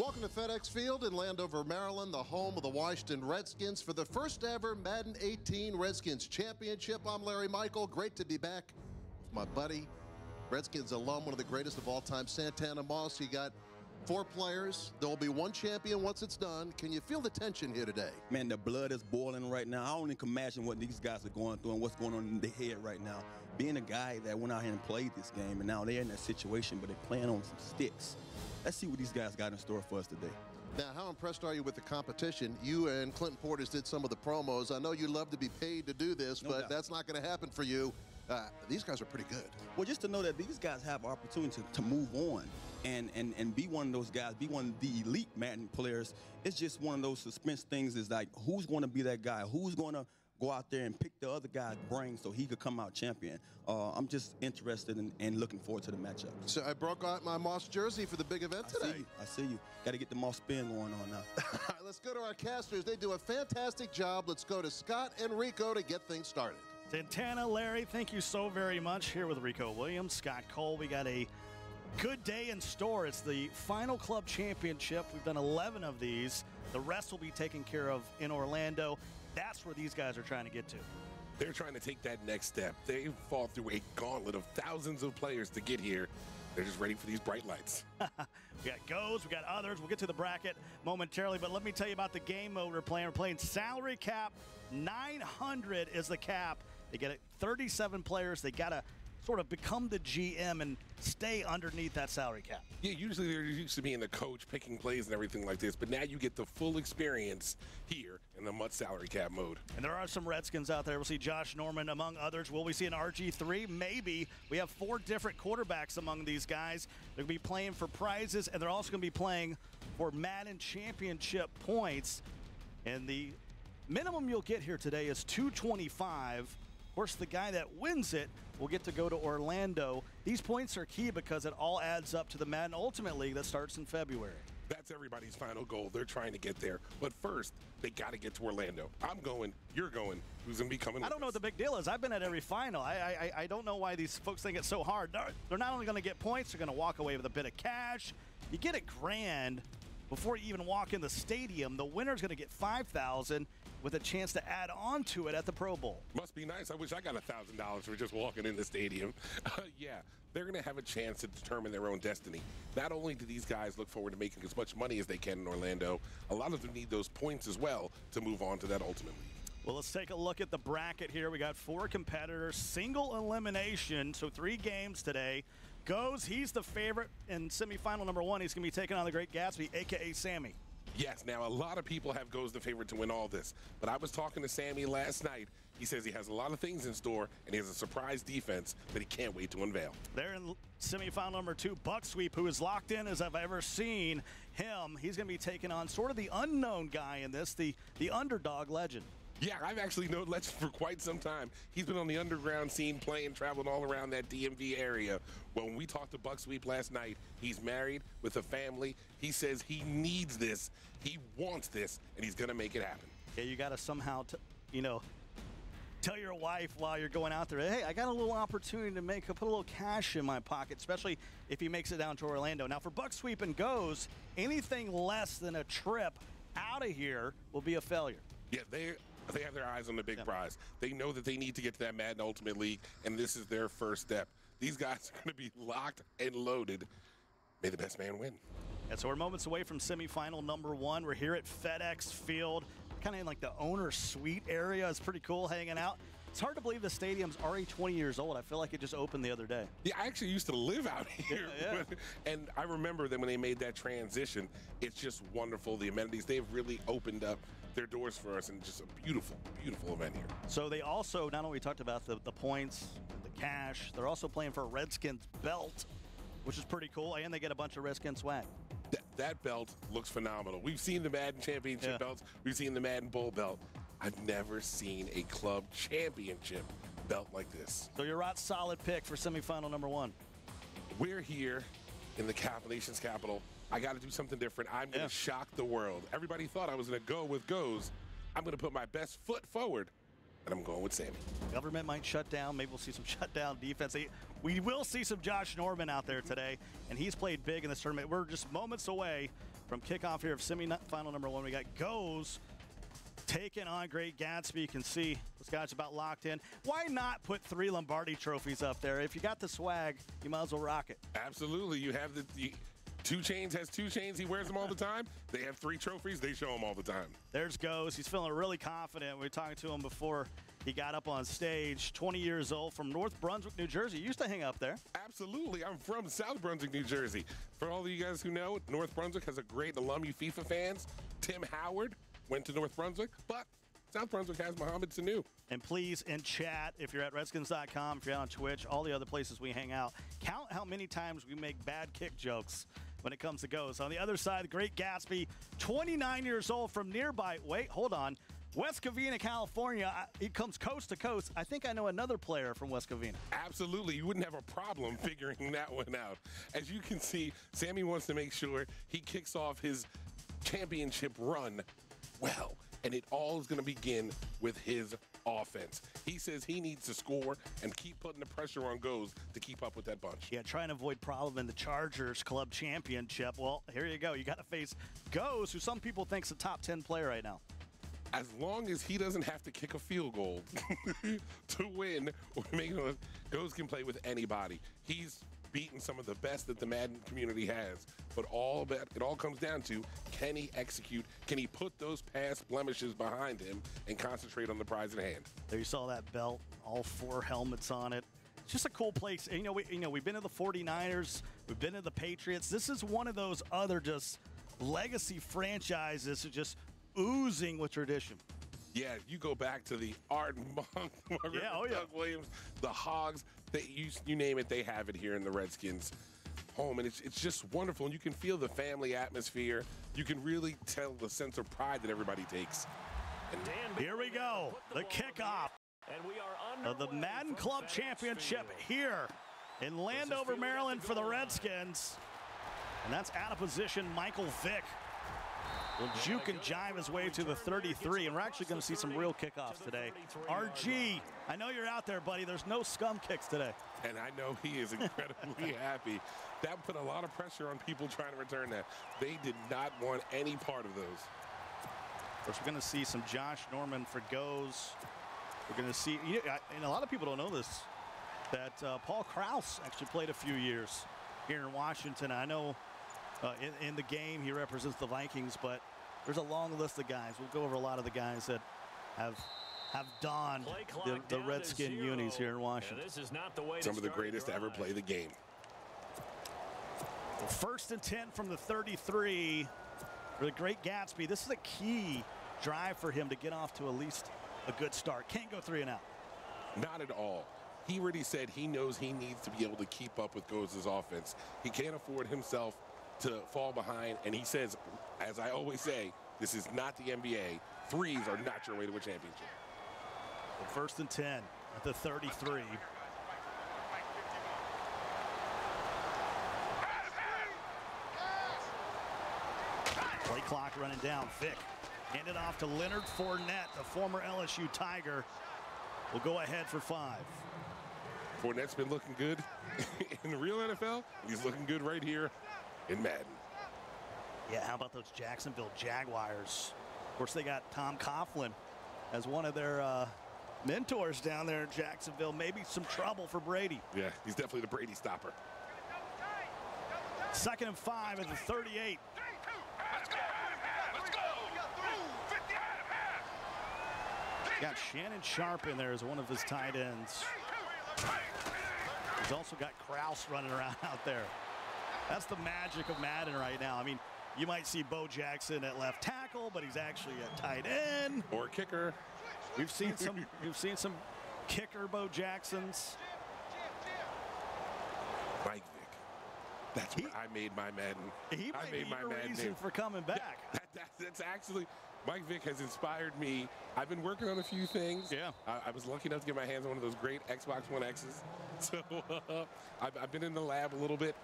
Welcome to FedEx Field in Landover, Maryland, the home of the Washington Redskins for the first ever Madden 18 Redskins Championship. I'm Larry Michael. Great to be back with my buddy, Redskins alum, one of the greatest of all time, Santana Moss. You got 4 players. There will be 1 champion once it's done. Can you feel the tension here today? Man, the blood is boiling right now. I don't even imagine what these guys are going through and what's going on in their head right now. Being a guy that went out here and played this game, and now they're in that situation, but they're playing on some sticks. Let's see what these guys got in store for us today. Now, how impressed are you with the competition? You and Clinton Portis did some of the promos. I know you love to be paid to do this, but that's not going to happen for you. These guys are pretty good. Well, just to know that these guys have opportunity to move on and be one of those guys, be one of the elite Madden players. It's just one of those suspense things is like, who's going to be that guy? Who's going to go out there and pick the other guy's brain so he could come out champion? I'm just interested and looking forward to the matchup. So I broke out my Moss jersey for the big event today. I see you. Got to get the Moss spin going on now. All right, let's go to our casters. They do a fantastic job. Let's go to Scott and Rico to get things started. Santana, Larry, thank you so very much. Here with Rico Williams, Scott Cole. We got a good day in store. It's the final club championship. We've done 11 of these. The rest will be taken care of in Orlando. That's where these guys are trying to get to. They're trying to take that next step. They've fought through a gauntlet of thousands of players to get here. They're just ready for these bright lights. We got goes, we got others. We'll get to the bracket momentarily, but let me tell you about the game mode we're playing. We're playing salary cap. 900 is the cap. They get 37 players. They got to sort of become the GM and stay underneath that salary cap. Yeah, usually they're used to being the coach, picking plays and everything like this, but now you get the full experience here in the MUT salary cap mode. And there are some Redskins out there. We'll see Josh Norman among others. Will we see an RG3? Maybe. We have 4 different quarterbacks among these guys. They're going to be playing for prizes, and they're also going to be playing for Madden championship points. And the minimum you'll get here today is 225. Of course, the guy that wins it will get to go to Orlando. These points are key because it all adds up to the Madden Ultimate League that starts in February. That's everybody's final goal. They're trying to get there. But first, they got to get to Orlando. I'm going. You're going. Who's going to be coming with I don't know what the big deal is. I've been at every final. I don't know why these folks think it's so hard. They're not only going to get points, they're going to walk away with a bit of cash. You get $1,000 before you even walk in the stadium. The winner's going to get $5,000 with a chance to add on to it at the Pro Bowl. Must be nice. I wish I got $1,000 for just walking in the stadium. Yeah, they're going to have a chance to determine their own destiny. Not only do these guys look forward to making as much money as they can in Orlando, a lot of them need those points as well to move on to that Ultimate League. Well, let's take a look at the bracket here. We got 4 competitors, single elimination, so 3 games today. Goes, he's the favorite in semifinal number 1. He's going to be taking on the Great Gatsby, a.k.a. Sammy. Yes, now a lot of people have Goes the favorite to win all this, but I was talking to Sammy last night. He says he has a lot of things in store, and he has a surprise defense that he can't wait to unveil. They're in semifinal number 2, Buck Sweep, who is locked in as I've ever seen him. He's going to be taking on sort of the unknown guy in this, the underdog legend. Yeah, I've actually known Legend for quite some time. He's been on the underground scene, playing, traveling all around that DMV area. When we talked to Buck Sweep last night, he's married with a family. He says he needs this, he wants this, and he's going to make it happen. Yeah, you got to somehow, tell your wife while you're going out there, hey, I got a little opportunity to put a little cash in my pocket, especially if he makes it down to Orlando. Now, for Buck Sweep and Goes, anything less than a trip out of here will be a failure. Yeah, they have their eyes on the big prize. They know that they need to get to that Madden Ultimate League, and this is their first step. These guys are going to be locked and loaded. May the best man win. And so we're moments away from semifinal number 1. We're here at FedEx Field, kind of in like the owner's suite area. It's pretty cool hanging out. It's hard to believe the stadium's already 20 years old. I feel like it just opened the other day. Yeah, I actually used to live out here. Yeah. And I remember that when they made that transition, it's just wonderful. The amenities, they've really opened up their doors for us, and just a beautiful, beautiful event here. So they also, not only talked about the points, the cash, they're also playing for a Redskins belt, which is pretty cool, and they get a bunch of Redskins swag. That belt looks phenomenal. We've seen the Madden Championship belts. We've seen the Madden Bowl belt. I've never seen a club championship belt like this. So you're a solid pick for semifinal number 1. We're here in the Nation's capital. I got to do something different. I'm going to shock the world. Everybody thought I was going to go with Goes. I'm going to put my best foot forward, and I'm going with Sammy. Government might shut down. Maybe we'll see some shutdown defense. We will see some Josh Norman out there today, and he's played big in this tournament. We're just moments away from kickoff here of semi-final number 1. We got Goes taking on Great Gatsby. You can see this guy's about locked in. Why not put 3 Lombardi trophies up there? If you got the swag, you might as well rock it. Absolutely. You have the 2 Chainz has 2 chains. He wears them all the time. They have 3 trophies. They show them all the time. There's Goes. He's feeling really confident. We were talking to him before he got up on stage. 20 years old, from North Brunswick, New Jersey. Used to hang up there. Absolutely. I'm from South Brunswick, New Jersey. For all of you guys who know, North Brunswick has a great alum, you FIFA fans. Tim Howard went to North Brunswick, but South Brunswick has Mohamed Sanu. And please, in chat, if you're at redskins.com, if you're on Twitch, all the other places we hang out, count how many times we make bad kick jokes when it comes to Goes. On the other side, the Great Gatsby, 29 years old, from nearby, wait, hold on, West Covina, California. He comes coast to coast. I think I know another player from West Covina. Absolutely. You wouldn't have a problem figuring that one out. As you can see, Sammy wants to make sure he kicks off his championship run well, and it all is going to begin with his offense. He says he needs to score and keep putting the pressure on Goes to keep up with that bunch. Yeah, try and avoid problem in the Chargers Club Championship. Well, here you go. You got to face Goes, who some people think's a top 10 player right now. As long as he doesn't have to kick a field goal to win, or Goes can play with anybody. He's beaten some of the best that the Madden community has, but it all comes down to, can he execute? Can he put those past blemishes behind him and concentrate on the prize at hand? There you saw that belt, all 4 helmets on it. It's just a cool place. And, we've been to the 49ers, we've been to the Patriots. This is one of those other just legacy franchises that just oozing with tradition. Yeah, you go back to the Art Monk, Doug Williams, the Hogs, you name it, they have it here in the Redskins home, and it's just wonderful. And you can feel the family atmosphere. You can really tell the sense of pride that everybody takes. And here we go, the kickoff of the Madden Club Championship here in Landover, Maryland for the Redskins. And that's out of position, Michael Vick will juke and jive his way to the 33, and we're actually going to see some real kickoffs today. RG, I know you're out there, buddy. There's no scum kicks today. And I know he is incredibly happy. That put a lot of pressure on people trying to return that. They did not want any part of those. Of course, we're going to see some Josh Norman for Goes. We're going to see, and a lot of people don't know this, that Paul Krause actually played a few years here in Washington. I know in the game he represents the Vikings, but there's a long list of guys. We'll go over a lot of the guys that have donned the Redskin unis here in Washington. Some of the greatest to ever play the game. First and 10 from the 33 for the Great Gatsby. This is a key drive for him to get off to at least a good start. Can't go 3 and out. Not at all. He already said he knows he needs to be able to keep up with Goes' offense. He can't afford himself to fall behind, and he says, as I always say, this is not the NBA. threes are not your way to a championship. First and 10 at the 33. Play clock running down. Vick handed off to Leonard Fournette, the former LSU Tiger, will go ahead for 5. Fournette's been looking good in the real NFL. He's looking good right here in Madden. Yeah, how about those Jacksonville Jaguars? Of course, they got Tom Coughlin as one of their mentors down there in Jacksonville. Maybe some trouble for Brady. Yeah, he's definitely the Brady stopper. 2nd and 5 at the 38. Got Shannon Sharp in there as one of his tight ends. He's also got Krause running around out there. That's the magic of Madden right now. I mean, you might see Bo Jackson at left tackle, but he's actually a tight end or a kicker. We've seen some kicker Bo Jacksons. Mike Vick. That's where I made my Madden. He I made my reason for coming back. Yeah, that's actually, Mike Vick has inspired me. I've been working on a few things. Yeah. I was lucky enough to get my hands on one of those great Xbox One X's. So I've been in the lab a little bit.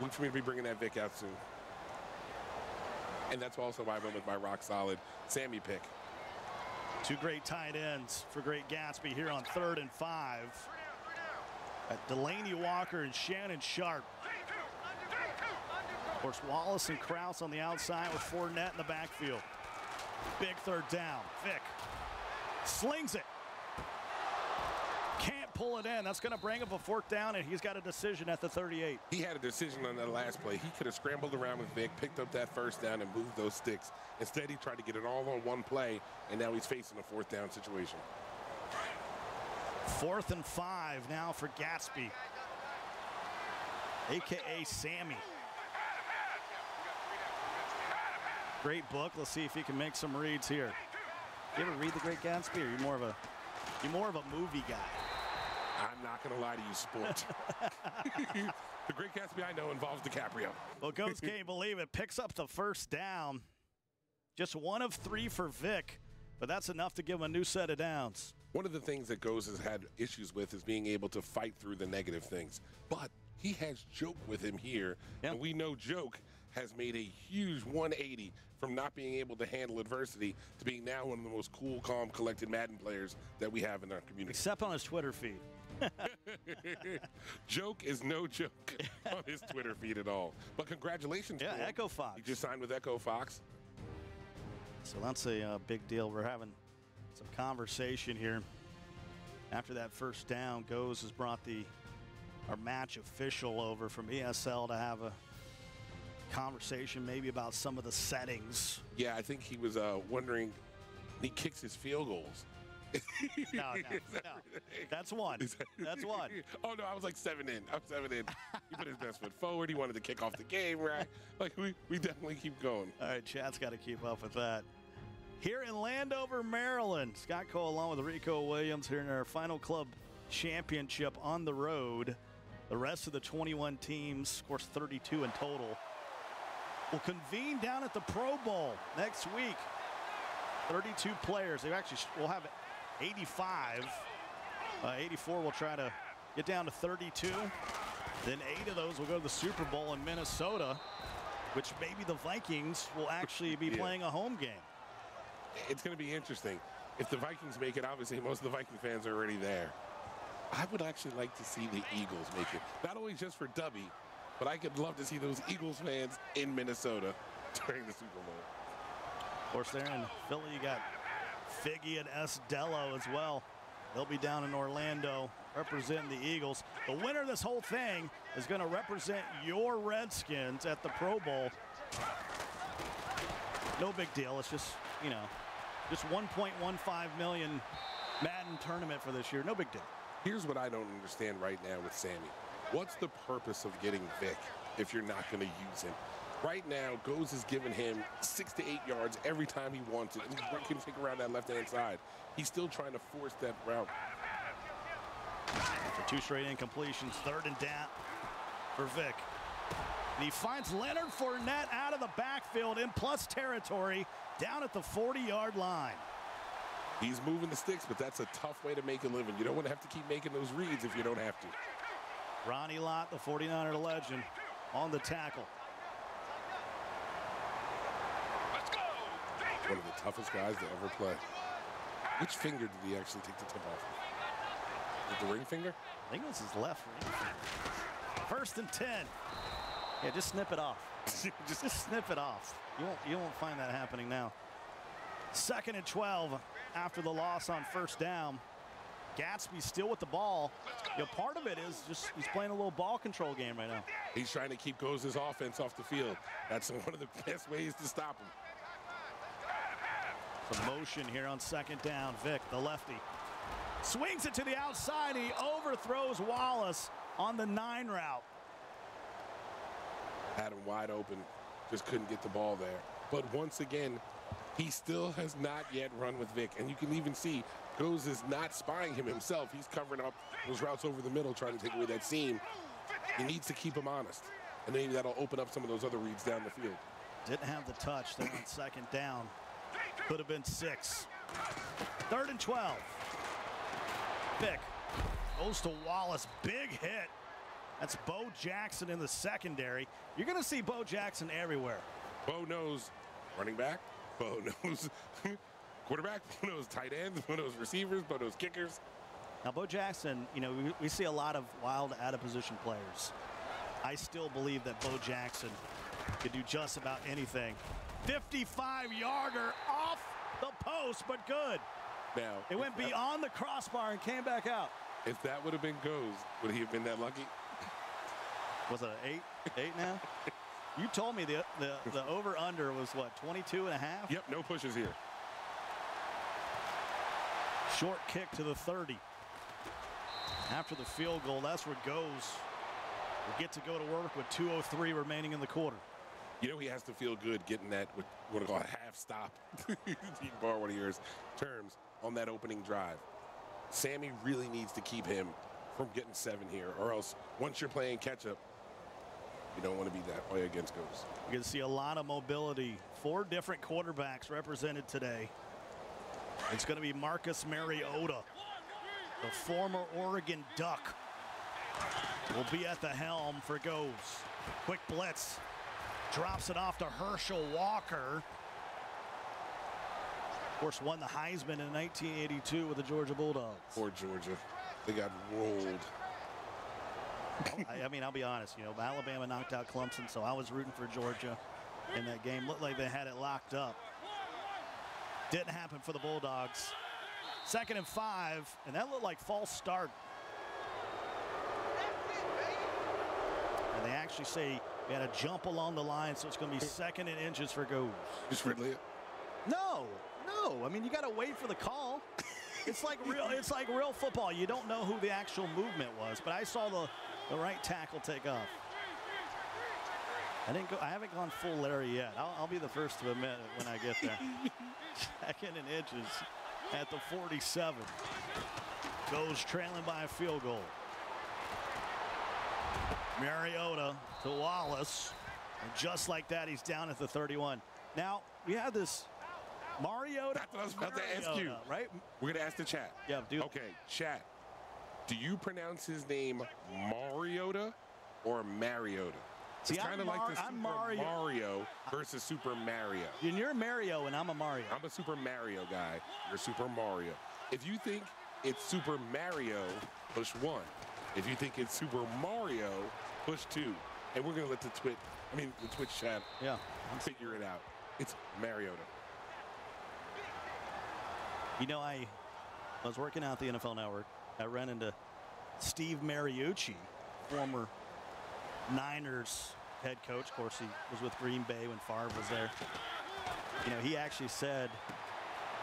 Look for me to be bringing that Vick out soon. And that's also why I went with my rock solid Sammy pick. 2 great tight ends for Great Gatsby here on 3rd and 5. Delaney Walker and Shannon Sharp. Of course, Wallace and Krause on the outside with Fournette in the backfield. Big 3rd down. Vick slings it. Can't pull it in. That's going to bring up a 4th down, and he's got a decision at the 38. He had a decision on that last play. He could have scrambled around with Vick, picked up that 1st down, and moved those sticks. Instead, he tried to get it all on one play, and now he's facing a 4th down situation. 4th and 5 now for Gatsby, a.k.a. Sammy. Great book. Let's see if he can make some reads here. You ever read The Great Gatsby, or are you more of a movie guy? I'm not going to lie to you, sport. The Great Gatsby I know involves DiCaprio. Well, Ghost can't believe it. Picks up the 1st down. Just 1 of 3 for Vick, but that's enough to give him a new set of downs. One of the things that Goes has had issues with is being able to fight through the negative things. But he has Joke with him here, and we know Joke has made a huge 180 from not being able to handle adversity to being now one of the most cool, calm, collected Madden players that we have in our community. Except on his Twitter feed. Joke is no joke on his Twitter feed at all. But congratulations to him. Echo Fox. He just signed with Echo Fox. So that's a big deal. We're having some conversation here. After that 1st down, Goes has brought our match official over from ESL to have a conversation maybe about some of the settings. Yeah, I think he was wondering, he kicks his field goals. No. That's one. That's one. Oh, no, I was like 7 in. I'm 7 in. He put his best foot forward. He wanted to kick off the game, right? Like, we definitely keep going. All right, Chad's got to keep up with that. Here in Landover, Maryland, Scott Cole along with Rico Williams here in our final club championship on the road. The rest of the 21 teams, of course 32 in total, will convene down at the Pro Bowl next week. 32 players. They actually will have 85. 84 will try to get down to 32. Then 8 of those will go to the Super Bowl in Minnesota, which maybe the Vikings will actually be playing a home game. It's going to be interesting. If the Vikings make it, obviously most of the Viking fans are already there. I would actually like to see the Eagles make it. Not only just for Dubby, but I could love to see those Eagles fans in Minnesota during the Super Bowl. Of course, there in Philly, you got Figgy and S. Dello as well. They'll be down in Orlando representing the Eagles. The winner of this whole thing is going to represent your Redskins at the Pro Bowl. No big deal. It's just, just 1.15 million Madden tournament for this year. No big deal. Here's what I don't understand right now with Sammy. What's the purpose of getting Vick if you're not going to use him? Right now, Goes is giving him 6 to 8 yards every time he wants it. And he can take around that left-hand side. He's still trying to force that route. After 2 straight incompletions, 3rd and down for Vick. And he finds Leonard Fournette out of the backfield in plus territory down at the 40-yard line. He's moving the sticks, but that's a tough way to make a living. You don't want to have to keep making those reads if you don't have to. Ronnie Lott, the 49er legend, on the tackle. One of the toughest guys to ever play. Which finger did he actually take the tip off of? With the ring finger? I think it was his left ring finger. 1st and 10. Yeah, just snip it off. just snip it off. You won't find that happening now. 2nd and 12 after the loss on 1st down. Gatsby still with the ball. You know, part of it is just he's playing a little ball control game right now. He's trying to keep Goes' offense off the field. That's one of the best ways to stop him. Some motion here on 2nd down. Vic, the lefty, swings it to the outside. He overthrows Wallace on the 9 route. Had him wide open. Just couldn't get the ball there. But once again, he still has not yet run with Vic. And you can even see Goes is not spying him himself. He's covering up those routes over the middle, trying to take away that seam. He needs to keep him honest. And maybe that'll open up some of those other reads down the field. Didn't have the touch there on 2nd down. Could have been 6. 3rd and 12. Vic goes to Wallace. Big hit. That's Bo Jackson in the secondary. You're going to see Bo Jackson everywhere. Bo knows running back. Bo knows quarterback. Bo knows tight ends. Bo knows receivers. Bo knows kickers. Now, Bo Jackson, you know, we see a lot of wild out-of-position players. I still believe that Bo Jackson could do just about anything. 55-yarder off the post, but good. Now, it went beyond the crossbar and came back out. If that would have been Goes, would he have been that lucky? Was it an 8? 8 now? You told me the over-under was, what, 22 and a half? Yep, no pushes here. Short kick to the 30. After the field goal, that's where Goes will get to go to work with 2:03 remaining in the quarter. You know he has to feel good getting that, what I call a half stop. You can borrow one of yours terms on that opening drive. Sammy really needs to keep him from getting 7 here, or else once you're playing catch-up, you don't want to be that way against Goes. You're going to see a lot of mobility. 4 different quarterbacks represented today. It's going to be Marcus Mariota, the former Oregon Duck, will be at the helm for Goes. Quick blitz. Drops it off to Herschel Walker. Of course, won the Heisman in 1982 with the Georgia Bulldogs. Poor Georgia. They got rolled. I mean, I'll be honest, you know, Alabama knocked out Clemson, so I was rooting for Georgia in that game. Looked like they had it locked up. Didn't happen for the Bulldogs. 2nd and 5, and that looked like false start. And they actually say we had a jump along the line, so it's going to be 2nd and inches for Goes. Just Ridley? No. I mean, you got to wait for the call. It's like real football. You don't know who the actual movement was, but I saw the right tackle take off. I haven't gone full Larry yet. I'll be the first to admit it when I get there. 2nd and inches at the 47. Goes trailing by a field goal. Mariota to Wallace, and just like that, he's down at the 31. Now, we have this Mariota. That's what I was about to ask you. Right? We're going to ask the chat. Yeah, dude. Okay, chat. Do you pronounce his name Mariota or Mariota? It's kind of like the Super Mario versus Super Mario. And you're Mario, and I'm a Mario. I'm a Super Mario guy. You're Super Mario. If you think it's Super Mario, push 1. If you think it's Super Mario, push 2. And we're going to let the Twitch chat figure it out. It's Mariota. You know, I was working out the NFL Network. I ran into Steve Mariucci, former Niners head coach. Of course, he was with Green Bay when Favre was there. You know, he actually said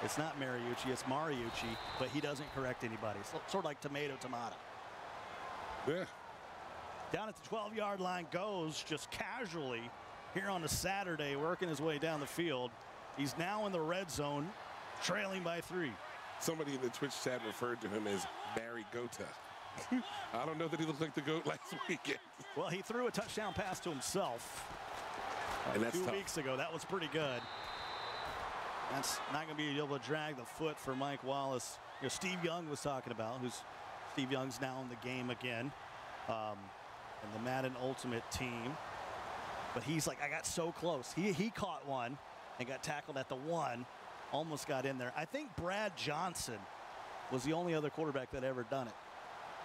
it's not Mariucci, it's Mariucci, but he doesn't correct anybody. So, sort of like tomato. Yeah. Down at the 12-yard line Goes just casually here on a Saturday, working his way down the field. He's now in the red zone, trailing by 3. Somebody in the Twitch chat referred to him as Mariota. I don't know that he looked like the GOAT last weekend. Well, he threw a touchdown pass to himself And that's 2 tough. weeks ago. That was pretty good. That's not going to be able to drag the foot for Mike Wallace. You know, Steve Young was talking about, Steve Young's now in the game again, in the Madden Ultimate team. But he's like, I got so close. He caught one and got tackled at the 1, almost got in there. I think Brad Johnson was the only other quarterback that ever done it.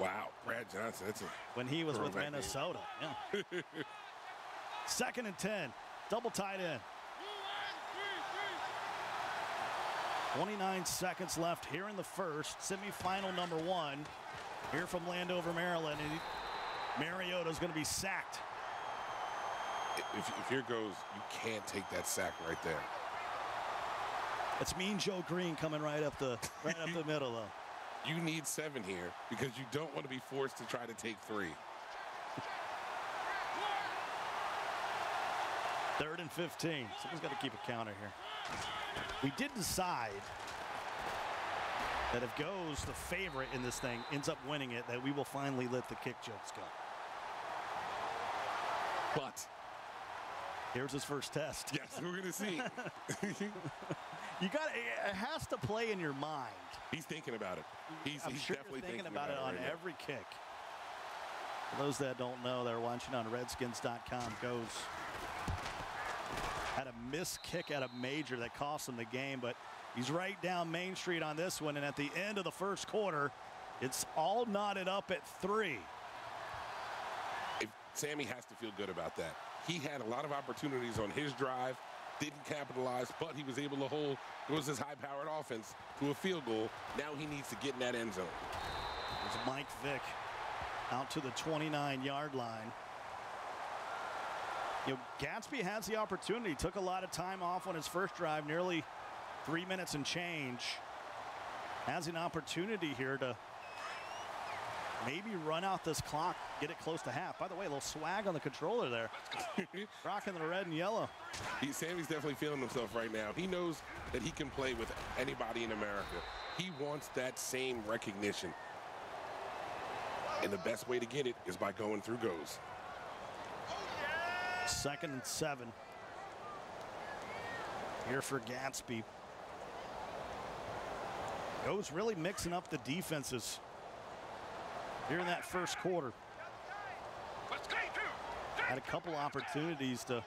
Wow, Brad Johnson. That's when he was with throwback Minnesota. Yeah. 2nd and 10, double tight end. 29 seconds left here in the first, semifinal number 1 here from Landover, Maryland. And Mariota's going to be sacked. If here goes, you can't take that sack right there. It's Mean Joe Green coming right up the middle, though. You need 7 here because you don't want to be forced to try to take 3. 3rd and 15. Someone's got to keep a counter here. We did decide that if Goes, the favorite in this thing, ends up winning it, that we will finally let the kick jokes go. But here's his first test. yes, we're going to see. It has to play in your mind. He's thinking about it. He's Sure definitely thinking about it on right now. every kick. For those that don't know, they're watching on Redskins.com. Goes had a missed kick at a major that cost him the game, but he's right down Main Street on this one. And at the end of the first quarter, it's all knotted up at 3. Sammy has to feel good about that. He had a lot of opportunities on his drive, didn't capitalize, but he was able to hold his high-powered offense to a field goal. Now he needs to get in that end zone. There's Mike Vick out to the 29-yard line. You know, Gadsby has the opportunity. Took a lot of time off on his first drive, nearly 3 minutes and change. Has an opportunity here to maybe run out this clock, get it close to half. By the way, a little swag on the controller there. Rocking the red and yellow. Sammy's definitely feeling himself right now. He knows that he can play with anybody in America. He wants that same recognition. And the best way to get it is by going through Goes. 2nd and 7. Here for Gadsby. Goes really mixing up the defenses here in that first quarter. Had a couple opportunities to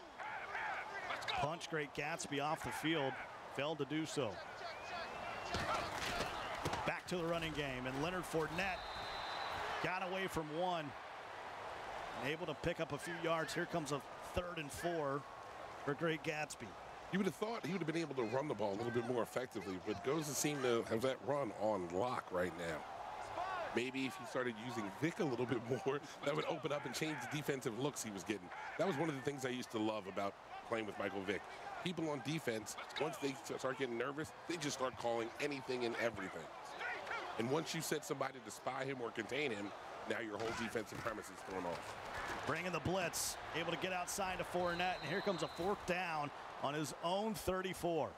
punch Great Gatsby off the field. Failed to do so. Back to the running game, and Leonard Fournette got away from 1. And able to pick up a few yards. Here comes a 3rd and 4 for Great Gatsby. You would have thought he would have been able to run the ball a little bit more effectively, but Goes seem to have that run on lock right now. Maybe if he started using Vic a little bit more, that would open up and change the defensive looks he was getting. That was one of the things I used to love about playing with Michael Vick. People on defense, once they start getting nervous, they just start calling anything and everything. And once you set somebody to spy him or contain him, now your whole defensive premise is thrown off. Bringing the blitz, able to get outside to Fournette, and here comes a 4th down on his own 34.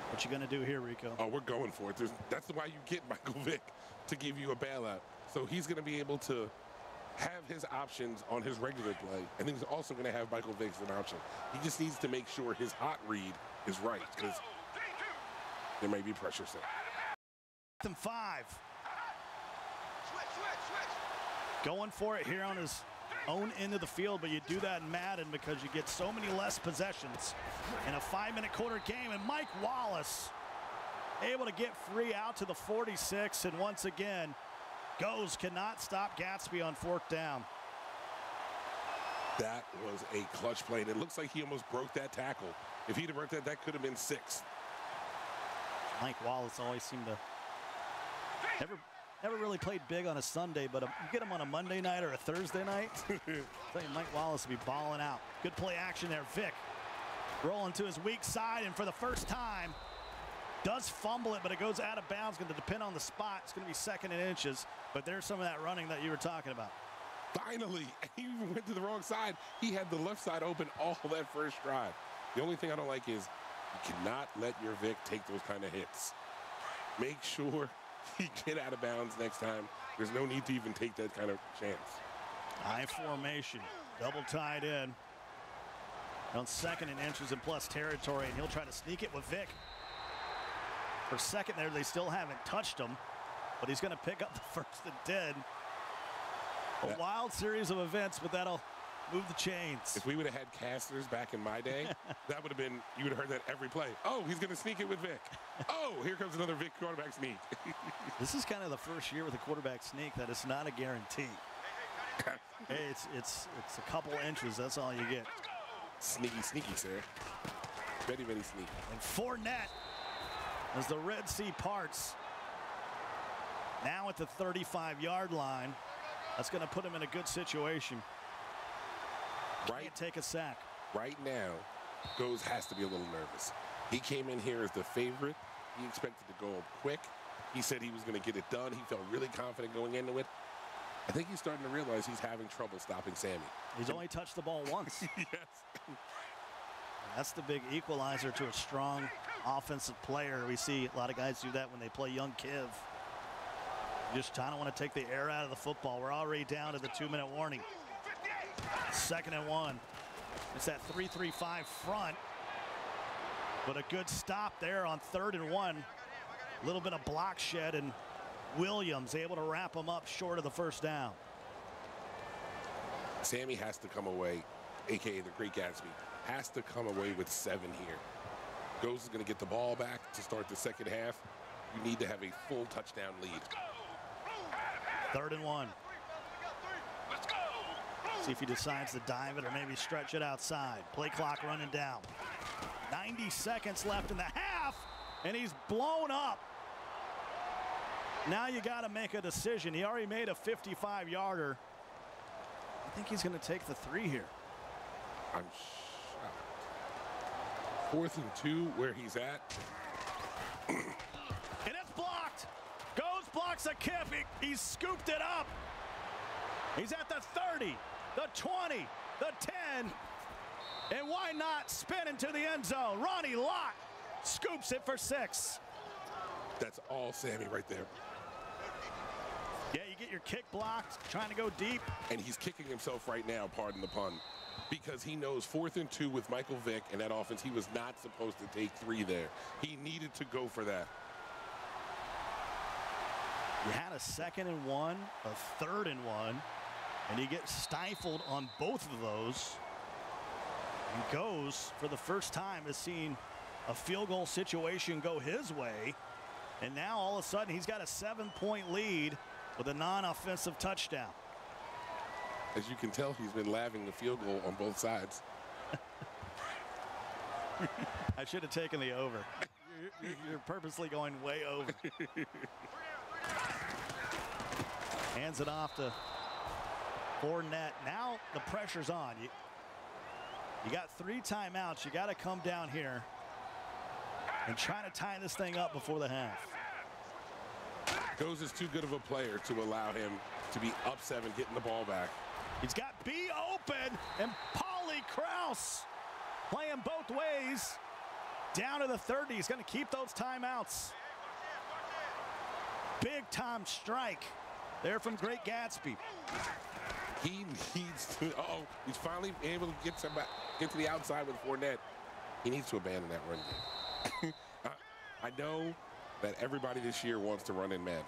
What you gonna do here, Rico? Oh, we're going for it. That's why you get Michael Vick, to give you a bailout. So he's going to be able to have his options on his regular play, and he's also going to have Michael Vick as an option. He just needs to make sure his hot read is right, because there may be pressure set. 4th and 5. Going for it here on his own end of the field, but you do that in Madden because you get so many less possessions in a 5-minute quarter game. And Mike Wallace able to get free out to the 46, and once again, Goes cannot stop Gatsby on 4th down. That was a clutch play, and it looks like he almost broke that tackle. If he'd have broke that, that could have been 6. Mike Wallace always seemed to never really played big on a Sunday, but you get him on a Monday night or a Thursday night, Mike Wallace will be balling out. Good play action there. Vick rolling to his weak side, and for the first time, does fumble it, but it goes out of bounds. Going to depend on the spot. It's going to be 2nd and inches, but there's some of that running that you were talking about. Finally, he even went to the wrong side. He had the left side open all that first drive. The only thing I don't like is you cannot let your Vic take those kind of hits. Make sure get out of bounds next time. There's no need to even take that kind of chance. High formation, double tied in. On 2nd and inches in plus territory, and he'll try to sneak it with Vic. For second there, they still haven't touched him, but he's going to pick up the 1st and 10. A wild series of events, but that'll move the chains. If we would have had casters back in my day, that would have been, you would have heard that every play. Oh, he's going to sneak it with Vic. Oh, here comes another Vic quarterback sneak. This is kind of the first year with a quarterback sneak that it's not a guarantee. Hey, it's a couple inches, that's all you get. Sneaky, sneaky, sir. Very, very sneaky. And Fournette, as the Red Sea parts, now at the 35-yard line. That's going to put him in a good situation. Can't take a sack. Right now, Goes has to be a little nervous. He came in here as the favorite. He expected to go quick. He said he was going to get it done. He felt really confident going into it. I think he's starting to realize he's having trouble stopping Sammy. He's only touched the ball once. Yes. That's the big equalizer to a strong offensive player. We see a lot of guys do that when they play young Kiv. Just kind of want to take the air out of the football. We're already down to the 2-minute warning. 2nd and 1. It's that 3-3-5 front. But a good stop there on 3rd and 1. A little bit of block shed, and Williams able to wrap him up short of the 1st down. Sammy has to come away, a.k.a. the Great Gatsby, has to come away with 7 here. Goes is going to get the ball back to start the 2nd half. You need to have a full touchdown lead. 3rd and 1. See if he decides to dive it or maybe stretch it outside. Play clock running down. 90 seconds left in the half, and he's blown up. Now you got to make a decision. He already made a 55-yarder. I think he's going to take the 3 here. I'm shocked. 4th and 2 where he's at. And it's blocked. Goes blocks a kip. He scooped it up. He's at the 30, the 20, the 10. And why not spin into the end zone? Ronnie Lott scoops it for 6. That's all Sammy right there. Yeah, you get your kick blocked, trying to go deep. And he's kicking himself right now, pardon the pun, because he knows 4th and 2 with Michael Vick and that offense, he was not supposed to take 3 there. He needed to go for that. You had a 2nd and 1, a 3rd and 1, and you get stifled on both of those. And Goes, for the first time, has seen a field goal situation go his way. And now all of a sudden he's got a 7-point lead with a non-offensive touchdown. As you can tell, he's been laving the field goal on both sides. I should have taken the over. You're purposely going way over. Hands it off to Fournette. Now the pressure's on. You got 3 timeouts. You got to come down here and try to tie this thing up before the half. Goes is too good of a player to allow him to be up 7, getting the ball back. He's got B open, and Paulie Krause playing both ways. Down to the 30. He's going to keep those timeouts. Big time strike there from Great Gatsby. He needs to, he's finally able to get to the outside with Fournette. He needs to abandon that run game. I know that everybody this year wants to run in Madden.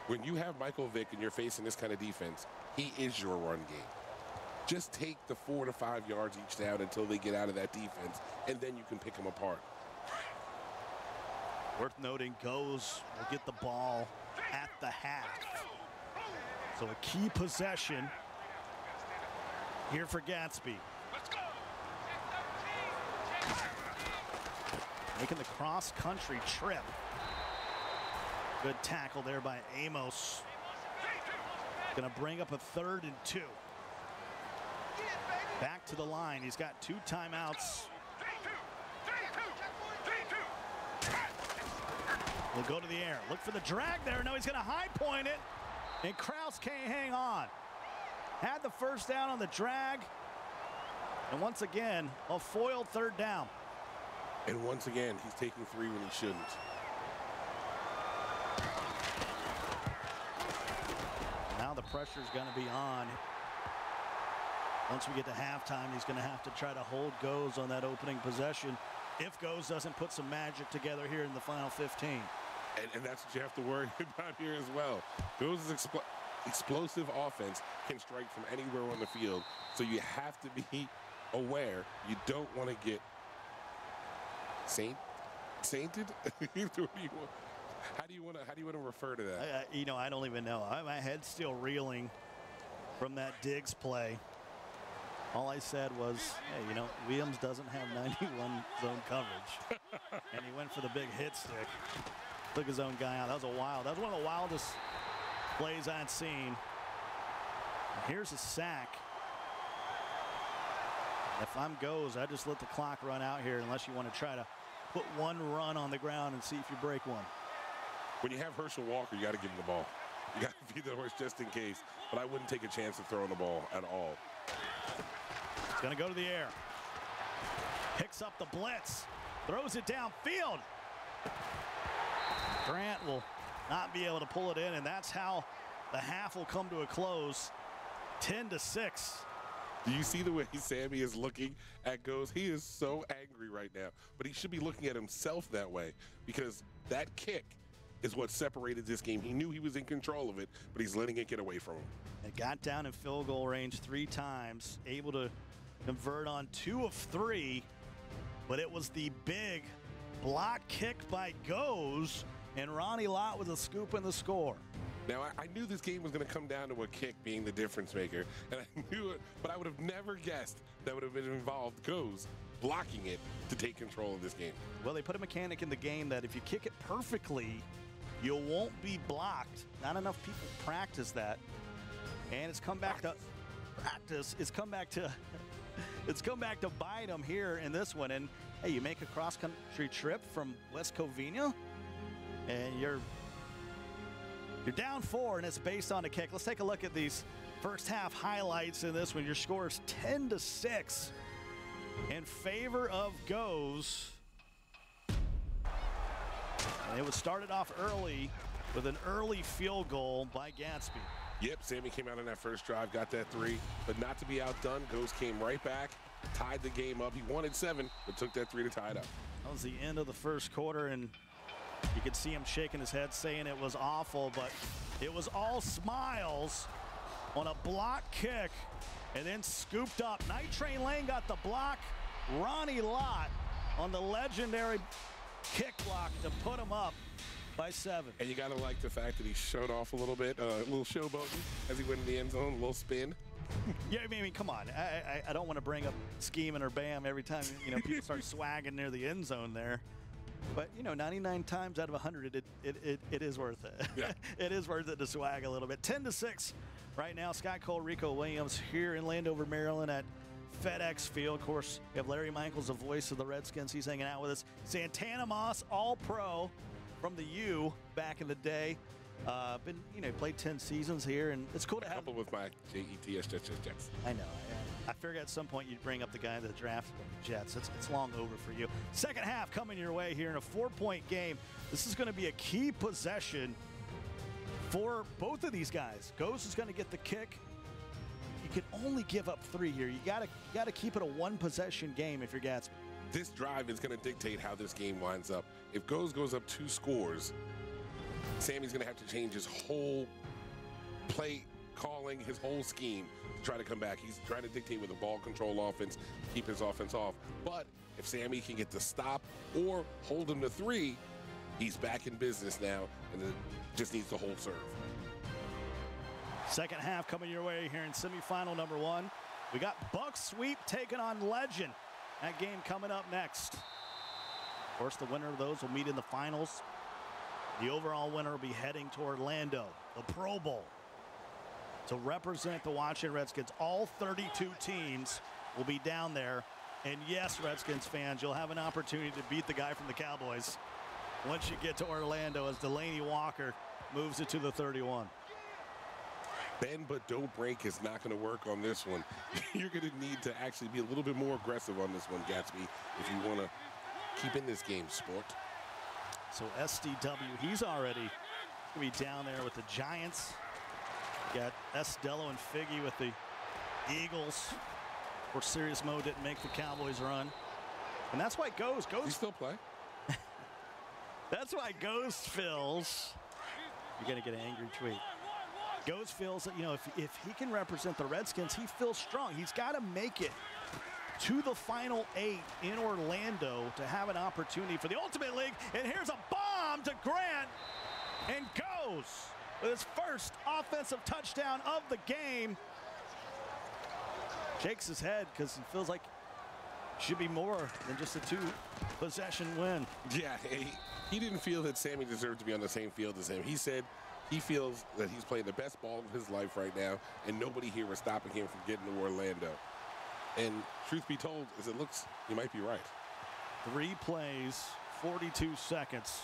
When you have Michael Vick and you're facing this kind of defense, he is your run game. Just take the 4 to 5 yards each down until they get out of that defense, and then you can pick them apart. Worth noting, Goes will get the ball at the half. So a key possession here for Gatsby. Making the cross-country trip. Good tackle there by Amos. Gonna bring up a 3rd and 2. Back to the line. He's got 2 timeouts. We'll go to the air. Look for the drag there. No, he's gonna high point it. And Krause can't hang on. Had the 1st down on the drag. And once again, a foiled 3rd down. And once again, he's taking 3 when he shouldn't. pressure's going to be on. Once we get to halftime, he's going to have to try to hold Goes on that opening possession if Goes doesn't put some magic together here in the final 15. And that's what you have to worry about here as well. Goes' explosive offense can strike from anywhere on the field, so you have to be aware. You don't want to get sainted. How do you want to refer to that? You know, I don't even know. My head's still reeling from that Diggs play. All I said was, hey, you know, Williams doesn't have 91 zone coverage, and he went for the big hit stick. Took his own guy out. That was one of the wildest plays I'd seen. And here's a sack. If I'm Goes, I just let the clock run out here unless you want to try to put one run on the ground and see if you break one. When you have Herschel Walker, you got to give him the ball. You got to feed the horse just in case. But I wouldn't take a chance of throwing the ball at all. It's going to go to the air. Picks up the blitz. Throws it downfield. Grant will not be able to pull it in, and that's how the half will come to a close. 10-6. Do you see the way Sammy is looking at Goes? He is so angry right now, but he should be looking at himself that way, because that kick is what separated this game. He knew he was in control of it, but he's letting it get away from him. It got down in field goal range 3 times, able to convert on 2 of 3, but it was the big block kick by Goes, and Ronnie Lott with a scoop in the score. Now, I knew this game was going to come down to a kick being the difference maker, and I knew it, but I would have never guessed that would have been involved Goes blocking it to take control of this game. Well, they put a mechanic in the game that if you kick it perfectly, you won't be blocked. Not enough people practice that, and it's come back to practice. It's come back to bite them here in this one. And hey, you make a cross-country trip from West Covina, and you're down 4, and it's based on a kick. Let's take a look at these first half highlights in this one. Your score is 10-6 in favor of Goes. And it was started off early with an early field goal by Gadsby. Yep, Sammy came out on that first drive, got that 3, but not to be outdone. Goes came right back, tied the game up. He wanted 7, but took that 3 to tie it up. That was the end of the first quarter, and you could see him shaking his head saying it was awful, but it was all smiles on a block kick and then scooped up. Night Train Lane got the block. Ronnie Lott on the legendary kick block to put him up by 7. And you got to like the fact that he showed off a little bit, a little showboating as he went in the end zone, a little spin. Yeah, I mean, come on. I don't want to bring up scheming or bam every time, you know, people start swagging near the end zone there. But, you know, 99 times out of 100, it is worth it. Yeah. It is worth it to swag a little bit. 10-6 right now. Scott Cole, Rico Williams here in Landover, Maryland at FedEx Field. Of course, we have Larry Michaels, the voice of the Redskins. He's hanging out with us. Santana Moss, all-pro from the U back in the day. Played 10 seasons here, and it's cool to have. Couple with my JETS Jets. I know. I figured at some point you'd bring up the guy that drafted the Jets. It's long over for you. Second half coming your way here in a 4-point game. This is going to be a key possession for both of these guys. Goes is going to get the kick. You can only give up 3 here. You got to keep it a 1-possession game if you're Gadsby. This drive is going to dictate how this game winds up. If Goes goes up 2 scores, Sammy's going to have to change his whole play calling, his whole scheme to try to come back. He's trying to dictate with a ball control offense, keep his offense off. But if Sammy can get the stop or hold him to 3, he's back in business now and just needs to hold serve. Second half coming your way here in semifinal number 1. We got Buck Sweep taking on Legend. That game coming up next. Of course, the winner of those will meet in the finals. The overall winner will be heading to Orlando, the Pro Bowl, to represent the Washington Redskins. All 32 teams will be down there. And yes, Redskins fans, you'll have an opportunity to beat the guy from the Cowboys once you get to Orlando as Delaney Walker moves it to the 31. Bend but don't break is not going to work on this one. You're going to need to actually be a little bit more aggressive on this one, Gadsby, if you want to keep in this game, sport. So SDW, he's already going to be down there with the Giants. Got Estelo and Figgy with the Eagles. Of course, Serious Mo didn't make the Cowboys run. And that's why Goes. You still play? That's why Goes feels. You're going to get an angry tweet. Goes feels that, you know, if he can represent the Redskins, he feels strong. He's got to make it to the Final 8 in Orlando to have an opportunity for the Ultimate League. And here's a bomb to Grant. And Goes with his first offensive touchdown of the game. Shakes his head because he feels like it should be more than just a 2-possession win. Yeah, he didn't feel that Sammy deserved to be on the same field as him. He said he feels that he's playing the best ball of his life right now, and nobody here is stopping him from getting to Orlando. And truth be told, as it looks, he might be right. 3 plays, 42 seconds.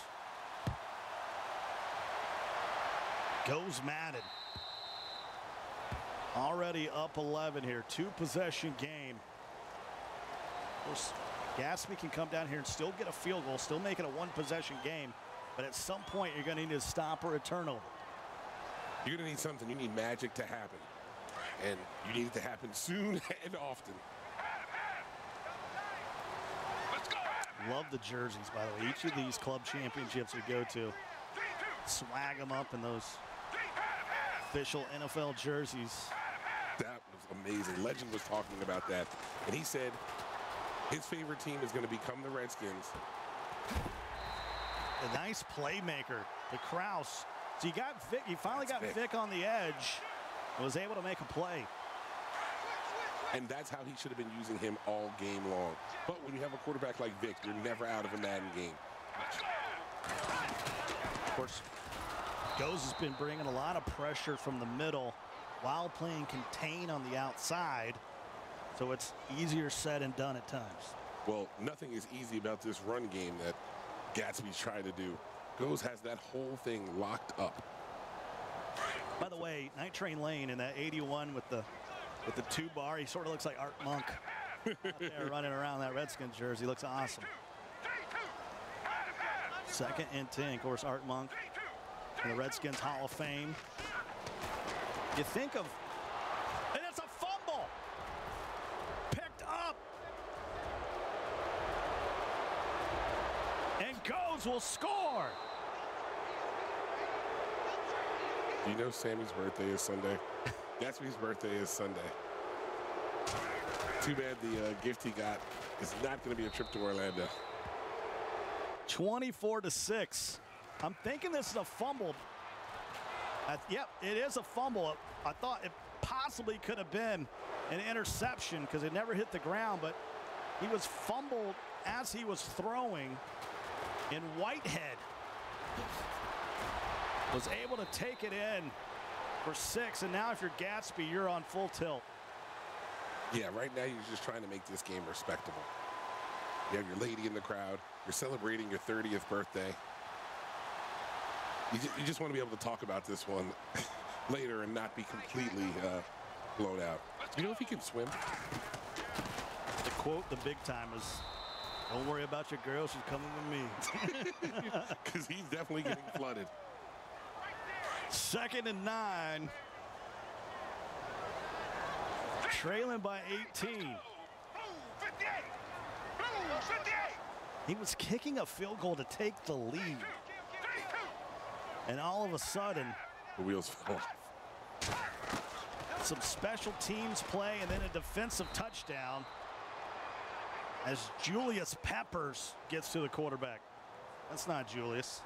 Goes Madden. Already up 11 here. 2-possession game. Of course, Gatsby can come down here and still get a field goal, still make it a 1-possession game. But at some point, you're going to need to stop or a turnover. You're going to need something. You need magic to happen. And you need it to happen soon and often. Love the jerseys, by the way. Each of these club championships we go to, swag them up in those official NFL jerseys. That was amazing. Legend was talking about that. And he said his favorite team is going to become the Redskins. A nice playmaker, the Kraus. So you got Vic, you finally got Vic on the edge and was able to make a play. And that's how he should have been using him all game long. But when you have a quarterback like Vic, you're never out of a Madden game. Of course, Goes has been bringing a lot of pressure from the middle while playing contain on the outside. So it's easier said and done at times. Well, nothing is easy about this run game that Gatsby's trying to do. Goes has that whole thing locked up. By the way, Night Train Lane in that 81 with the 2-bar, he sort of looks like Art Monk out there running around that Redskins jersey. Looks awesome. 2nd and 10, of course, Art Monk in the Redskins Hall of Fame. You think of, and it's a fumble picked up, and Goes will score. Do you know Sammy's birthday is Sunday? Gatsby's birthday is Sunday. Too bad the gift he got is not going to be a trip to Orlando. 24-6. I'm thinking this is a fumble. Yep, it is a fumble. I thought it possibly could have been an interception because it never hit the ground, but he was fumbled as he was throwing. And Whitehead was able to take it in for 6, and now if you're Gatsby, you're on full tilt. Yeah, right now you're just trying to make this game respectable. You have your lady in the crowd. You're celebrating your 30th birthday. You just want to be able to talk about this one later and not be completely blown out. Do you know if he can swim? The quote, the big time is, "Don't worry about your girl, she's coming with me." Because he's definitely getting flooded. 2nd and 9. Trailing by 18. He was kicking a field goal to take the lead. And all of a sudden, The wheels fall off. some special teams play and then a defensive touchdown as Julius Peppers gets to the quarterback. That's not Julius.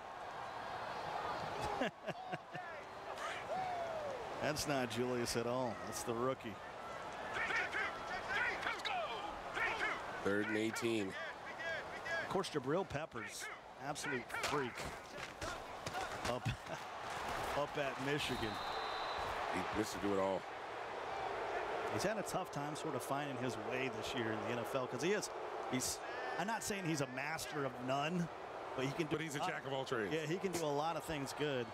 That's not Julius at all. That's the rookie. 3rd and 18. Of course, Jabril Peppers, absolute freak up at Michigan. He missed to do it all. He's had a tough time sort of finding his way this year in the NFL because he's, I'm not saying he's a master of none, but he can do. But he's a jack of all trades. Yeah, he can do a lot of things good.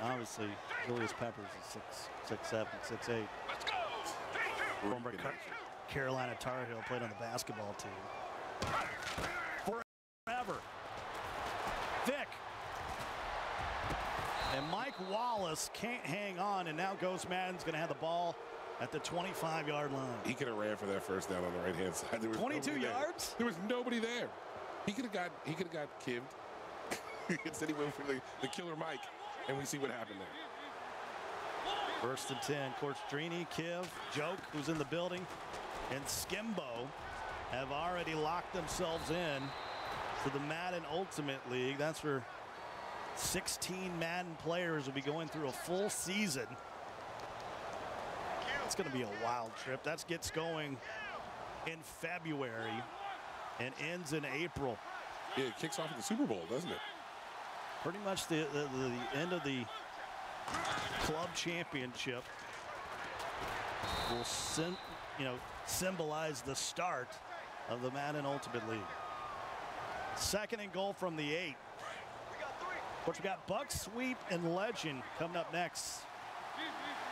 Obviously, Julius Peppers is 6'7", 6'8". Former Carolina Tar Heel, played on the basketball team. Forever. And Mike Wallace can't hang on, and now Ghost Madden's going to have the ball at the 25-yard line. He could have ran for that first down on the right-hand side. There was 22 yards? There was nobody there. He could have got kibbed. Instead he went for the killer Mike, and we see what happened there. First and 10. Of course, Drini, Kiv, Joke, who's in the building, and Skimbo have already locked themselves in to the Madden Ultimate League. That's where 16 Madden players will be going through a full season. It's going to be a wild trip. That gets going in February and ends in April. Yeah, it kicks off at the Super Bowl, doesn't it? Pretty much the end of the club championship will symbolize the start of the Madden Ultimate League. Second and goal from the 8. Of course, we got Buck Sweep and Legend coming up next.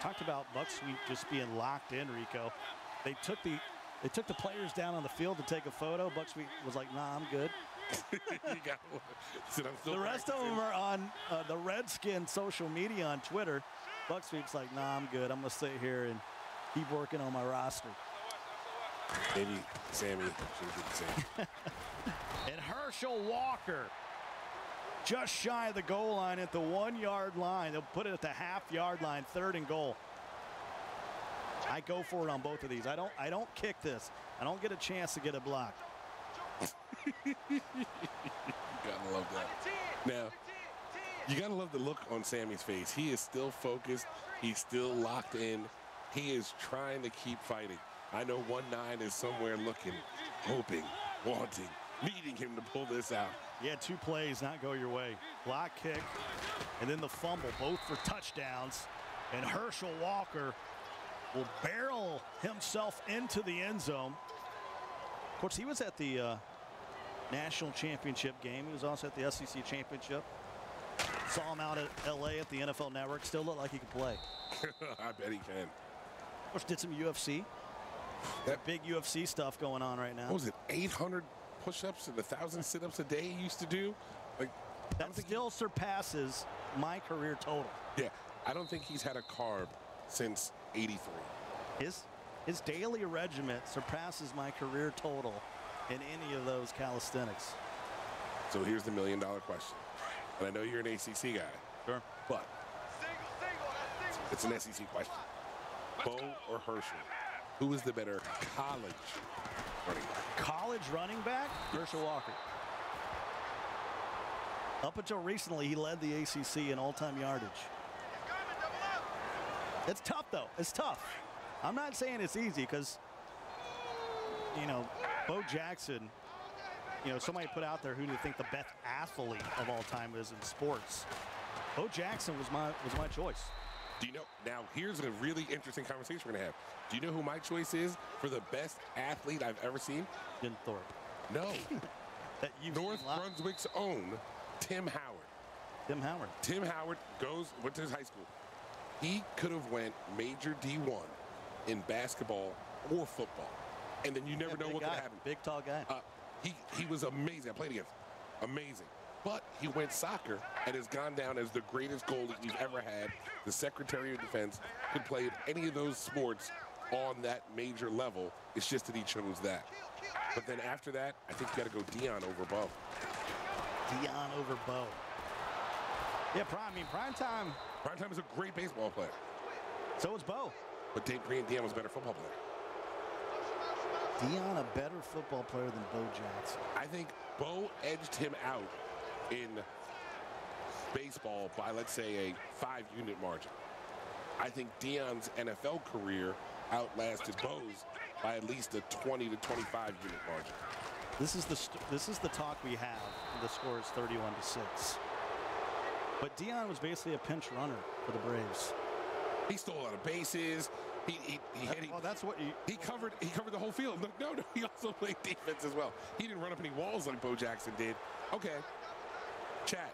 Talked about Buck Sweep just being locked in, Rico. They took the players down on the field to take a photo. Buck Sweep was like, "Nah, I'm good." The rest of them are on the Redskins social media on Twitter. Buck Sweep's like, "Nah, I'm good. I'm gonna sit here and keep working on my roster." Maybe Sammy should do the same. And Herschel Walker, just shy of the goal line at the 1-yard line. They'll put it at the half-yard line, 3rd and goal. I go for it on both of these. I don't kick this. I don't get a chance to get a block. You gotta love that. Now, you gotta love the look on Sammy's face. He is still focused. He's still locked in. He is trying to keep fighting. I know 1-9 is somewhere looking, hoping, wanting, needing him to pull this out. Yeah, 2 plays not go your way. Block kick, and then the fumble, both for touchdowns. And Herschel Walker will barrel himself into the end zone. Of course, he was at the national championship game. He was also at the SEC championship. Saw him out at LA at the NFL Network. Still looked like he could play. I bet he can. Of course, did some UFC. That big UFC stuff going on right now. What was it, 800 push-ups and 1,000 sit-ups a day he used to do? Like, that still surpasses my career total. Yeah, I don't think he's had a carb since '83. His daily regiment surpasses my career total in any of those calisthenics. So here's the million-dollar question. And I know you're an ACC guy. Sure. But it's an SEC question. Bo or Herschel? Who is the better college running back? College running back? Herschel Walker. Up until recently, he led the ACC in all-time yardage. It's tough, though. It's tough. I'm not saying it's easy because, Bo Jackson, somebody put out there who do you think the best athlete of all time is in sports. Bo Jackson was my choice. Do you know, now here's a really interesting conversation we're going to have. Do you know who my choice is for the best athlete I've ever seen? Jim Thorpe. No. North Brunswick's own Tim Howard. Tim Howard. Tim Howard went to his high school. He could have went major D1 in basketball or football. And then you never know what could happen. Big, tall guy. He was amazing. I played against him. Amazing. But he went soccer and has gone down as the greatest goalie we've ever had. The Secretary of Defense could play at any of those sports on that major level. It's just that he chose that. But then after that, I think you got to go Deion over Bo. Deion over Bo. Yeah, prime time. Prime time is a great baseball player. So is Bo. But Deion was a better football player. Deion a better football player than Bo Jackson. I think Bo edged him out in baseball by, let's say, a 5-unit margin. I think Deion's NFL career outlasted Bo's by at least a 20 to 25-unit margin. This is the talk we have. The score is 31-6. But Deion was basically a pinch runner for the Braves. He stole a lot of bases. He covered the whole field. No, he also played defense as well. He didn't run up any walls like Bo Jackson did. Okay, chat.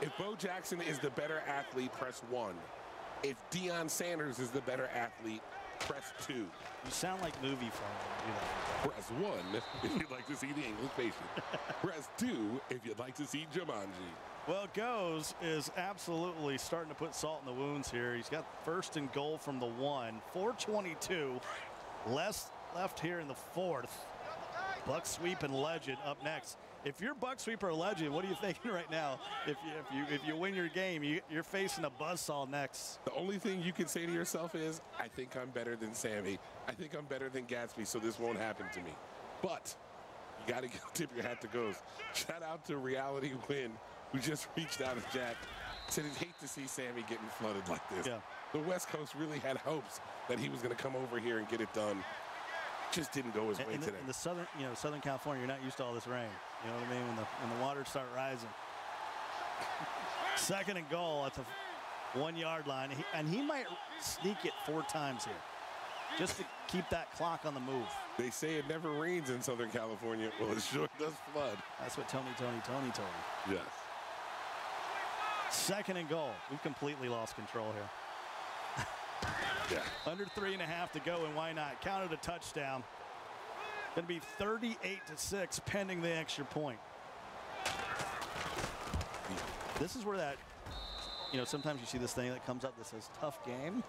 If Bo Jackson is the better athlete, press 1. If Deion Sanders is the better athlete, press 2. You sound like movie phone. Press 1 if you'd like to see the English patient. Press 2 if you'd like to see Jumanji. Well, Goes is absolutely starting to put salt in the wounds here. He's got first and goal from the 1. 4:22 less left here in the 4th. Buck Sweep and Legend up next. If you're Buck Sweep or Legend, what are you thinking right now? If you win your game, you're facing a buzzsaw next. The only thing you can say to yourself is, I think I'm better than Sammy. I think I'm better than Gatsby, so this won't happen to me. But you got to tip your hat to Goes. Shout out to Reality Win, who just reached out to Jack. Said he'd hate to see Sammy getting flooded like this. Yeah. The West Coast really had hopes that he was going to come over here and get it done. Just didn't go his way today. In the Southern California, you're not used to all this rain. You know what I mean? When the waters start rising. Second and goal at the 1-yard line, and he might sneak it 4 times here, just to keep that clock on the move. They say it never rains in Southern California. Well, it sure does flood. That's what Tony told me. Yes. Second and goal. We've completely lost control here. Yeah. Under 3.5 to go, and why not? Counted a touchdown. Going to be 38-6 pending the extra point. This is where that, sometimes you see this thing that comes up that says tough game?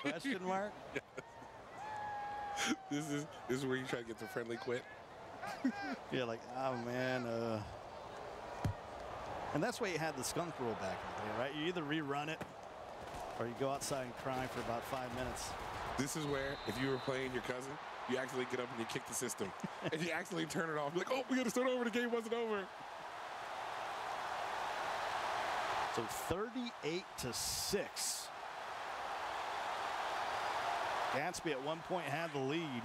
Question mark? This is where you try to get the friendly quit. Yeah, like, oh man. And that's why you had the skunk rule back in the day, right? You either rerun it or you go outside and cry for about 5 minutes. This is where, if you were playing your cousin, you actually get up and you kick the system. And you actually turn it off. Like, oh, we got to start over. The game wasn't over. So 38-6. Gatsby at one point had the lead.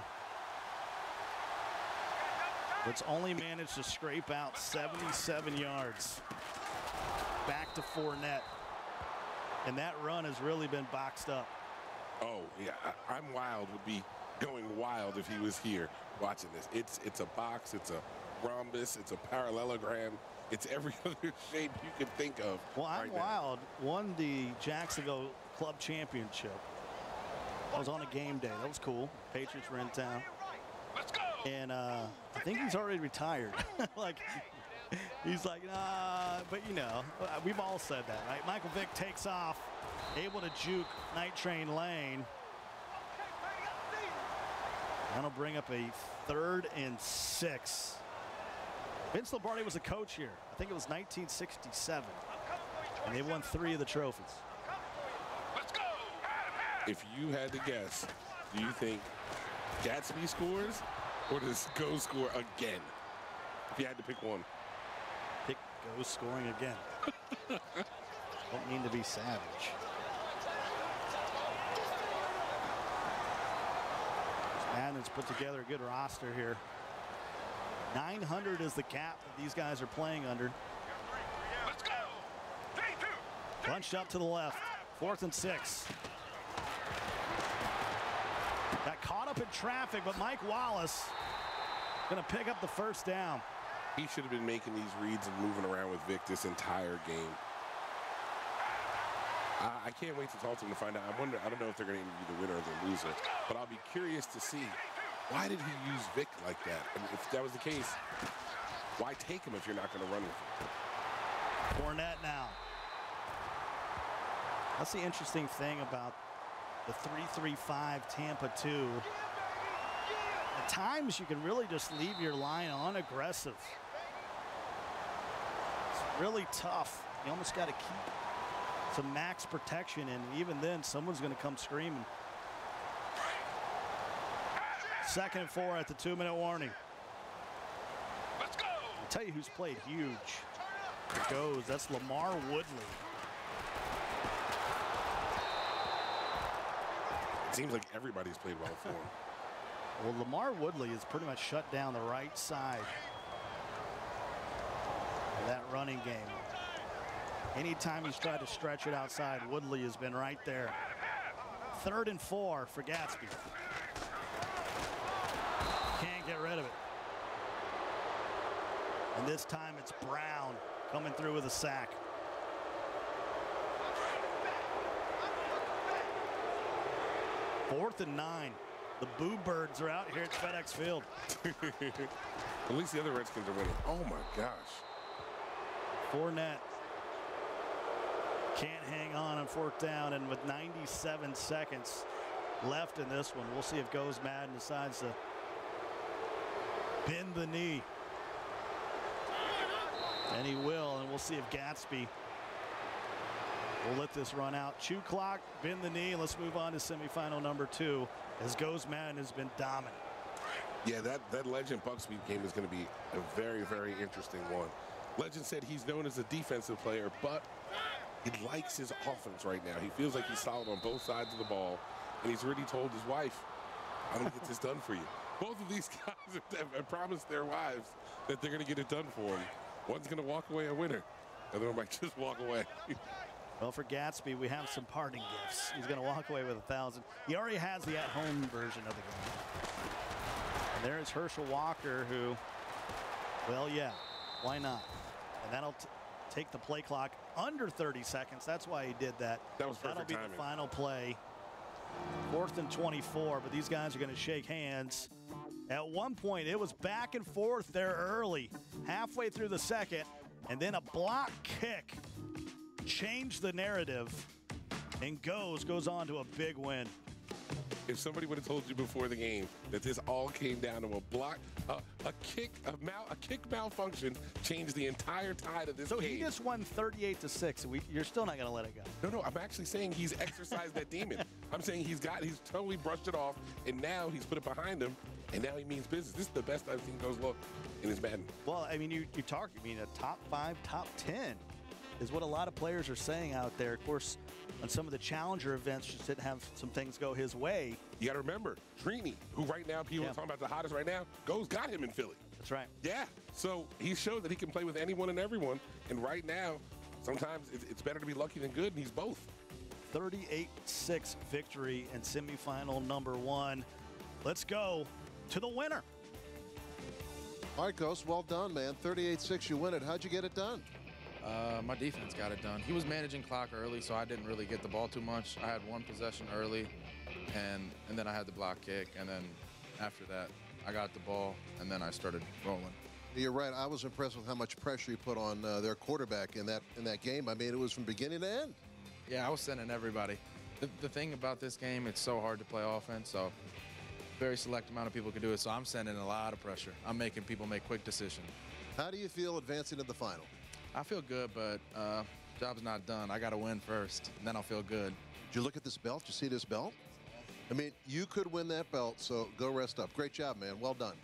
It's only managed to scrape out 77 yards. Back to Fournette. And that run has really been boxed up. Oh, yeah. I'm Wild would be going wild if he was here watching this. It's a box. It's a rhombus. It's a parallelogram. It's every other shape you could think of. Well, I'm Wild won the Jacksonville Club Championship. I was on a game day. That was cool. Patriots were in town. Let's go. And I think he's already retired. He's like, nah, but we've all said that, right? Michael Vick takes off, able to juke Night Train Lane. That'll bring up a 3rd and 6. Vince Lombardi was a coach here. I think it was 1967. And they won 3 of the trophies. Let's go. If you had to guess, do you think Gatsby scores or does Go score again? If you had to pick one. Pick Go scoring again. Don't mean to be savage. Madden's put together a good roster here. 900 is the cap that these guys are playing under. Let's go. Bunched up to the left. 4th and 6. Got caught up in traffic, but Mike Wallace going to pick up the first down. He should have been making these reads and moving around with Vic this entire game. I can't wait to talk to him to find out. I don't know if they're going to interview the winner or the loser, but I'll be curious to see, why did he use Vic like that? And if that was the case, why take him if you're not going to run with him? Fournette now. That's the interesting thing about the 3-3-5 Tampa 2. At times, you can really just leave your line unaggressive. It's really tough. You almost got to keep some max protection, and even then, someone's going to come screaming. 2nd and 4 at the 2-minute warning. Let's go. I'll tell you who's played huge. It goes. That's Lamar Woodley. It seems like everybody's played well for him. Well, Lamar Woodley has pretty much shut down the right side of that running game. Anytime he's tried to stretch it outside, Woodley has been right there. 3rd and 4 for Gatsby. Can't get rid of it. And this time it's Brown coming through with a sack. Fourth and 9. The Boo Birds are out here at FedEx Field. At least the other Redskins are winning. Oh my gosh. Fournette Can't hang on 4th down, and with 97 seconds left in this one, we'll see if Goes Madden decides to bend the knee. And he will, and we'll see if Gatsby will let this run out. Chew clock, bend the knee, and let's move on to semifinal number 2, as Goes Madden has been dominant. Yeah, that Legend Bucksby game is going to be a very, very interesting one. Legend said he's known as a defensive player, but he likes his offense right now. He feels like he's solid on both sides of the ball, and he's already told his wife, I'm going to get this done for you. Both of these guys have promised their wives that they're going to get it done for them. One's going to walk away a winner, and the other might just walk away. Well, for Gatsby, we have some parting gifts. He's going to walk away with 1,000. He already has the at-home version of the game. And there is Herschel Walker, who, well, yeah, why not? And that'll take the play clock under 30 seconds. That's why he did that. That was perfect That'll be timing. the final play. 4th and 24, but these guys are going to shake hands. At one point, it was back and forth there early, halfway through the second, and then a block kick changed the narrative, and goes on to a big win. If somebody would have told you before the game that this all came down to a block, a kick malfunction changed the entire tide of this game. So he just won 38-6. You're still not going to let it go. No, I'm actually saying he's exercised that demon. I'm saying he's totally brushed it off, and now he's put it behind him, and now he means business. This is the best I've seen Goes look in his Madden. Well, I mean, you mean a top 5, top 10 is what a lot of players are saying out there. Of course, on some of the challenger events, just didn't have some things go his way. You got to remember, Trini, who right now people are talking about the hottest right now, Goes got him in Philly. That's right. Yeah, so he showed that he can play with anyone and everyone, and right now, sometimes it's better to be lucky than good, and he's both. 38-6 victory in semifinal number 1. Let's go to the winner. All right, Ghost, well done, man. 38-6, you win it. How'd you get it done? My defense got it done. He was managing clock early, so I didn't really get the ball too much. I had one possession early, and then I had the block kick, and then after that, I got the ball, and then I started rolling. You're right. I was impressed with how much pressure he put on their quarterback in that game. I mean, it was from beginning to end. Yeah, I was sending everybody. The thing about this game, it's so hard to play offense, so very select amount of people can do it, so I'm sending a lot of pressure. I'm making people make quick decisions. How do you feel advancing to the final? I feel good, but job's not done. I got to win first, and then I'll feel good. Did you look at this belt? Did you see this belt? I mean, you could win that belt, so go rest up. Great job, man. Well done.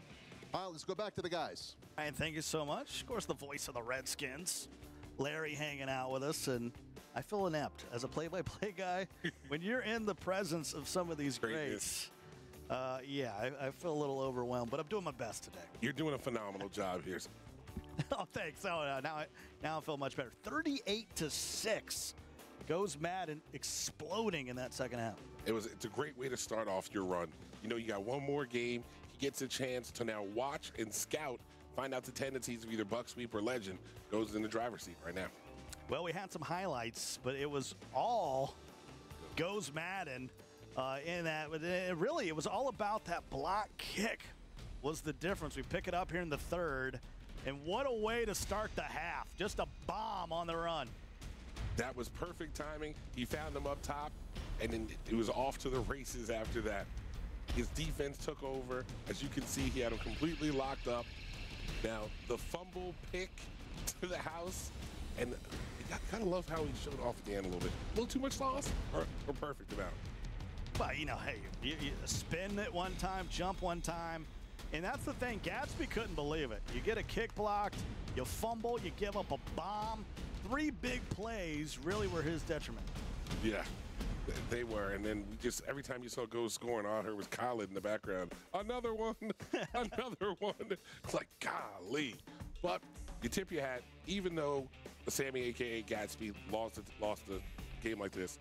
All right, let's go back to the guys. And thank you so much. Of course, the voice of the Redskins, Larry, hanging out with us, and I feel inept as a play-by-play guy. When you're in the presence of some of these greats, yeah, I feel a little overwhelmed, but I'm doing my best today. You're doing a phenomenal job here. Oh, thanks. Oh, now I feel much better. 38-6. Goes Madden exploding in that second half. It's a great way to start off your run. You know, you got one more game. He gets a chance to now watch and scout, find out the tendencies of either Buck Sweep or Legend. Goes in the driver's seat right now. Well, we had some highlights, but it was all Goes Madden in that. But it was all about that block kick was the difference. We pick it up here in the third. And what a way to start the half. Just a bomb on the run. That was perfect timing. He found them up top, and then it was off to the races after that. His defense took over. As you can see, he had him completely locked up. Now, the fumble pick to the house, and I kind of love how he showed off at the end a little bit. A little too much sauce, or perfect amount? Well, you know, hey, you spin it one time, jump one time. And that's the thing. Gatsby couldn't believe it. You get a kick blocked, you fumble, you give up a bomb. 3 big plays really were his detriment. Yeah, they were. And then just every time you saw Goes scoring, all I heard was Khaled in the background. Another one, another one. It's like, golly. But you tip your hat, even though Sammy, a.k.a. Gatsby, lost a game like this,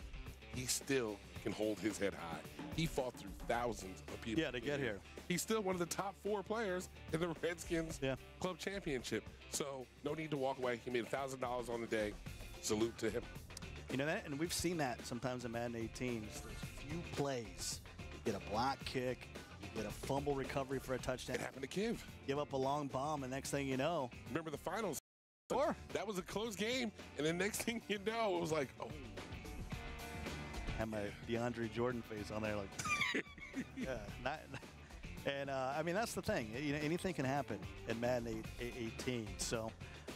he still can hold his head high. He fought through thousands of people. Yeah, to get here. He's still one of the top 4 players in the Redskins Club Championship. So no need to walk away. He made $1,000 on the day. Salute to him. You know that, and we've seen that sometimes in Madden 18. There's few plays. You get a block kick, you get a fumble recovery for a touchdown. It happened to Kiv. Give up a long bomb, and next thing you know. Remember the finals. That was a close game, and the next thing you know, it was like, oh. Had my DeAndre Jordan face on there, like, yeah. And I mean, that's the thing. You know, anything can happen in Madden 18. So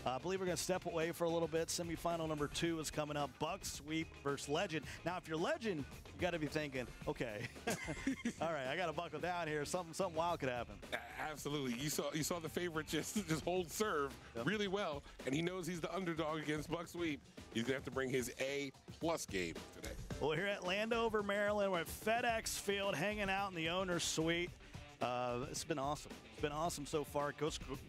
I believe we're going to step away for a little bit. Semifinal number 2 is coming up. Buck Sweep versus Legend. Now, if you're Legend, you got to be thinking, okay, all right, I got to buckle down here. Something wild could happen. Absolutely. You saw the favorite just hold serve really well, and he knows he's the underdog against Buck Sweep. He's going to have to bring his A+ game today. Well, here at Landover, Maryland, we're at FedEx Field hanging out in the owner's suite. It's been awesome. It's been awesome so far.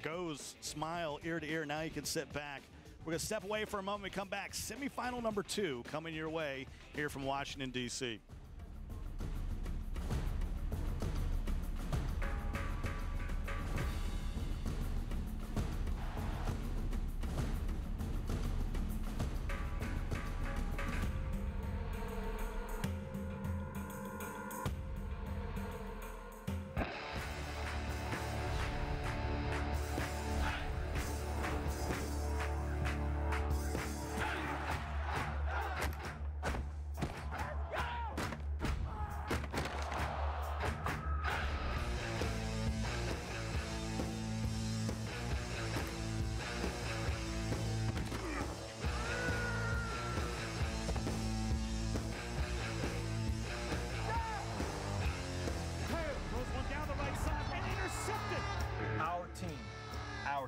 Goes smile ear to ear. Now you can sit back. We're going to step away for a moment. We come back. Semifinal number 2 coming your way here from Washington, D.C.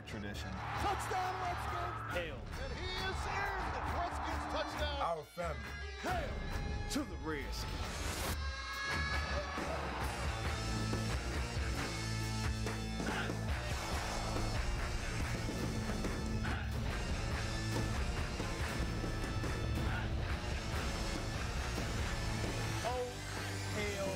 Tradition. Touchdown, Redskins! Hail. And he is in! The Redskins touchdown! Our family. Hail To the Redskins. Oh, hail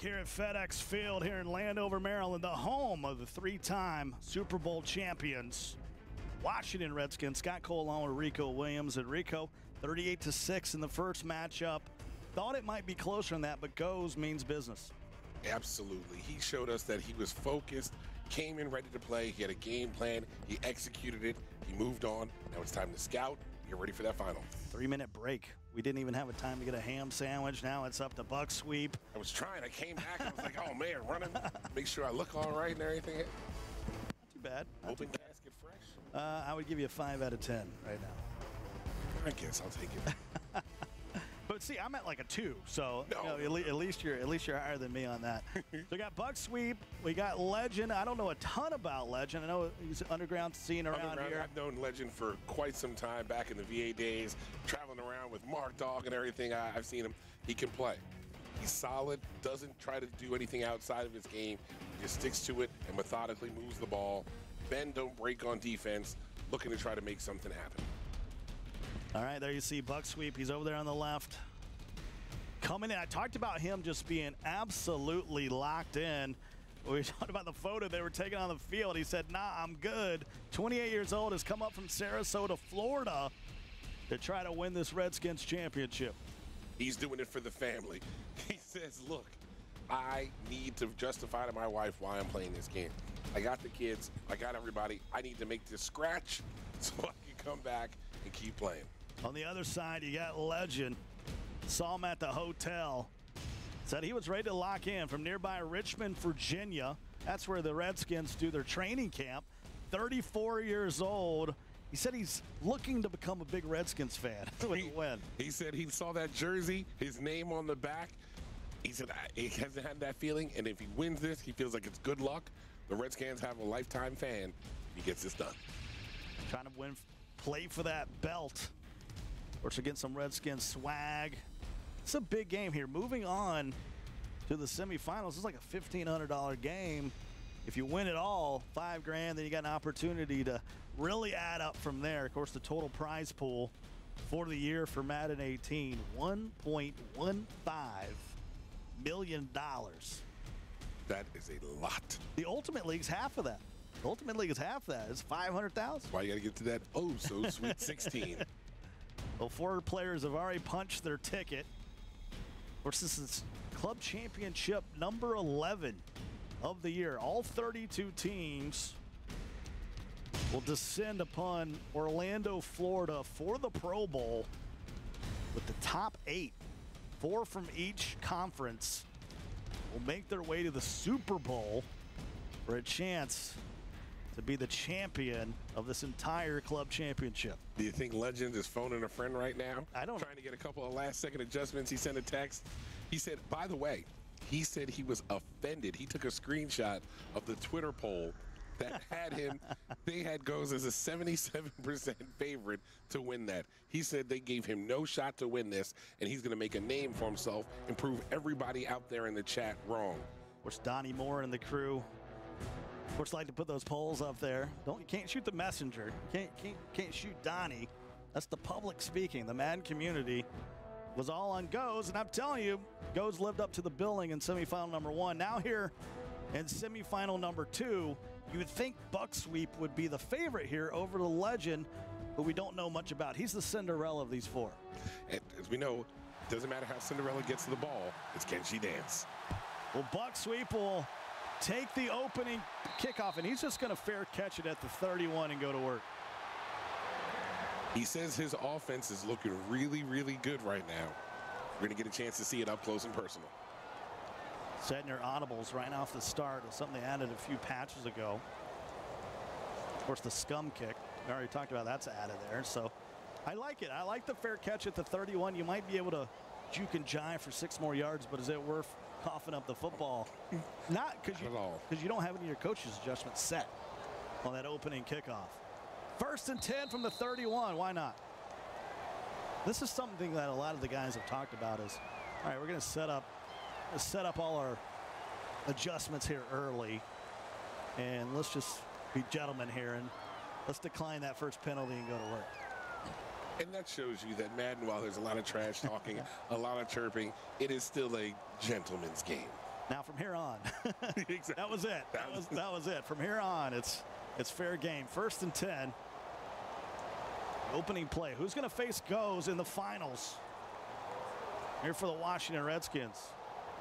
here at FedEx Field here in Landover, Maryland, the home of the three-time Super Bowl champions, Washington Redskins. Scott Cole along with Rico Williams. And Rico, 38-6 in the first matchup. Thought it might be closer than that, but goes means business. Absolutely. He showed us that he was focused, came in ready to play. He had a game plan. He executed it. He moved on. Now it's time to scout. Get ready for that final. 3-minute break. We didn't even have a time to get a ham sandwich. Now it's up to buck sweep. I was trying. I came back and was like, oh, man, running. Make sure I look all right and everything. Not too bad. Open casket fresh? I would give you a 5 out of 10 right now. I guess I'll take it. But see, I'm at like a 2, so No. you know, at least you're higher than me on that. So we got Buck Sweep, we got Legend. I don't know a ton about Legend. I know he's an underground scene around here. I've known Legend for quite some time back in the VA days, traveling around with Mark Dog and everything. I've seen him. He can play. He's solid, doesn't try to do anything outside of his game. He just sticks to it and methodically moves the ball. Bend, don't break on defense, looking to try to make something happen. All right, there you see Buck Sweep. He's over there on the left. Coming in, I talked about him just being absolutely locked in. We talked about the photo they were taking on the field. He said, nah, I'm good. 28 years old, has come up from Sarasota, Florida to try to win this Redskins championship. He's doing it for the family. He says, look, I need to justify to my wife why I'm playing this game. I got the kids. I got everybody. I need to make this scratch so I can come back and keep playing. On the other side, you got Legend. Saw him at the hotel. Said he was ready to lock in from nearby Richmond, Virginia. That's where the Redskins do their training camp. 34 years old. He said he's looking to become a big Redskins fan with a win. He said he saw that jersey, his name on the back. He said he hasn't had that feeling, and if he wins this, he feels like it's good luck. The Redskins have a lifetime fan if he gets this done. Trying to win, play for that belt. Of course, against some Redskins swag. It's a big game here. Moving on to the semifinals. It's like a $1,500 game. If you win it all, $5 grand, then you got an opportunity to really add up from there. Of course, the total prize pool for the year for Madden 18, $1.15 million. That is a lot. The Ultimate League's half of that. The Ultimate League is half that. It's $500,000. Why you got to get to that oh-so-sweet 16. Well, 4 players have already punched their ticket. Of course, this is Club Championship number 11 of the year. All 32 teams will descend upon Orlando, Florida for the Pro Bowl with the top 8, 4 from each conference, will make their way to the Super Bowl for a chance to be the champion of this entire club championship. Do you think Legend is phoning a friend right now? I don't. Trying to get a couple of last-second adjustments. He sent a text. He said, by the way, he said he was offended. He took a screenshot of the Twitter poll that had him. They had goes as a 77% favorite to win that. He said they gave him no shot to win this, and he's going to make a name for himself and prove everybody out there in the chat wrong. Of course, Donnie Moore and the crew, of course, like to put those polls up there. You can't shoot the messenger. You can't shoot Donnie. That's the public speaking. The Madden community was all on Goes, and I'm telling you, Goes lived up to the billing in semifinal number 1. Now here in semifinal number 2, you would think Buck Sweep would be the favorite here over the Legend, who we don't know much about. He's the Cinderella of these 4. And as we know, it doesn't matter how Cinderella gets to the ball, it's can she dance. Well, Buck Sweep will take the opening kickoff, and he's just going to fair catch it at the 31 and go to work. He says his offense is looking really, really good right now. We're going to get a chance to see it up close and personal. Setting your audibles right off the start is something they added a few patches ago. Of course, the scum kick, we already talked about, that's added there. So I like it. I like the fair catch at the 31. You might be able to juke and jive for 6 more yards, but is it worth coughing up the football? Not because you don't have any of your coach's adjustments set on that opening kickoff. 1st and 10 from the 31. Why not? This is something that a lot of the guys have talked about is, all right, we're going to set up all our adjustments here early, and let's just be gentlemen here, and let's decline that first penalty and go to work. And that shows you that Madden, while there's a lot of trash talking, a lot of chirping, it is still a gentleman's game. Now from here on, Exactly. that was it. That was it. From here on, it's fair game. 1st and 10. Opening play. Who's going to face goes in the finals? Here for the Washington Redskins.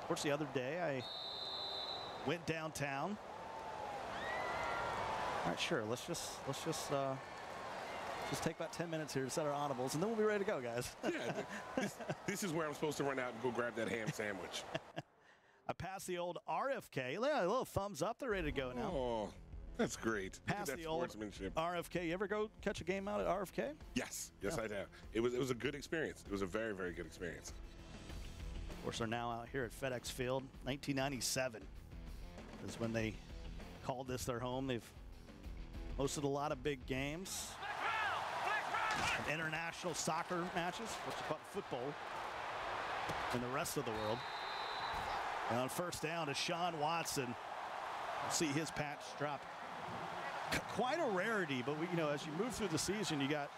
Of course, the other day I went downtown. All right, sure. Let's just take about 10 minutes here to set our audibles, and then we'll be ready to go, guys. Yeah, this is where I'm supposed to run out and go grab that ham sandwich. I passed the old RFK. Yeah, a little thumbs up. They're ready to go now. Oh, that's great. Past That the old sportsmanship. RFK. You ever go catch a game out at RFK? Yes, I have. It was a good experience. It was a very, very good experience. Of course, they're now out here at FedEx Field. 1997 is when they called this their home. They've hosted a lot of big games. International soccer matches, what's called football, in the rest of the world. And on 1st down, Deshaun Watson. We'll see his patch drop. Quite a rarity, but as you move through the season, you got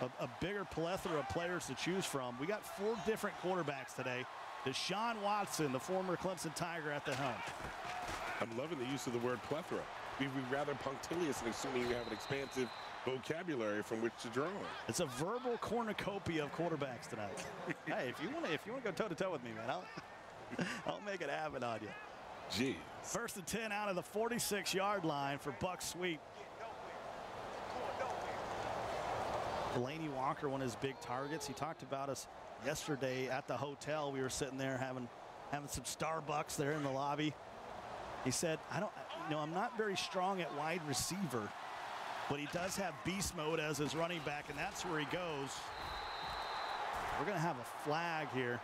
a bigger plethora of players to choose from. We got 4 different quarterbacks today. Deshaun Watson, the former Clemson Tiger, at the helm. I'm loving the use of the word plethora. We'd be rather punctilious in assuming you have an expansive vocabulary from which to draw on. It's a verbal cornucopia of quarterbacks tonight. Hey, if you want to go toe-to-toe with me, man, I'll make it happen on you. Jeez. 1st and 10 out of the 46-yard line for Buck Sweep. Delaney Walker, one of his big targets. He talked about us yesterday at the hotel. We were sitting there having some Starbucks there in the lobby. He said, I'm not very strong at wide receiver, but he does have beast mode as his running back, and that's where he goes. We're going to have a flag here,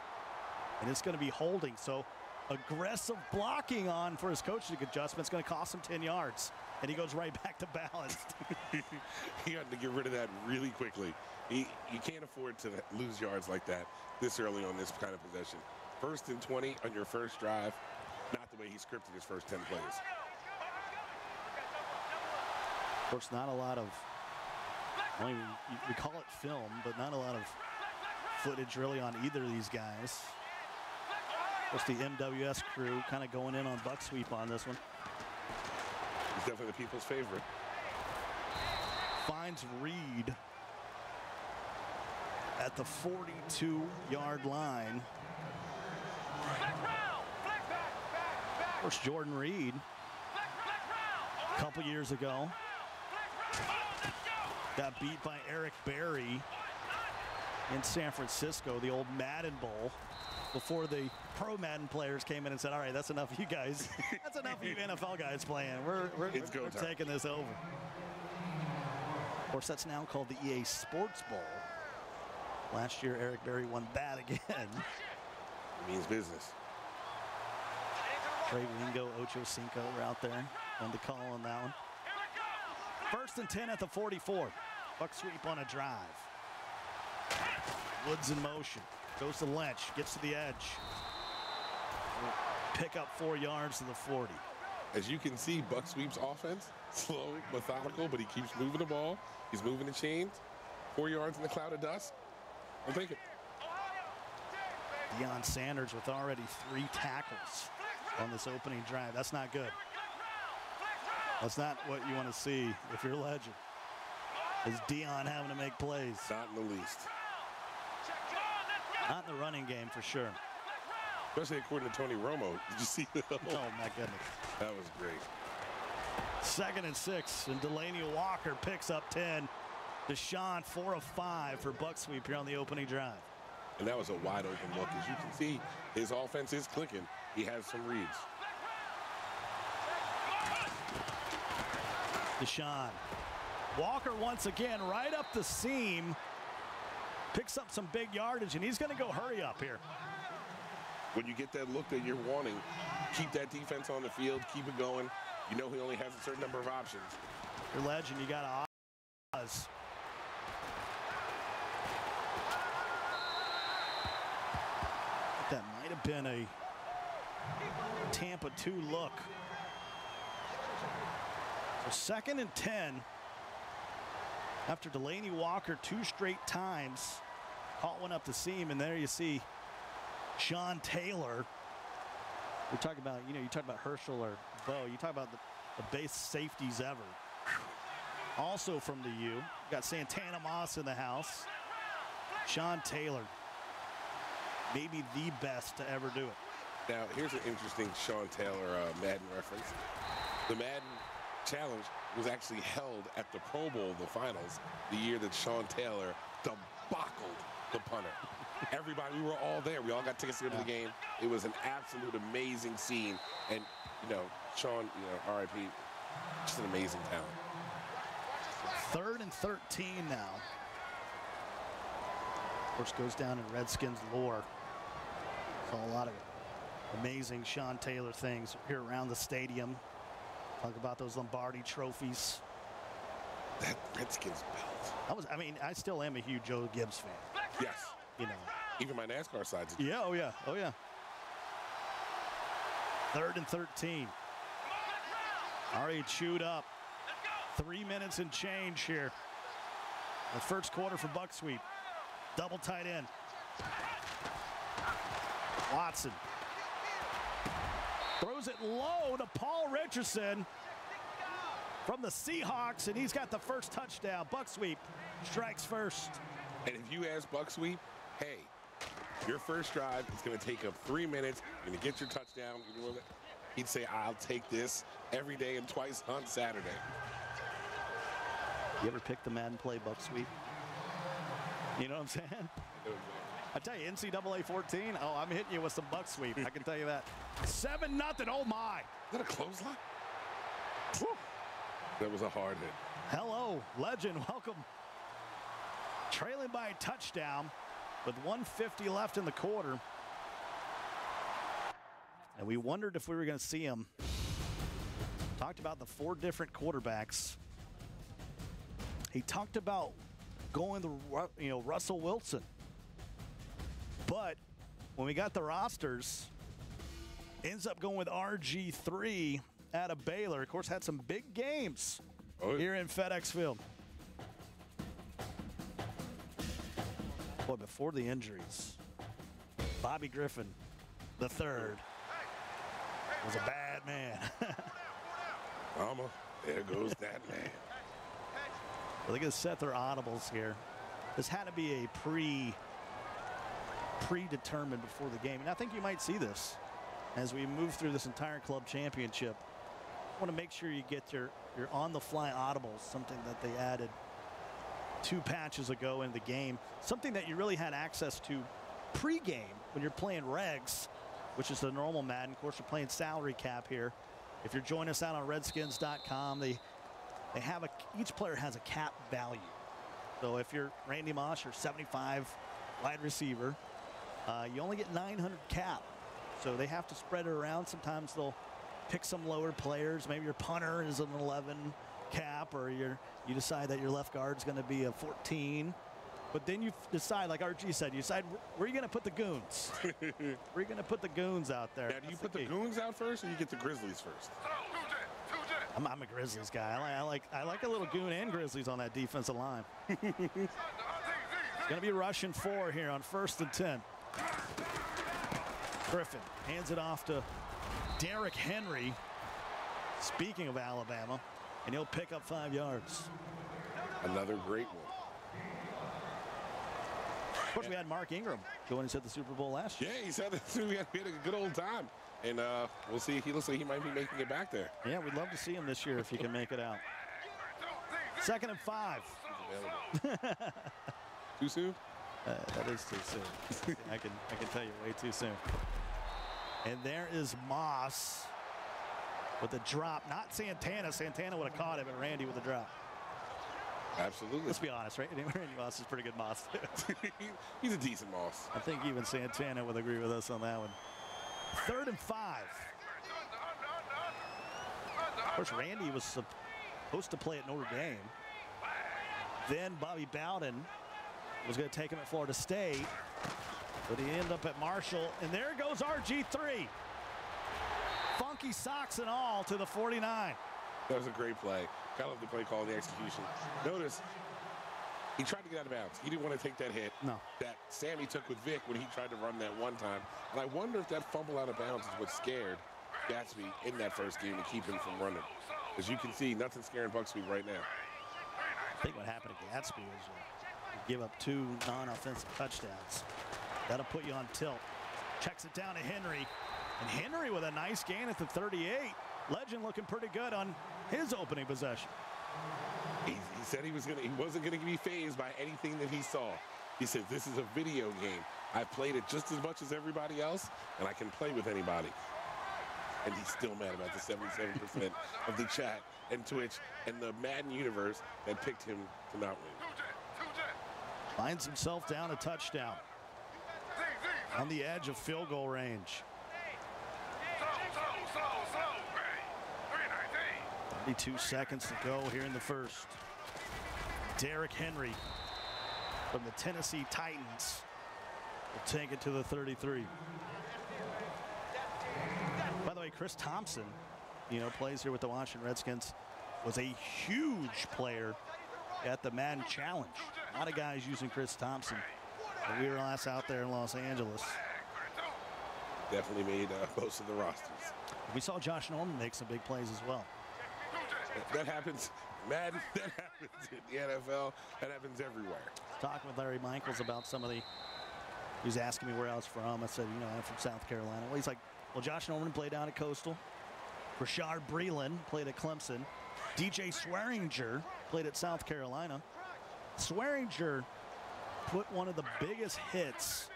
and it's going to be holding. So aggressive blocking on for his coaching adjustment. It's going to cost him 10 yards, and he goes right back to balance. He had to get rid of that really quickly. You can't afford to lose yards like that this early on this kind of possession. 1st and 20 on your first drive, not the way he scripted his first 10 plays. Of course, not a lot of, we call it film, but not a lot of footage really on either of these guys. Of course, the MWS crew kind of going in on Buck Sweep on this one. He's definitely the people's favorite. Finds Reed at the 42-yard line. Of course, Jordan Reed, a couple years ago, got beat by Eric Berry in San Francisco, the old Madden Bowl, before the pro Madden players came in and said, all right, that's enough of you guys. That's enough of you NFL guys playing. We're taking this over. Of course, that's now called the EA Sports Bowl. Last year, Eric Berry won that again. It means business. Trey Wingo, Ocho Cinco were out there on the call on that one. 1st and 10 at the 44. Buck Sweep on a drive. Woods in motion. Goes to Lynch. Gets to the edge. Pick up 4 yards to the 40. As you can see, Buck Sweep's offense, slow, methodical, but he keeps moving the ball. He's moving the chains. 4 yards in the cloud of dust. I'll take it. Deion Sanders with already 3 tackles on this opening drive. That's not good. That's not what you want to see if you're a legend. Is Deion having to make plays? Not in the least. Not in the running game for sure. Especially according to Tony Romo. Did you see that? Oh my goodness. That was great. 2nd and 6, and Delaney Walker picks up 10. Deshaun 4 of 5 for Buck Sweep here on the opening drive. And that was a wide open look. As you can see, his offense is clicking. He has some reads. Deshaun. Walker once again right up the seam. Picks up some big yardage, and he's going to go hurry up here. When you get that look that you're wanting, keep that defense on the field, keep it going. You know he only has a certain number of options. Your legend, you got to Oz. That might have been a Tampa 2 look. So 2nd and 10. After Delaney Walker 2 straight times caught one up the seam, and there you see Sean Taylor We talk about, you talk about Herschel or Bo. You talk about the base safeties ever. Also from the U, got Santana Moss in the house. Sean Taylor, maybe the best to ever do it. Now, here's an interesting Sean Taylor Madden reference. The Madden Challenge was actually held at the Pro Bowl, the finals, the year that Sean Taylor debacled the punter. Everybody, we were all there. We all got tickets to go to the game. It was an absolute amazing scene. And, Sean, R.I.P., just an amazing talent. 3rd and 13 now. Of course, goes down in Redskins lore. Saw a lot of amazing Sean Taylor things here around the stadium. Talk about those Lombardi trophies. That Redskins belt. I still am a huge Joe Gibbs fan. Yes. Even my NASCAR sides. Yeah, oh yeah. 3rd and 13. Already chewed up. 3 minutes and change here. The first quarter for Buck Sweep. Double tight end. Watson throws it low to Paul Richardson from the Seahawks, and he's got the first touchdown. Buck Sweep strikes first. And if you ask Buck Sweep, hey, your first drive is going to take up 3 minutes. You're going to get your touchdown. He'd say, I'll take this every day and twice on Saturday. You ever pick the Madden play Buck Sweep? You know what I'm saying? I tell you, NCAA 14, I'm hitting you with some Buck Sweep. I can tell you that. 7-0, oh my. Is that a clothesline? Whew. That was a hard hit. Hello, legend, welcome. Trailing by a touchdown with 1:50 left in the quarter. And we wondered if we were going to see him. Talked about the 4 different quarterbacks. He talked about going to Russell Wilson. But when we got the rosters, ends up going with RG3 out of Baylor. Of course, had some big games here in FedEx Field. Boy, before the injuries, Bobby Griffin III was a bad man. Mama, there goes that man. Well, they're going to set their audibles here. This had to be a predetermined before the game. And I think you might see this as we move through this entire club championship. I want to make sure you get your on-the-fly audibles, something that they added 2 patches ago in the game, something that you really had access to pre-game when you're playing regs, which is the normal Madden. Of course, we're playing salary cap here. If you're joining us out on redskins.com, they have each player has a cap value. So if you're Randy Moss, you're 75 wide receiver, you only get 900 cap. So they have to spread it around. Sometimes they'll pick some lower players. Maybe your punter is an 11 cap, or you decide that your left guard is going to be a 14. But then you decide, like RG said, you decide where are you going to put the goons? Where are you going to put the goons out there? Now, do you put the goons out first, or you get the Grizzlies first? I'm a Grizzlies guy. I like a little goon and Grizzlies on that defensive line. It's going to be rushing 4 here on 1st and 10. Griffin hands it off to Derrick Henry. Speaking of Alabama, and he'll pick up 5 yards. Another great one. Of course, we had Mark Ingram going into the Super Bowl last year. Yeah, he said that we had a good old time. And we'll see. He looks like he might be making it back there. Yeah, we'd love to see him this year if he can make it out. 2nd and 5. Too soon? That is too soon. I can tell you way too soon. And there is Moss with a drop. Not Santana. Santana would have caught him, and Randy with a drop. Absolutely. Let's be honest, right? Randy Moss is pretty good Moss. He's a decent Moss. I think even Santana would agree with us on that one. 3rd and 5. Of course, Randy was supposed to play at Notre Dame. Then Bobby Bowden was going to take him at Florida State, but he ended up at Marshall. And there goes RG3. Funky socks and all to the 49. That was a great play. I love the play call and the execution. Notice he tried to get out of bounds. He didn't want to take that hit that Sammy took with Vic when he tried to run that one time. And I wonder if that fumble out of bounds is what scared Gatsby in that first game to keep him from running. As you can see, nothing's scaring Bucksby right now. I think what happened to Gatsby is you give up 2 non-offensive touchdowns. That'll put you on tilt. Checks it down to Henry. And Henry with a nice gain at the 38. Legend looking pretty good on his opening possession. He said he wasn't going to be fazed by anything that he saw. He said, this is a video game. I've played it just as much as everybody else, and I can play with anybody. And he's still mad about the 77% of the chat and Twitch and the Madden universe that picked him to not win. Finds himself down a touchdown. On the edge of field goal range. 32 seconds to go here in the first. Derrick Henry from the Tennessee Titans will take it to the 33. By the way, Chris Thompson, plays here with the Washington Redskins, was a huge player at the Madden Challenge. A lot of guys using Chris Thompson. When we were last out there in Los Angeles. Definitely made most of the rosters. We saw Josh Norman make some big plays as well. That happens, Madden, that happens in the NFL, that happens everywhere. Talking with Larry Michaels about some of the, he was asking me where I was from. I said, I'm from South Carolina. Well, he's like, well, Josh Norman played down at Coastal. Rashard Breeland played at Clemson. DJ Swearinger played at South Carolina. Swearinger put one of the biggest hits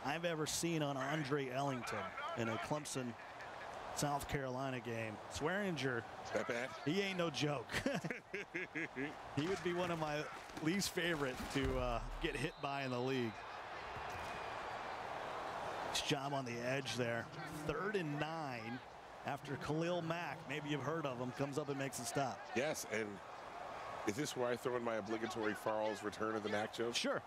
I've ever seen on Andre Ellington in a Clemson South Carolina game. Swearinger, that bad? He ain't no joke. He would be one of my least favorite to get hit by in the league. Nice job on the edge there. 3rd and 9 after Khalil Mack, maybe you've heard of him, comes up and makes a stop. Yes, and is this where I throw in my obligatory Farrell's return of the Mack joke? Sure.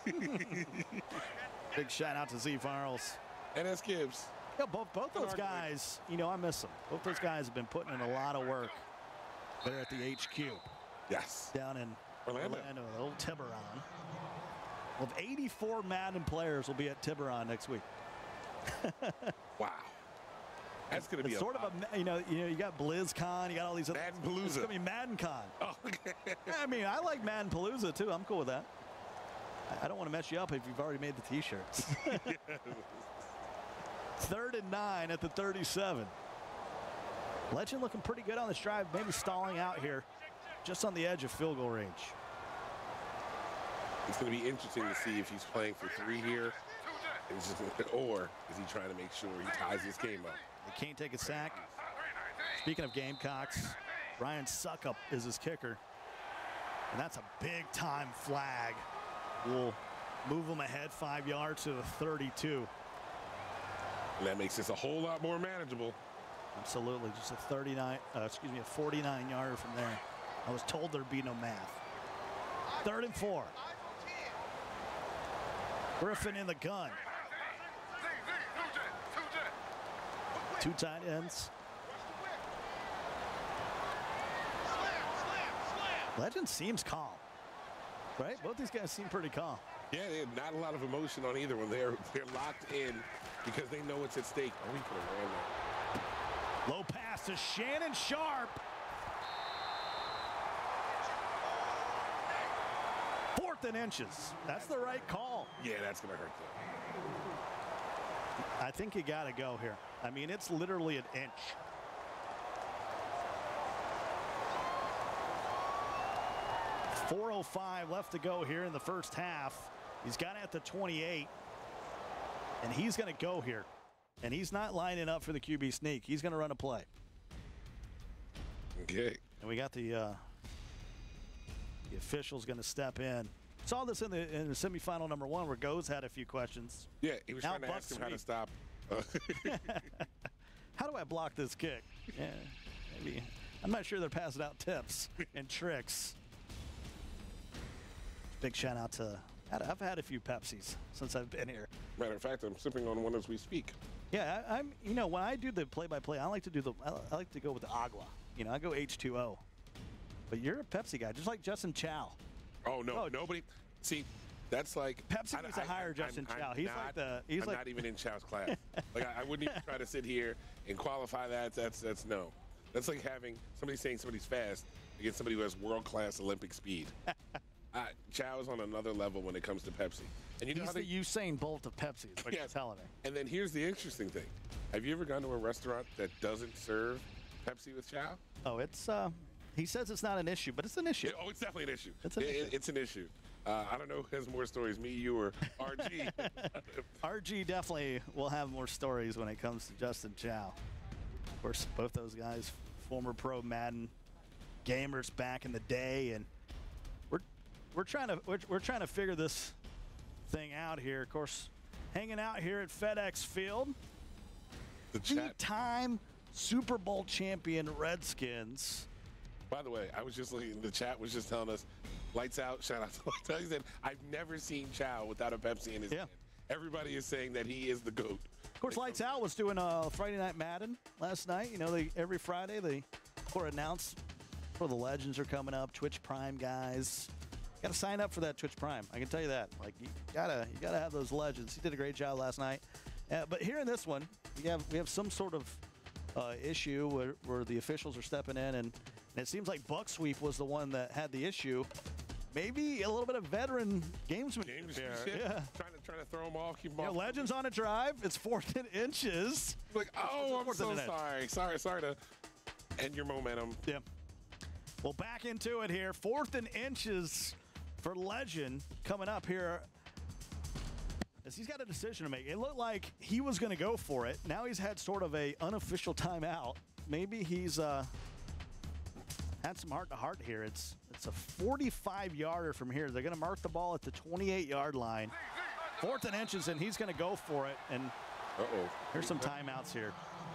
Big shout out to Z Farrells. And S. Gibbs. Yeah, both those guys, I miss them. Both those guys have been putting in a lot of work there at the HQ. Yes. Down in Orlando, the old Tiburon. Well, 84 Madden players will be at Tiburon next week. Wow. That's going to be sort of a, you got BlizzCon, you got all these other. Madden Palooza. It's going to be MaddenCon. Oh, okay. I mean, I like Madden Palooza too. I'm cool with that. I don't want to mess you up if you've already made the T-shirts. 3rd and 9 at the 37. Legend looking pretty good on this drive, maybe stalling out here, just on the edge of field goal range. It's going to be interesting to see if he's playing for 3 here, or is he trying to make sure he ties this game up. He can't take a sack. Speaking of Gamecocks, Ryan Suckup is his kicker, and that's a big-time flag. We'll move him ahead 5 yards to the 32. And that makes this a whole lot more manageable. Absolutely, just a 49-yarder from there. I was told there'd be no math. 3rd and 4. Griffin in the gun. 2 tight ends. Legend seems calm, right? Both these guys seem pretty calm. Yeah, not a lot of emotion on either one. They're locked in because they know what's at stake. Oh, he could have ran that. Low pass to Shannon Sharp. 4th and inches. That's the right call. Yeah, that's going to hurt them. I think you got to go here. I mean, it's literally an inch. .405 left to go here in the first half. He's got it at the 28, and he's going to go here. And he's not lining up for the QB sneak. He's going to run a play. Okay. And we got the official's going to step in. Saw this in the semifinal number 1 where Goes had a few questions. Yeah, he was trying to ask him how to stop. How do I block this kick? Yeah, maybe. I'm not sure they're passing out tips and tricks. Big shout out to, I've had a few Pepsis since I've been here. Matter of fact, I'm sipping on one as we speak. Yeah, I'm. When I do the play-by-play, I like to go with the agua. I go H2O. But you're a Pepsi guy, just like Justin Chow. Oh, no, Oh. nobody. See, that's like Pepsi needs to hire Justin Chow. He's not, like the. He's I'm like not even in Chow's class. Like I wouldn't even try to sit here and qualify that. That's no. That's like having somebody saying somebody's fast against somebody who has world-class Olympic speed. Chow is on another level when it comes to Pepsi. And you know he's how they, the Usain Bolt of Pepsi. Is what you're telling me. And then here's the interesting thing: have you ever gone to a restaurant that doesn't serve Pepsi with Chow? Oh, it's. He says it's not an issue, but it's an issue. Oh, it's definitely an issue. It's an issue. It's an issue. I don't know who has more stories, me, you, or RG. RG definitely will have more stories when it comes to Justin Chow. Of course, both those guys, former pro Madden gamers back in the day, and we're trying to figure this thing out here. Of course, hanging out here at FedEx Field, The chat. three-time Super Bowl champion Redskins. By the way, I was just looking. The chat was just telling us, "Lights out!" Shout out to Lights Out. He said, "I've never seen Chow without a Pepsi in his hand." Everybody is saying that he is the GOAT. Of course, Lights Out was doing a Friday Night Madden last night. You know, every Friday they announce the legends are coming up. Twitch Prime guys, got to sign up for that Twitch Prime. I can tell you that. Like you gotta have those legends. He did a great job last night. But here in this one, we have some sort of issue where the officials are stepping in, and it seems like Buck Sweep was the one that had the issue. Maybe a little bit of veteran gamesmanship here. Yeah. Trying to throw them off, keep them off. Legends on a drive. It's 4th and inches. Like, oh, I'm so sorry. Sorry to end your momentum. Yeah. Well, back into it here. 4th and inches for Legend coming up here. As he's got a decision to make. It looked like he was going to go for it. Now he's had sort of a unofficial timeout. Maybe he's had some heart-to-heart here. It's a 45-yarder from here. They're going to mark the ball at the 28-yard line. 4th and inches, and he's going to go for it. And here's some timeouts here.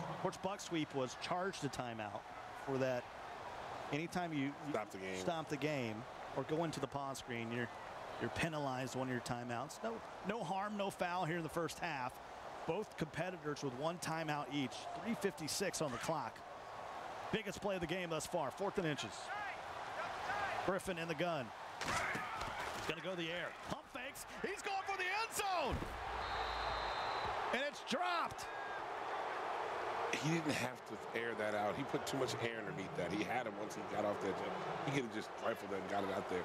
Of course, Buck Sweep was charged a timeout for that. Anytime you stop the game or go into the pause screen, you're penalized one of your timeouts. No harm, no foul here in the first half. Both competitors with one timeout each. 3:56 on the clock. Biggest play of the game thus far. 4th and inches. Griffin in the gun. He's going to go the air. Pump fakes. He's going for the end zone. And it's dropped. He didn't have to air that out. He put too much air underneath that. He had him once he got off that jet. He could have just rifled that and got it out there.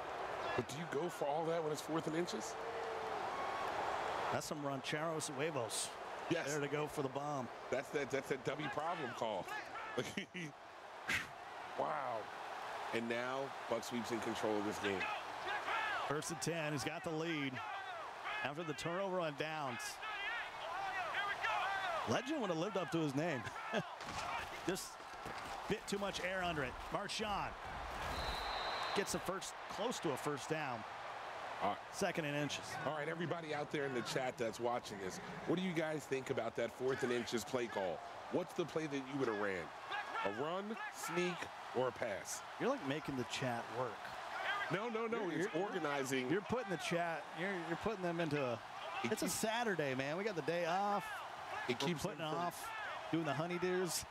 But do you go for all that when it's 4th and inches? That's some rancheros huevos. Yes. There to go for the bomb. That's that W problem call. Wow. And now Buck Sweep's in control of this game. 1st and 10. He's got the lead after the turnover on downs. Legend would have lived up to his name. Just bit too much air under it. Marshawn gets close to a first down. All right. 2nd and inches. All right, everybody out there in the chat that's watching this, what do you guys think about that 4th and inches play call? What's the play that you would have ran? A run, sneak, or a pass? You're like making the chat work. No. It's organizing. You're putting the chat. You're putting them into. It's a Saturday, man. We got the day off. It keeps putting off, doing the honeydews.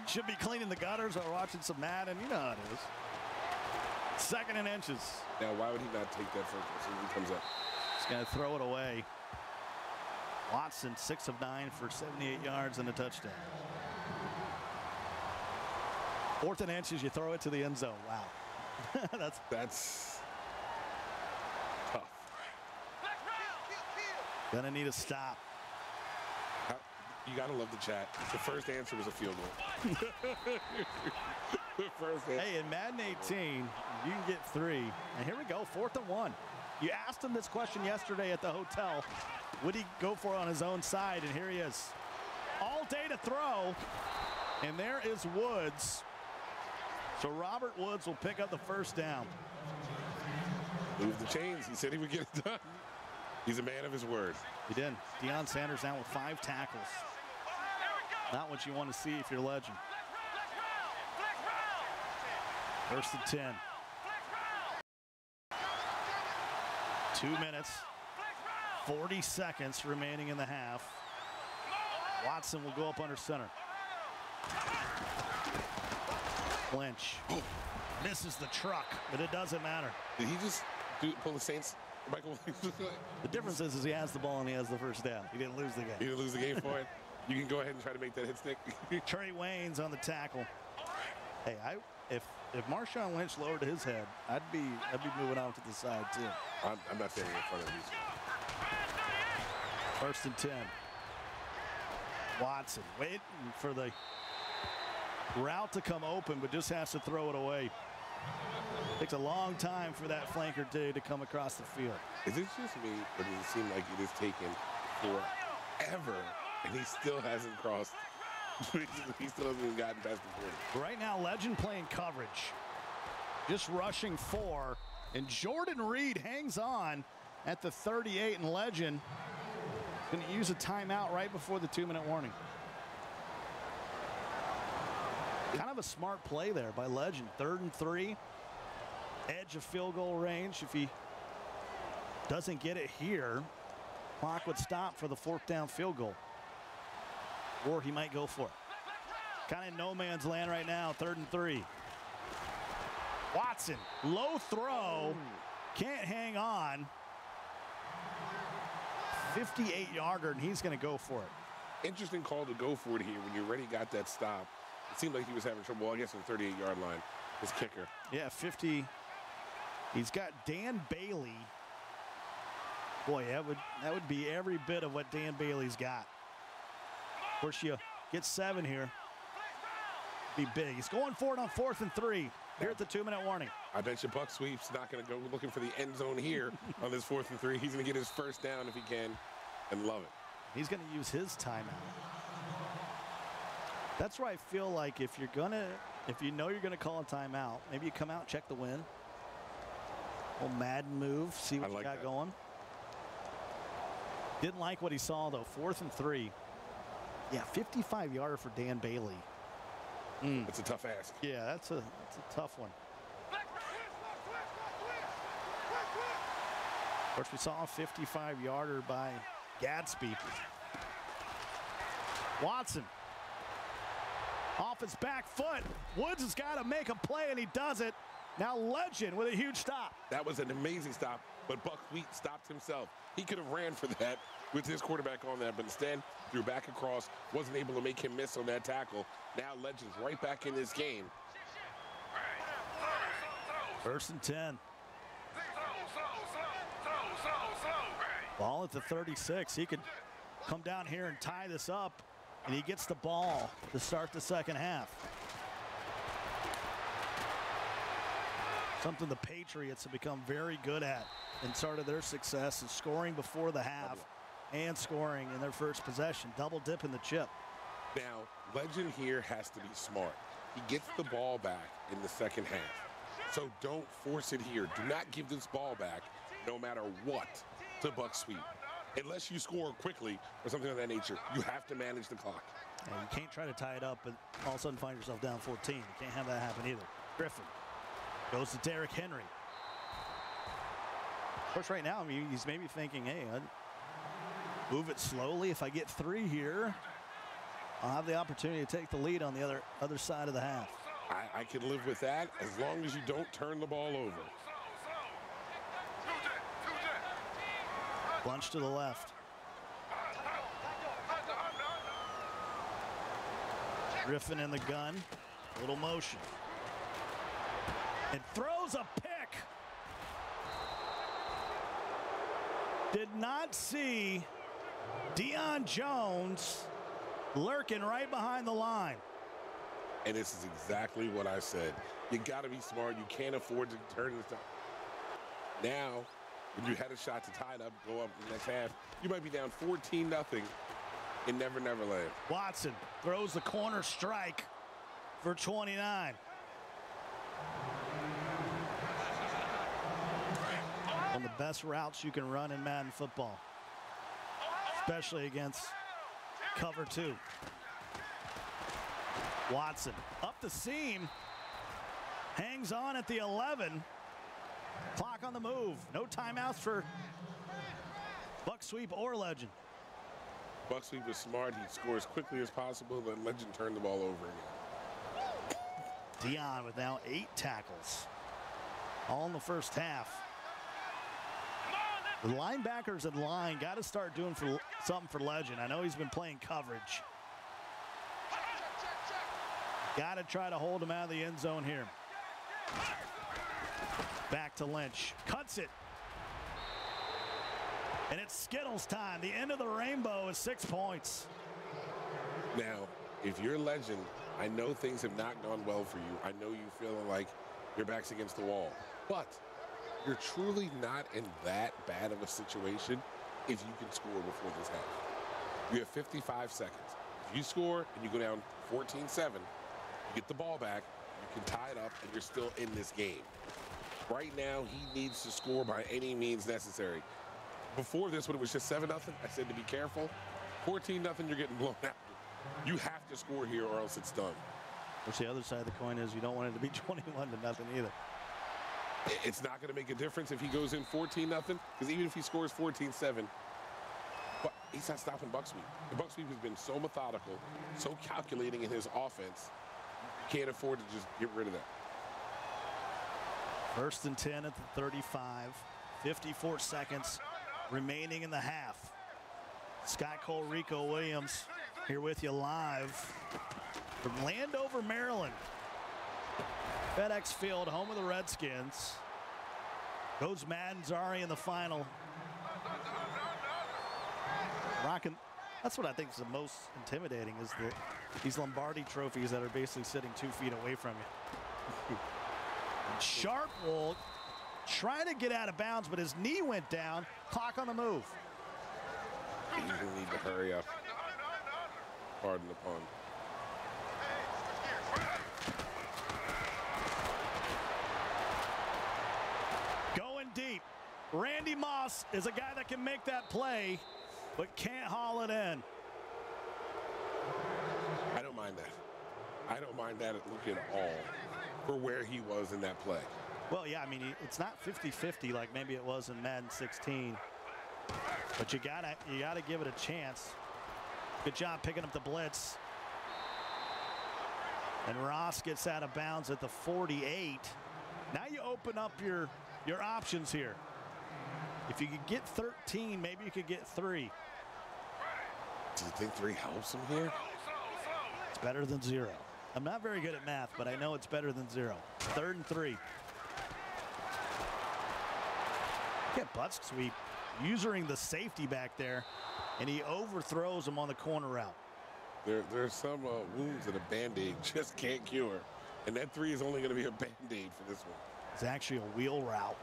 Should be cleaning the gutters or watching some Madden. You know how it is. 2nd and inches. Now, why would he not take that first as soon as he comes up? He's going to throw it away. Watson, 6 of 9 for 78 yards and a touchdown. 4th and inches, you throw it to the end zone. Wow. That's tough. Gonna need a stop. You gotta love the chat. The first answer was a field goal. Hey, in Madden 18, you can get 3. And here we go, 4th and 1. You asked him this question yesterday at the hotel. Would he go for it on his own side? And here he is. All day to throw. And there is Woods. So Robert Woods will pick up the first down. Move the chains. He said he would get it done. He's a man of his word. He did. Deion Sanders down with 5 tackles. Not what you want to see if you're Legend. 1st and 10. 2 minutes, 40 seconds remaining in the half. Watson will go up under center. Lynch Misses the truck, but it doesn't matter. Did he just pull the Saints? Michael. The difference is he has the ball and he has the first down. He didn't lose the game. He didn't lose the game for it. You can go ahead and try to make that hit stick. Trey Waynes on the tackle. Hey, if Marshawn Lynch lowered his head, I'd be moving out to the side too. I'm not standing in front of these. 1st and 10. Watson waiting for the route to come open, but just has to throw it away. Takes a long time for that flanker to come across the field. Is it just me, or does it seem like it has taken forever, and he still hasn't crossed? He still hasn't even gotten past the 40. Right now, Legend playing coverage. Just rushing 4. And Jordan Reed hangs on at the 38, and Legend going to use a timeout right before the 2-minute warning. Kind of a smart play there by Legend. 3rd and 3. Edge of field goal range. If he doesn't get it here, clock would stop for the 4th down field goal. Or he might go for it. Kind of in no man's land right now. 3rd and 3. Watson, low throw. Can't hang on. 58-yarder, and he's going to go for it. Interesting call to go for it here when you already got that stop. It seemed like he was having trouble, I guess, on the 38-yard line. His kicker. Yeah, 50. He's got Dan Bailey. Boy, that would be every bit of what Dan Bailey's got. Of course, you get 7 here. Be big. He's going for it on 4th and 3. Here at the 2-minute warning. I bet you Buck Sweep's not going to go looking for the end zone here on this 4th and 3. He's going to get his first down if he can, and love it. He's going to use his timeout. That's where I feel like if you know you're going to call a timeout, maybe you come out, check the wind. Little Madden move, see what you got going. Didn't like what he saw though. 4th and 3. Yeah, 55-yarder for Dan Bailey. It's a tough ask. Yeah, that's a tough one. Of course, we saw a 55-yarder by Gadsby. Watson. Off his back foot. Woods has got to make a play, and he does it. Now Legend with a huge stop. That was an amazing stop, but Buck Sweep stopped himself. He could have ran for that with his quarterback on that, but instead threw back across, wasn't able to make him miss on that tackle. Now Legend's right back in this game. 1st and 10. Ball at the 36. He could come down here and tie this up, and he gets the ball to start the 2nd half. Something the Patriots have become very good at and started their success is scoring before the half and scoring in their first possession. Double dip in the chip. Now, Legend here has to be smart. He gets the ball back in the 2nd half. So don't force it here. Do not give this ball back, no matter what, to Buck Sweep. Unless you score quickly or something of that nature, you have to manage the clock. And you can't try to tie it up, but all of a sudden find yourself down 14. You can't have that happen either. Griffin goes to Derrick Henry. Of course, right now, I mean, he's maybe thinking, hey, I'd move it slowly. If I get 3 here, I'll have the opportunity to take the lead on the other side of the half. I can live with that as long as you don't turn the ball over. Bunch to the left. Griffin in the gun. A little motion. And throws a pick. Did not see Deion Jones lurking right behind the line. And this is exactly what I said. You got to be smart. You can't afford to turn this down. Now, when you had a shot to tie it up, go up in the next half, you might be down 14-0 in Never Never Land. Watson throws the corner strike for 29. One of the best routes you can run in Madden football, especially against cover 2. Watson up the seam, hangs on at the 11. Clock on the move. No timeouts for Buck Sweep or Legend. Buck Sweep is smart. He scores quickly as possible, then Legend turn the ball over again. Dion with now 8 tackles, all in the first half. The linebackers in line got to start doing something for Legend. I know he's been playing coverage. Got to try to hold him out of the end zone here. Back to Lynch. Cuts it. And it's Skittles time. The end of the rainbow is 6 points. Now, if you're Legend, I know things have not gone well for you. I know you feeling like your back's against the wall. But you're truly not in that bad of a situation if you can score before this half. You have 55 seconds. If you score and you go down 14-7, you get the ball back, you can tie it up, and you're still in this game. Right now, he needs to score by any means necessary. Before this, when it was just 7-0, I said to be careful. 14-0, you're getting blown out. You have to score here or else it's done. Which the other side of the coin is you don't want it to be 21-0 either. It's not going to make a difference if he goes in 14-0, because even if he scores 14-7, but he's not stopping Buck Sweep. The Buck Sweep has been so methodical, so calculating in his offense, you can't afford to just get rid of that. 1st and 10 at the 35, 54 seconds remaining in the half. Sky Cole, Rico Williams here with you live from Landover, Maryland. FedEx Field, home of the Redskins. Goes Madden Zari in the final. Rocking. That's what I think is the most intimidating is these Lombardi trophies that are basically sitting 2 feet away from you. Sharp will try to get out of bounds, but his knee went down. Clock on the move. You need to hurry up. Pardon the pun. Going deep. Randy Moss is a guy that can make that play, but can't haul it in. I don't mind that. I don't mind that look at all for where he was in that play. Well, yeah, I mean, it's not 50-50 like maybe it was in Madden 16. But you gotta give it a chance. Good job picking up the blitz. And Ross gets out of bounds at the 48. Now you open up your options here. If you could get 13, maybe you could get 3. Do you think 3 helps him here? It's better than 0. I'm not very good at math, but I know it's better than 0. 3rd and 3. Get Buck Sweep using the safety back there, and he overthrows him on the corner route. There's some wounds that a Band-Aid just can't cure, and that 3 is only going to be a Band-Aid for this one. It's actually a wheel route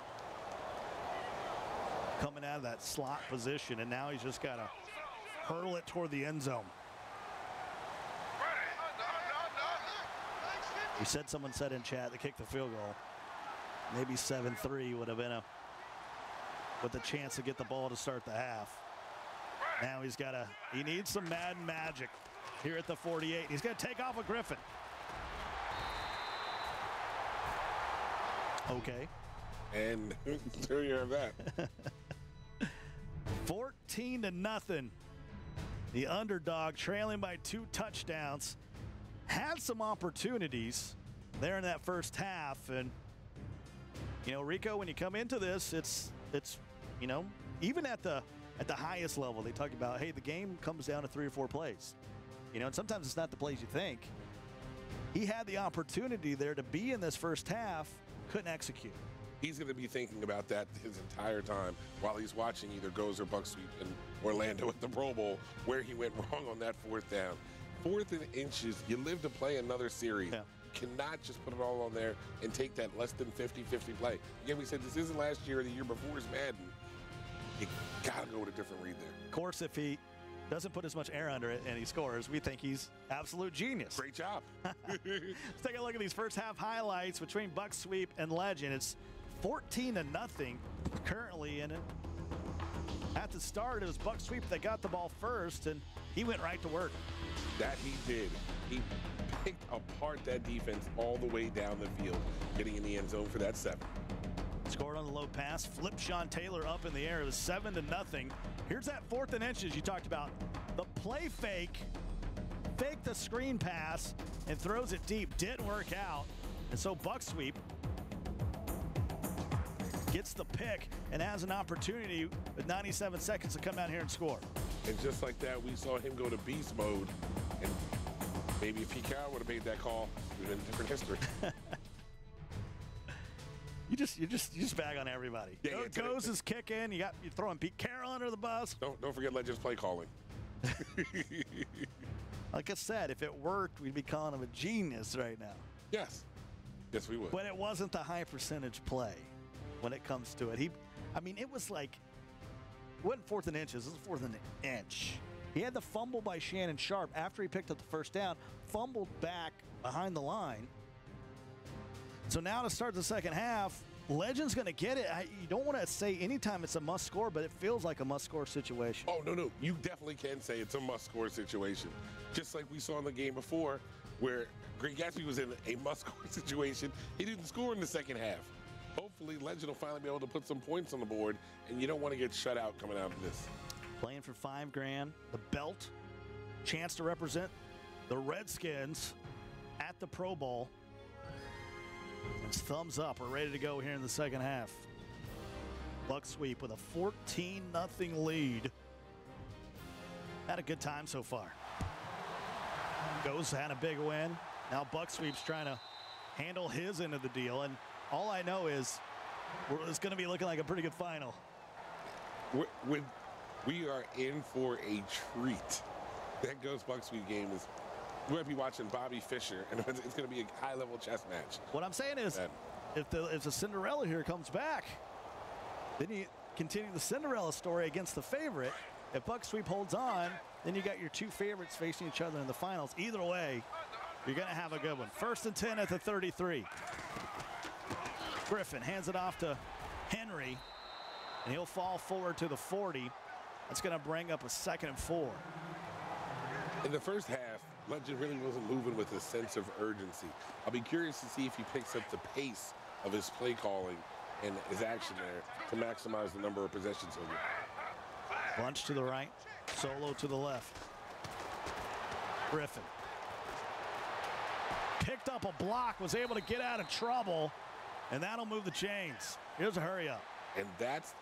coming out of that slot position, and now he's just got to hurl it toward the end zone. You said someone said in chat to kick the field goal. Maybe 7-3 would have been with a chance to get the ball to start the half. Now he needs some Madden magic here at the 48. He's going to take off a Griffin. Okay. And there you have that. 14-0. The underdog trailing by 2 touchdowns. Had some opportunities there in that first half. And, Rico, when you come into this, it's even at the highest level, they talk about, hey, the game comes down to 3 or 4 plays. And sometimes it's not the plays you think. He had the opportunity there to be in this first half, couldn't execute. He's going to be thinking about that his entire time while he's watching either Goes or Buck Sweep in Orlando at the Pro Bowl, where he went wrong on that 4th down. 4th and inches, you live to play another series. Yeah. You cannot just put it all on there and take that less than 50-50 play. Again, we said this isn't last year or the year before his Madden. You got to go with a different read there. Of course, if he doesn't put as much air under it and he scores, we think he's absolute genius. Great job. Let's take a look at these first half highlights between Buck Sweep and Legend. It's 14-0 currently, and at the start it was Buck Sweep that got the ball first, and he went right to work. That he did. He picked apart that defense all the way down the field, getting in the end zone for that 7. Scored on the low pass, flipped Sean Taylor up in the air. It was 7-0. Here's that 4th and inches you talked about. The play fake the screen pass and throws it deep. Didn't work out. And so Buck Sweep gets the pick and has an opportunity with 97 seconds to come down here and score. And just like that, we saw him go to beast mode. And maybe if Pete Carroll would have made that call, it would have been a different history. You just bag on everybody. Yeah, Goes is kicking. You're throwing Pete Carroll under the bus. Don't forget Legends play calling. Like I said, if it worked, we'd be calling him a genius right now. Yes. Yes, we would. But it wasn't the high percentage play when it comes to it. It was like, it wasn't 4th and inches, it was 4th and an inch. He had the fumble by Shannon Sharp after he picked up the first down, fumbled back behind the line. So now to start the second half, Legends going to get it. You don't want to say anytime it's a must score, but it feels like a must score situation. Oh, no. You definitely can say it's a must score situation. Just like we saw in the game before where Greg Gatsby was in a must score situation. He didn't score in the second half. Hopefully, Legend will finally be able to put some points on the board, and you don't want to get shut out coming out of this. Playing for $5,000, the belt, chance to represent the Redskins at the Pro Bowl. It's thumbs up. We're ready to go here in the second half. Buck Sweep with a 14-0 lead. Had a good time so far. Goes had a big win. Now Buck Sweep's trying to handle his end of the deal, and all I know is it's going to be looking like a pretty good final. We are in for a treat. That Goes Buck Sweep game is. We're going to be watching Bobby Fischer, and it's going to be a high-level chess match. What I'm saying is, if the Cinderella here comes back, then you continue the Cinderella story against the favorite. If Buck Sweep holds on, then you got your two favorites facing each other in the finals. Either way, you're going to have a good one. 1st and 10 at the 33. Griffin hands it off to Henry, and he'll fall forward to the 40. That's going to bring up a 2nd and 4. In the first half, Legend really wasn't moving with a sense of urgency. I'll be curious to see if he picks up the pace of his play calling and his action there to maximize the number of possessions he'll get. Bunch to the right, Solo to the left. Griffin picked up a block, was able to get out of trouble, and that'll move the chains. Here's a hurry up. And that's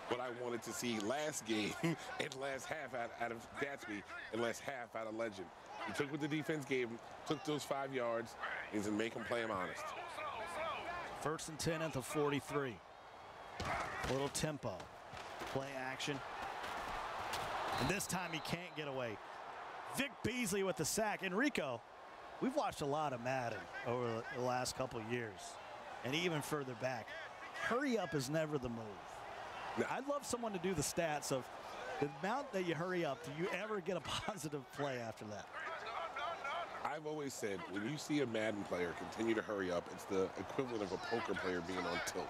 what I wanted to see last game and last half out of Gatsby and last half out of Legend. He took what the defense gave him, took those 5 yards, and to make him play him honest. 1st and 10 at the 43. A little tempo. Play action. And this time he can't get away. Vic Beasley with the sack. Enrico, we've watched a lot of Madden over the last couple of years, and even further back. Hurry up is never the move. No. I'd love someone to do the stats of the amount that you hurry up. Do you ever get a positive play after that? I've always said, when you see a Madden player continue to hurry up, it's the equivalent of a poker player being on tilt.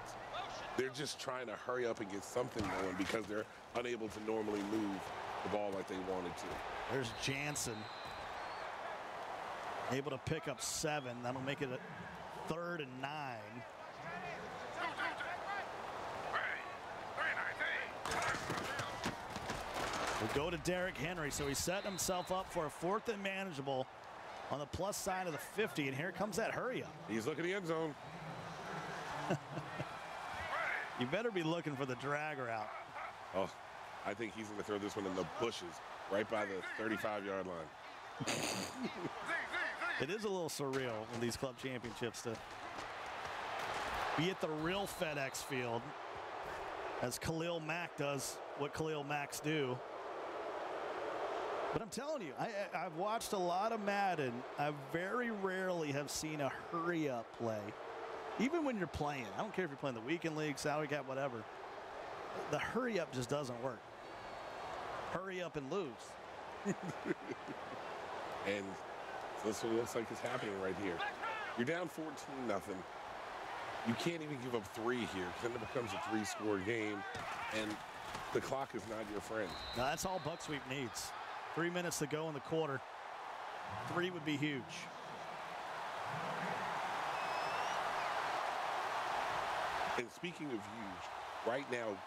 They're just trying to hurry up and get something going because they're unable to normally move the ball like they wanted to. There's Jansen. Able to pick up 7. That'll make it a 3rd and 9. We'll go to Derrick Henry, so he's setting himself up for a 4th and manageable on the plus side of the 50, and here comes that hurry up. He's looking at the end zone. You better be looking for the drag route. Oh, I think he's going to throw this one in the bushes, right by the 35-yard line. It is a little surreal in these club championships to be at the real FedEx field as Khalil Mack does what Khalil Macks do. But I'm telling you, I've watched a lot of Madden. I very rarely have seen a hurry-up play. Even when you're playing. I don't care if you're playing the weekend league, salary cap, whatever. The hurry-up just doesn't work. Hurry up and lose. And this one looks like it's happening right here. You're down 14-0. You can't even give up 3 here because then it becomes a 3-score game, and the clock is not your friend. Now, that's all Buck Sweep needs. 3 minutes to go in the quarter. 3 would be huge. And speaking of huge, right now,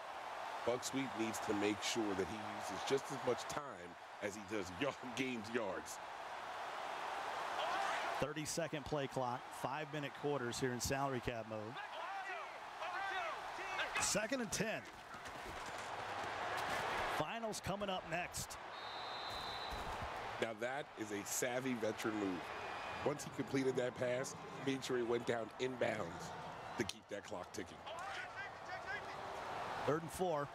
Buck Sweep needs to make sure that he uses just as much time as he does gained yards. 30-second play clock, 5-minute quarters here in salary cap mode. 2nd and 10. Finals coming up next. Now that is a savvy veteran move. Once he completed that pass, he made sure he went down inbounds to keep that clock ticking. 3rd and 4.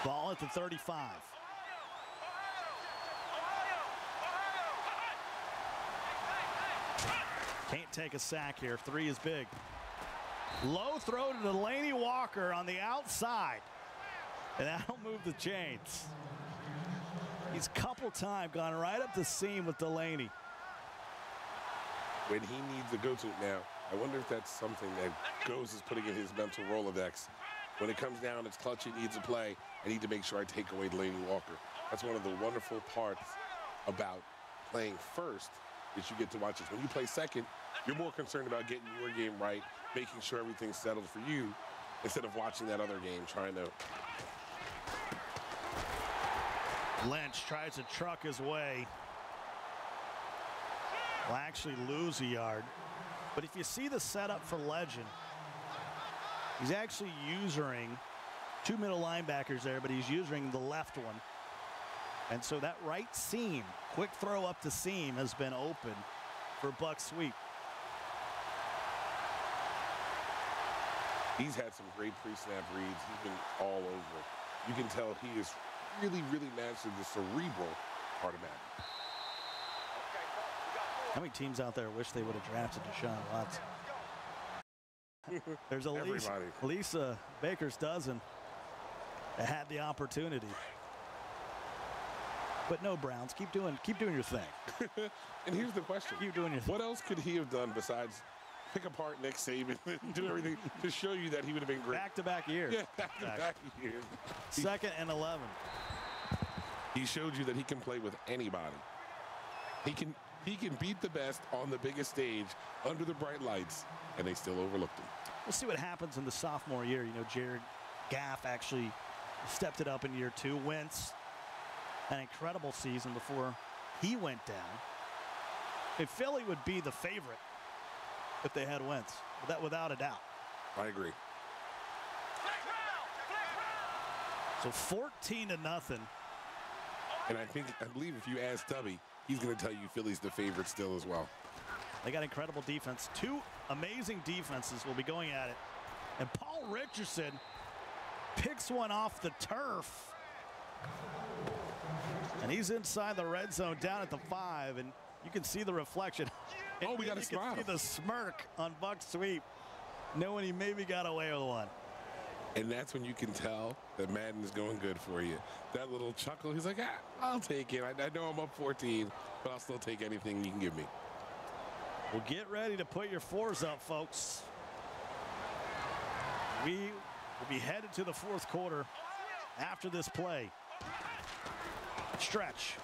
Ball at the 35. Can't take a sack here. 3 is big. Low throw to Delaney Walker on the outside. And that'll move the chains. He's couple time gone right up the seam with Delaney. When he needs a go-to now, I wonder if that's something that Goes is putting in his mental Rolodex. When it comes down, it's clutch, he needs a play. I need to make sure I take away Delaney Walker. That's one of the wonderful parts about playing first is you get to watch this. When you play second, you're more concerned about getting your game right, making sure everything's settled for you, instead of watching that other game, trying to... Lynch tries to truck his way. Will actually lose a yard. But if you see the setup for Legend, he's actually using 2 middle linebackers there, but he's using the left one. And so that right seam, quick throw up the seam, has been open for buck sweep. He's had some great pre-snap reads. He's been all over. You can tell he is really mastered the cerebral part of Madden. How many teams out there wish they would have drafted Deshaun Watson? There's at least Baker's dozen that had the opportunity. But no, Browns, keep doing your thing. And here's the question. Keep doing your thing. What else could he have done besides pick apart Nick Saban and do everything to show you that he would have been great? Back-to-back years. Yeah, back-to-back years. 2nd and 11. He showed you that he can play with anybody. He can beat the best on the biggest stage under the bright lights, and they still overlooked him. We'll see what happens in the sophomore year. You know, Jared Gaff actually stepped it up in year 2. Wentz, an incredible season before he went down. And Philly would be the favorite if they had Wentz, without a doubt. I agree. So 14-0. And I believe if you ask Tubby, he's going to tell you Philly's the favorite still as well. They got incredible defense. 2 amazing defenses will be going at it. And Paul Richardson picks one off the turf. And he's inside the red zone down at the 5. And you can see the reflection. Oh, we got a smile. You can see the smirk on Buck Sweep, knowing he maybe got away with one. And that's when you can tell that Madden is going good for you. That little chuckle, he's like, I'll take it. I know I'm up 14, but I'll still take anything you can give me. Well, get ready to put your 4s up, folks. We will be headed to the 4th quarter after this play. Stretch.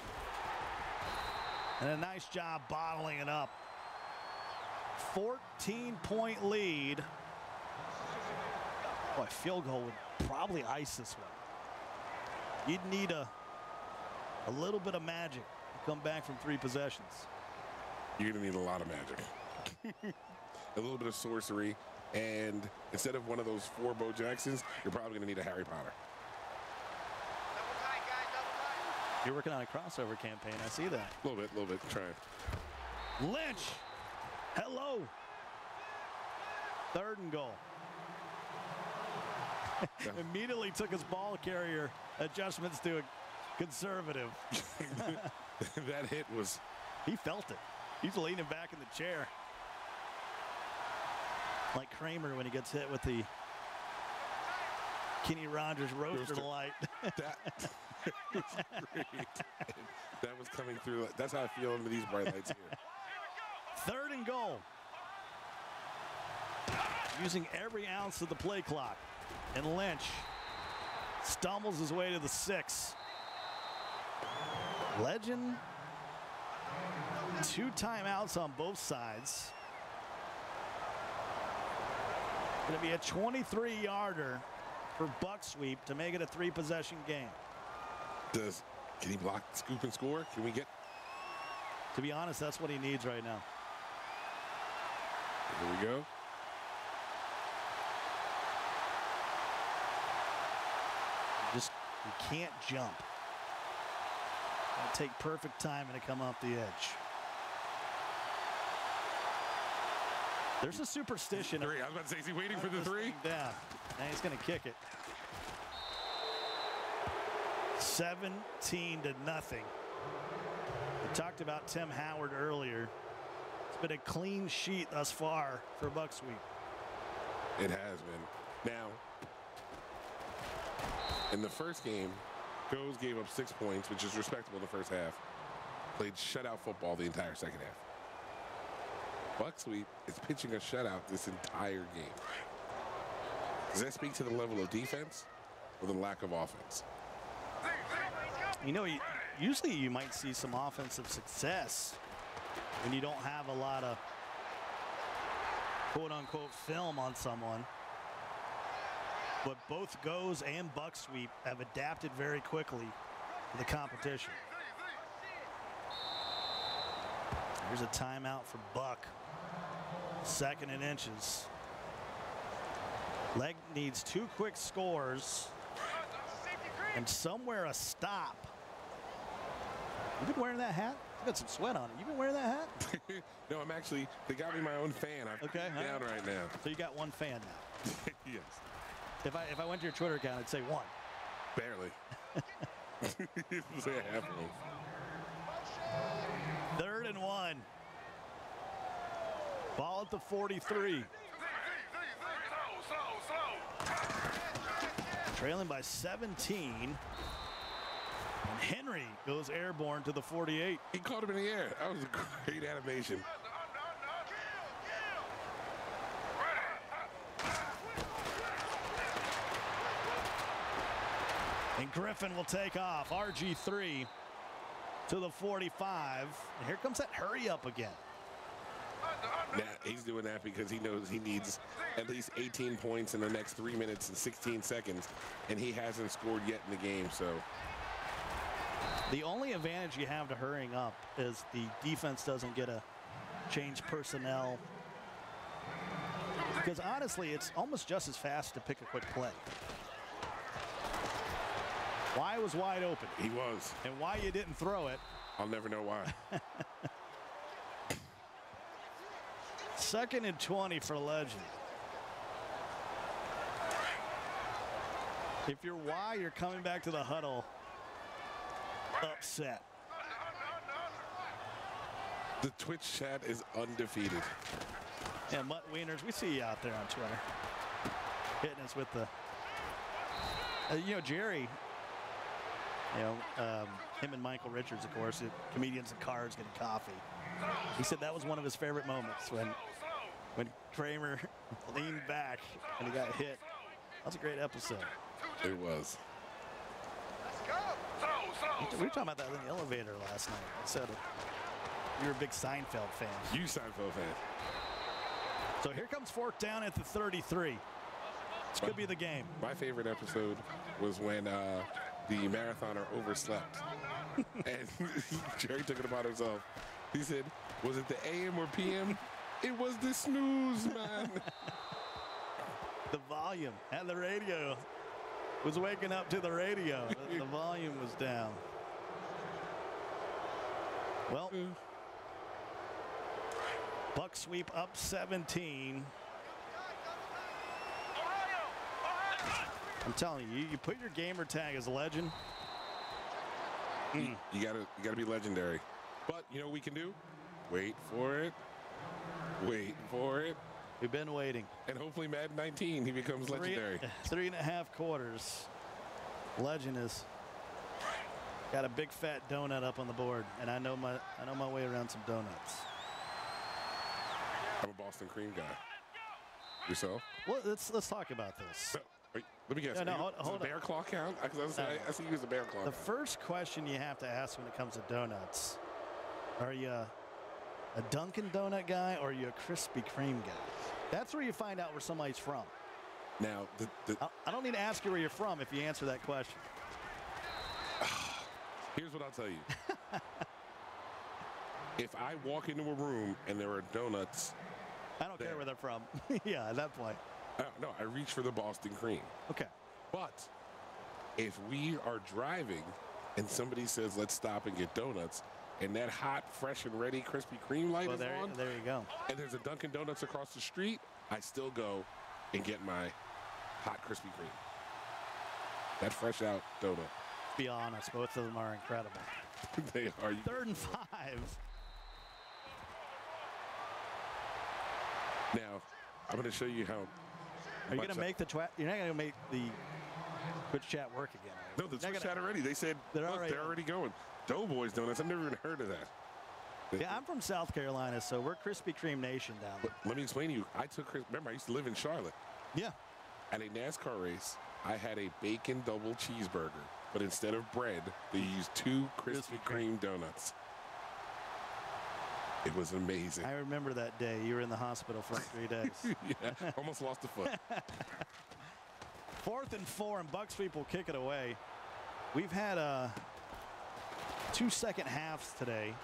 And a nice job bottling it up. 14-point lead. Boy, field goal would probably ice this one. You'd need a little bit of magic to come back from 3 possessions. You're going to need a lot of magic. A little bit of sorcery. And instead of one of those 4 Bo Jacksons, you're probably going to need a Harry Potter. You're working on a crossover campaign. I see that. A little bit. Try it. Lynch. Hello. 3rd and goal. Immediately took his ball carrier adjustments to a conservative. That hit was... He felt it. He's leaning back in the chair. Like Kramer when he gets hit with the Kenny Rogers roaster light. That was great. That was coming through. That's how I feel under these bright lights here. 3rd and goal. Using every ounce of the play clock. And Lynch stumbles his way to the 6. Legend. 2 timeouts on both sides. Going to be a 23-yarder for Buck Sweep to make it a 3-possession game. Does Can he block, scoop, and score? Can we get? To be honest, that's what he needs right now. Here we go. You can't jump. Gotta take perfect timing to come off the edge. There's a superstition. Three. I was about to say, is he waiting for the three? Down. Now he's going to kick it. 17-0. We talked about Tim Howard earlier. It's been a clean sheet thus far for Buck Sweep. It has been. Now, in the first game, Goes gave up 6 points, which is respectable in the first half. Played shutout football the entire second half. Buck Sweep is pitching a shutout this entire game. Does that speak to the level of defense or the lack of offense? You know, usually you might see some offensive success when you don't have a lot of quote-unquote film on someone. But both Goes and Buck Sweep have adapted very quickly to the competition. Here's a timeout for Buck. 2nd and inches. Leg needs 2 quick scores and somewhere a stop. You been wearing that hat? You got some sweat on it. You been wearing that hat? No, I'm actually, they got me my own fan. I'm down right now. So you got one fan now. Yes. If I went to your Twitter account, I'd say 1. Barely. Say a half one. 3rd and 1. Ball at the 43. Trailing by 17. And Henry goes airborne to the 48. He caught him in the air. That was a great animation. And Griffin will take off. RG3 to the 45. And here comes that hurry up again. Nah, he's doing that because he knows he needs at least 18 points in the next 3 minutes and 16 seconds, and he hasn't scored yet in the game. So the only advantage you have to hurrying up is the defense doesn't get a change personnel. Because honestly, it's almost just as fast to pick a quick play. Why was wide open? He was. And why you didn't throw it. I'll never know why. 2nd and 20 for Legend. If you're Y, you're coming back to the huddle upset. The Twitch chat is undefeated. Yeah, Mutt Wieners, we see you out there on Twitter. Hitting us with the, Jerry, him and Michael Richards, of course, comedians and cars getting coffee. He said that was one of his favorite moments when Kramer leaned back and he got hit. That was a great episode. It was. We were talking about that in the elevator last night. I said you were a big Seinfeld fan. You Seinfeld fan. So here comes 4th down at the 33. This could be the game. My favorite episode was when the marathoner overslept. And Jerry took it upon himself. He said, was it the AM or PM? It was the snooze, man. The volume and the radio was waking up to the radio. The volume was down. Well, Buck Sweep up 17. I'm telling you, you put your gamer tag as Legend. You gotta be legendary. But you know what we can do? Wait for it. Wait for it. We've been waiting. And hopefully Madden 19, he becomes legendary. 3.5 quarters. Legend has got a big fat donut up on the board, and I know my way around some donuts. I'm a Boston cream guy. Yourself? Well, let's talk about this. Wait, let me guess. No, hold does the bear claw count? I see you as a bear claw. The first question you have to ask when it comes to donuts: are you a Dunkin' Donut guy or are you a Krispy Kreme guy? That's where you find out where somebody's from. Now, I don't need to ask you where you're from if you answer that question. Here's what I'll tell you. If I walk into a room and there are donuts, I don't care where they're from. Yeah, at that point. no, I reach for the Boston cream. Okay. But if we are driving and somebody says, let's stop and get donuts, and that hot, fresh, and ready Krispy Kreme light is on, there you go. and there's a Dunkin' Donuts across the street, I still go and get my hot Krispy Kreme. That fresh out donut. Be honest, both of them are incredible. They are. 3rd and 5. Now, I'm going to show you how. Are you going to make the you're not going to make the Twitch chat work again? No, the Twitch chat already. They said they're already going. Doughboys donuts. I've never even heard of that. Yeah, I'm from South Carolina, so we're Krispy Kreme Nation down there. Let me explain to you. Remember, I used to live in Charlotte. Yeah. At a NASCAR race, I had a bacon double cheeseburger, but instead of bread, they used 2 Krispy Kreme donuts. It was amazing. I remember that day. You were in the hospital for 3 days. Yeah, almost lost a foot. 4th and 4, and Buck Sweep will kick it away. We've had 2 second halves today.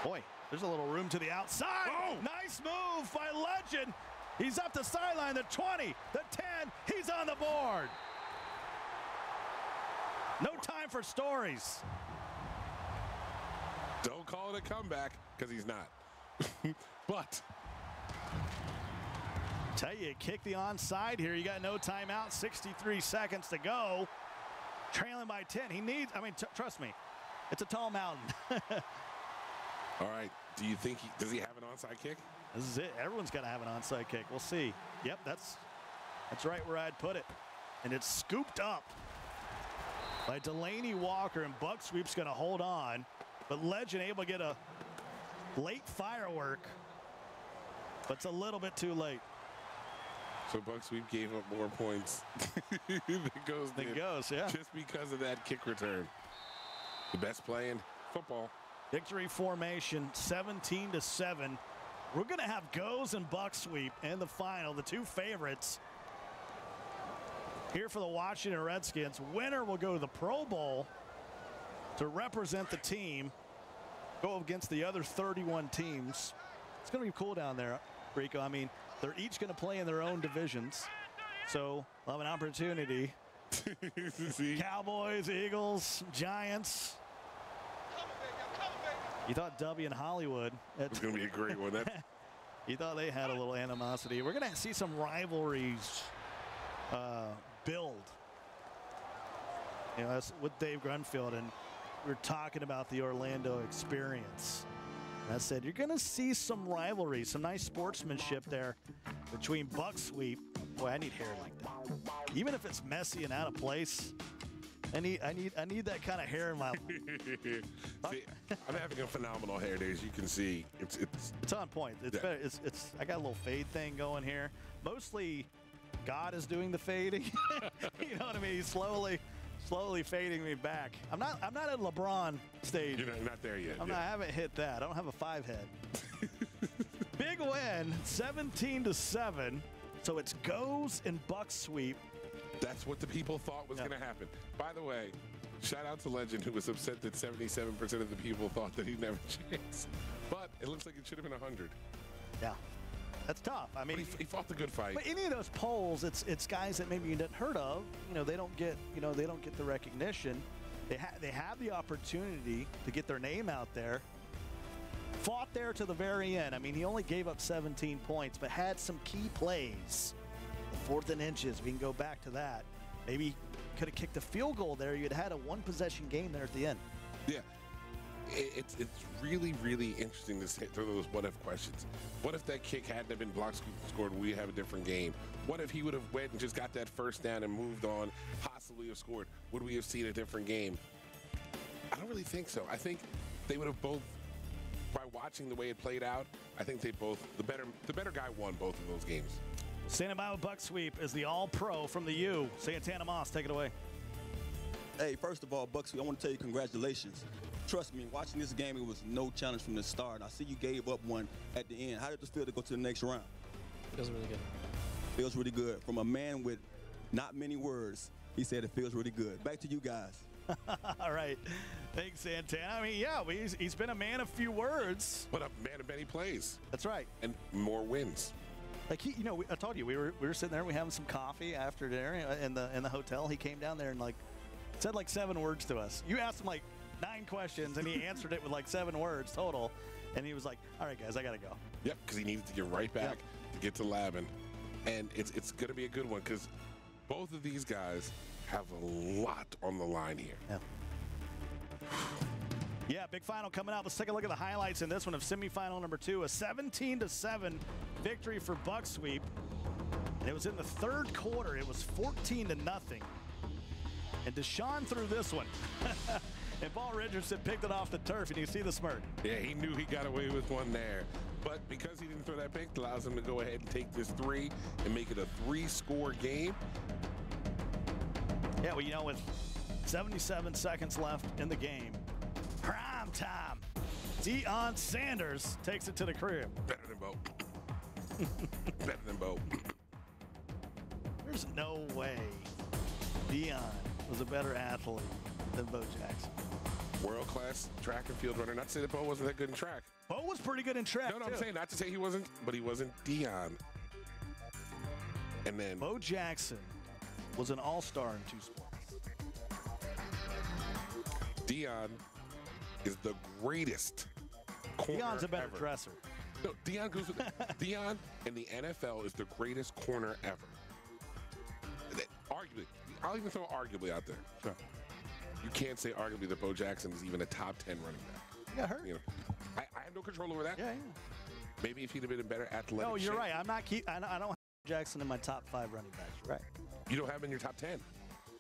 Boy, there's a little room to the outside. Oh! Nice move by Legend. He's up the sideline, the 20, the 10. He's on the board. No time for stories. Don't call it a comeback, because he's not. But Tell you, kick the onside here. You got no timeout, 63 seconds to go. Trailing by 10. He needs, trust me, it's a tall mountain. all right, do you think does he have an onside kick? This is it. Everyone's got to have an onside kick. We'll see. Yep, that's right where I'd put it. And it's scooped up by Delaney Walker, and Buck Sweep's going to hold on. But Legend able to get a late firework, but it's a little bit too late. So Buck Sweep gave up more points than goes, yeah. Just because of that kick return. The best play in football. Victory formation, 17-7. We're going to have Goes and Buck Sweep in the final, the 2 favorites. Here for the Washington Redskins. Winner will go to the Pro Bowl to represent the team, go against the other 31 teams. It's going to be cool down there, Rico. I mean, they're each going to play in their own divisions. So we'll have an opportunity. Cowboys, Eagles, Giants. You thought W in Hollywood. It's going to be a great one. You thought they had a little animosity. We're going to see some rivalries build. You know, that's with Dave Grunfield, and we're talking about the Orlando experience. And I said, you're going to see some rivalry, some nice sportsmanship there between Buck Sweep. Boy, I need hair like that. Even if it's messy and out of place, I need that kind of hair in my life. See, I'm having a phenomenal hair day, as you can see. It's on point. It's better. I got a little fade thing going here. Mostly, God is doing the fading. You know what I mean? He's slowly fading me back. I'm not at LeBron stage. You're not there yet. I haven't hit that. I don't have a 5 head. Big win, 17-7. So it's Goes and Buck Sweep. That's what the people thought was going to happen. By the way, shout out to Legend, who was upset that 77% of the people thought that he'd never chance. But it looks like it should have been 100. Yeah, that's tough. I mean, he fought the good fight. But any of those polls, it's guys that maybe you didn't heard of. You know, they don't get the recognition. They have the opportunity to get their name out there. Fought there to the very end. I mean, he only gave up 17 points, but had some key plays. The 4th and inches, we can go back to that. Maybe could have kicked a field goal there. You'd had a 1-possession game there at the end. Yeah. It's really, really interesting to throw those what-if questions. What if that kick hadn't have been blocked, scored, and we have a different game? What if he would have went and just got that first down and moved on, possibly have scored? Would we have seen a different game? I don't really think so. I think they would have both, by watching the way it played out, I think they both, the better guy won both of those games. Standing by with Buck Sweep is the All-Pro from the U, Santana Moss. Take it away. Hey, first of all, Buck Sweep, I want to tell you congratulations. Trust me, watching this game, it was no challenge from the start. I see you gave up one at the end. How did it feel to go to the next round? Feels really good. Feels really good. From a man with not many words, he said it feels really good. Back to you guys. All right. Thanks, Santana. I mean, yeah, he's been a man of few words. But a man of many plays. That's right. And more wins. Like I told you, we were sitting there, we having some coffee after dinner in the hotel. He came down there and said 7 words to us. You asked him 9 questions, and he answered it with 7 words total. And he was like, "All right, guys, I gotta go." Yep, because he needed to get right back to get to Lavin, and it's gonna be a good one because both of these guys have a lot on the line here. Yeah. Yeah, big final coming up. Let's take a look at the highlights in this one of semifinal number 2. A 17-7 victory for Buck Sweep. And it was in the 3rd quarter. It was 14-0. And Deshaun threw this one. And Paul Richardson picked it off the turf, and you see the smirk. Yeah, he knew he got away with one there. But because he didn't throw that pick, it allows him to go ahead and take this 3 and make it a 3-score game. Yeah, well, with 77 seconds left in the game, prime time, Deion Sanders takes it to the crib. Better than Bo. Better than Bo. There's no way Deion was a better athlete than Bo Jackson. World-class track and field runner. Not to say that Bo wasn't that good in track. Bo was pretty good in track, No, too. I'm saying not to say he wasn't, but he wasn't Deion. And then Bo Jackson was an all-star in 2 sports. Deion is the greatest corner Deion's a better ever. dresser. No, Deion goes with Deion in the NFL is the greatest corner ever. Arguably, I'll even throw arguably out there. Sure. You can't say arguably that Bo Jackson is even a top 10 running back. He got hurt. I have no control over that. Yeah. Maybe if he'd have been a better athletic. No, you're shape. right. I don't have Jackson in my top 5 running backs. You're right. You don't have him in your top 10.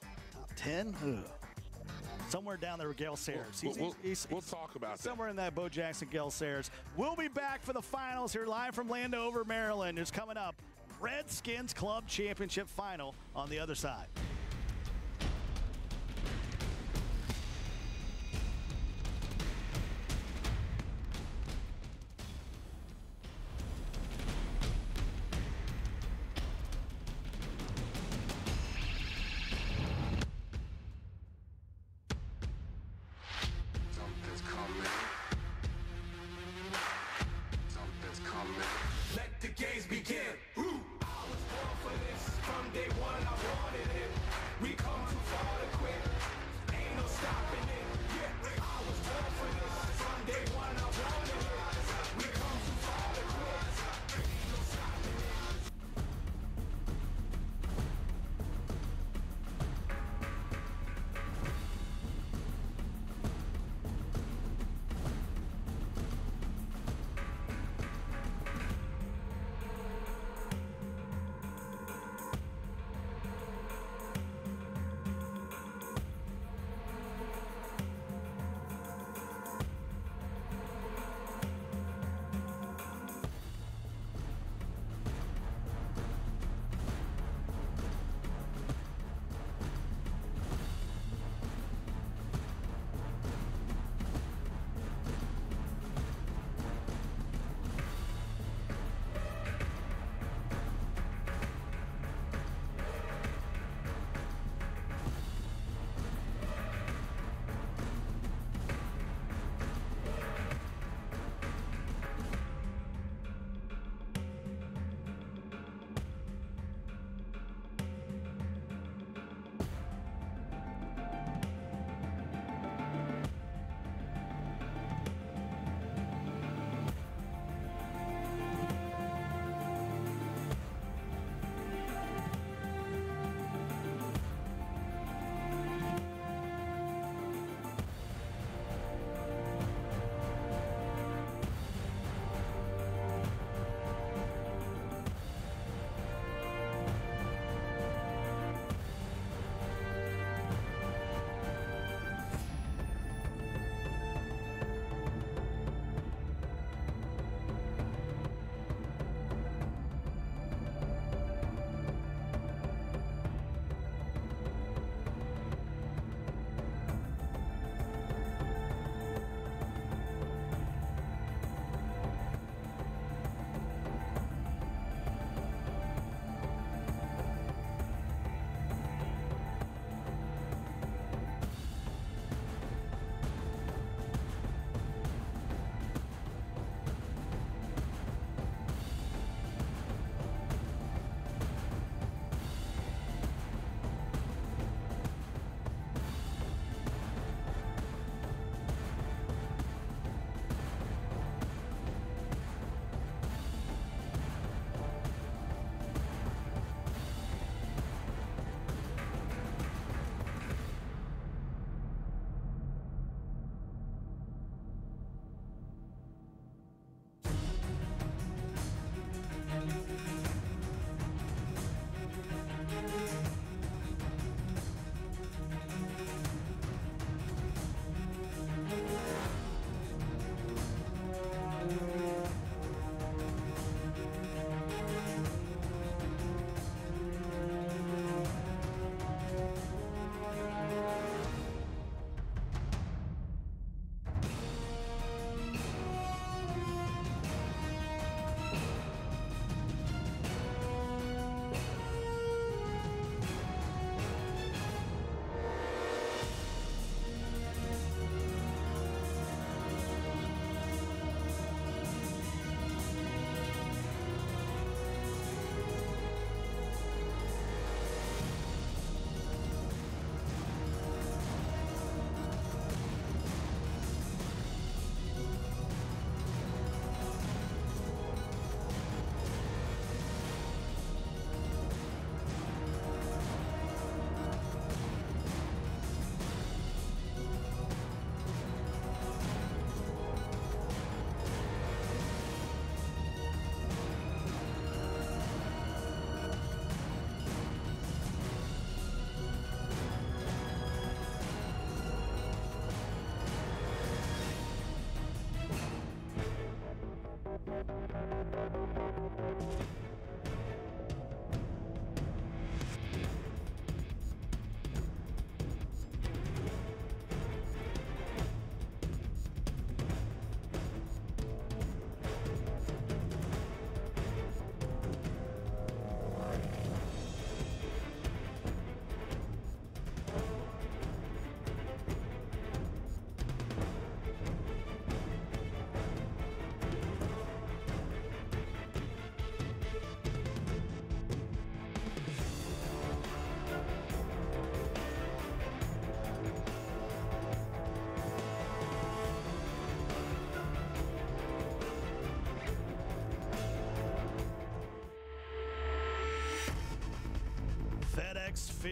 Top 10? Ugh. Somewhere down there with Gale Sayers. We'll talk about that. Somewhere in that Bo Jackson, Gale Sayers. We'll be back for the finals here live from Landover, Maryland. It's coming up. Redskins Club Championship Final on the other side. Let the games begin. I was born for this. From day one, I wanted it.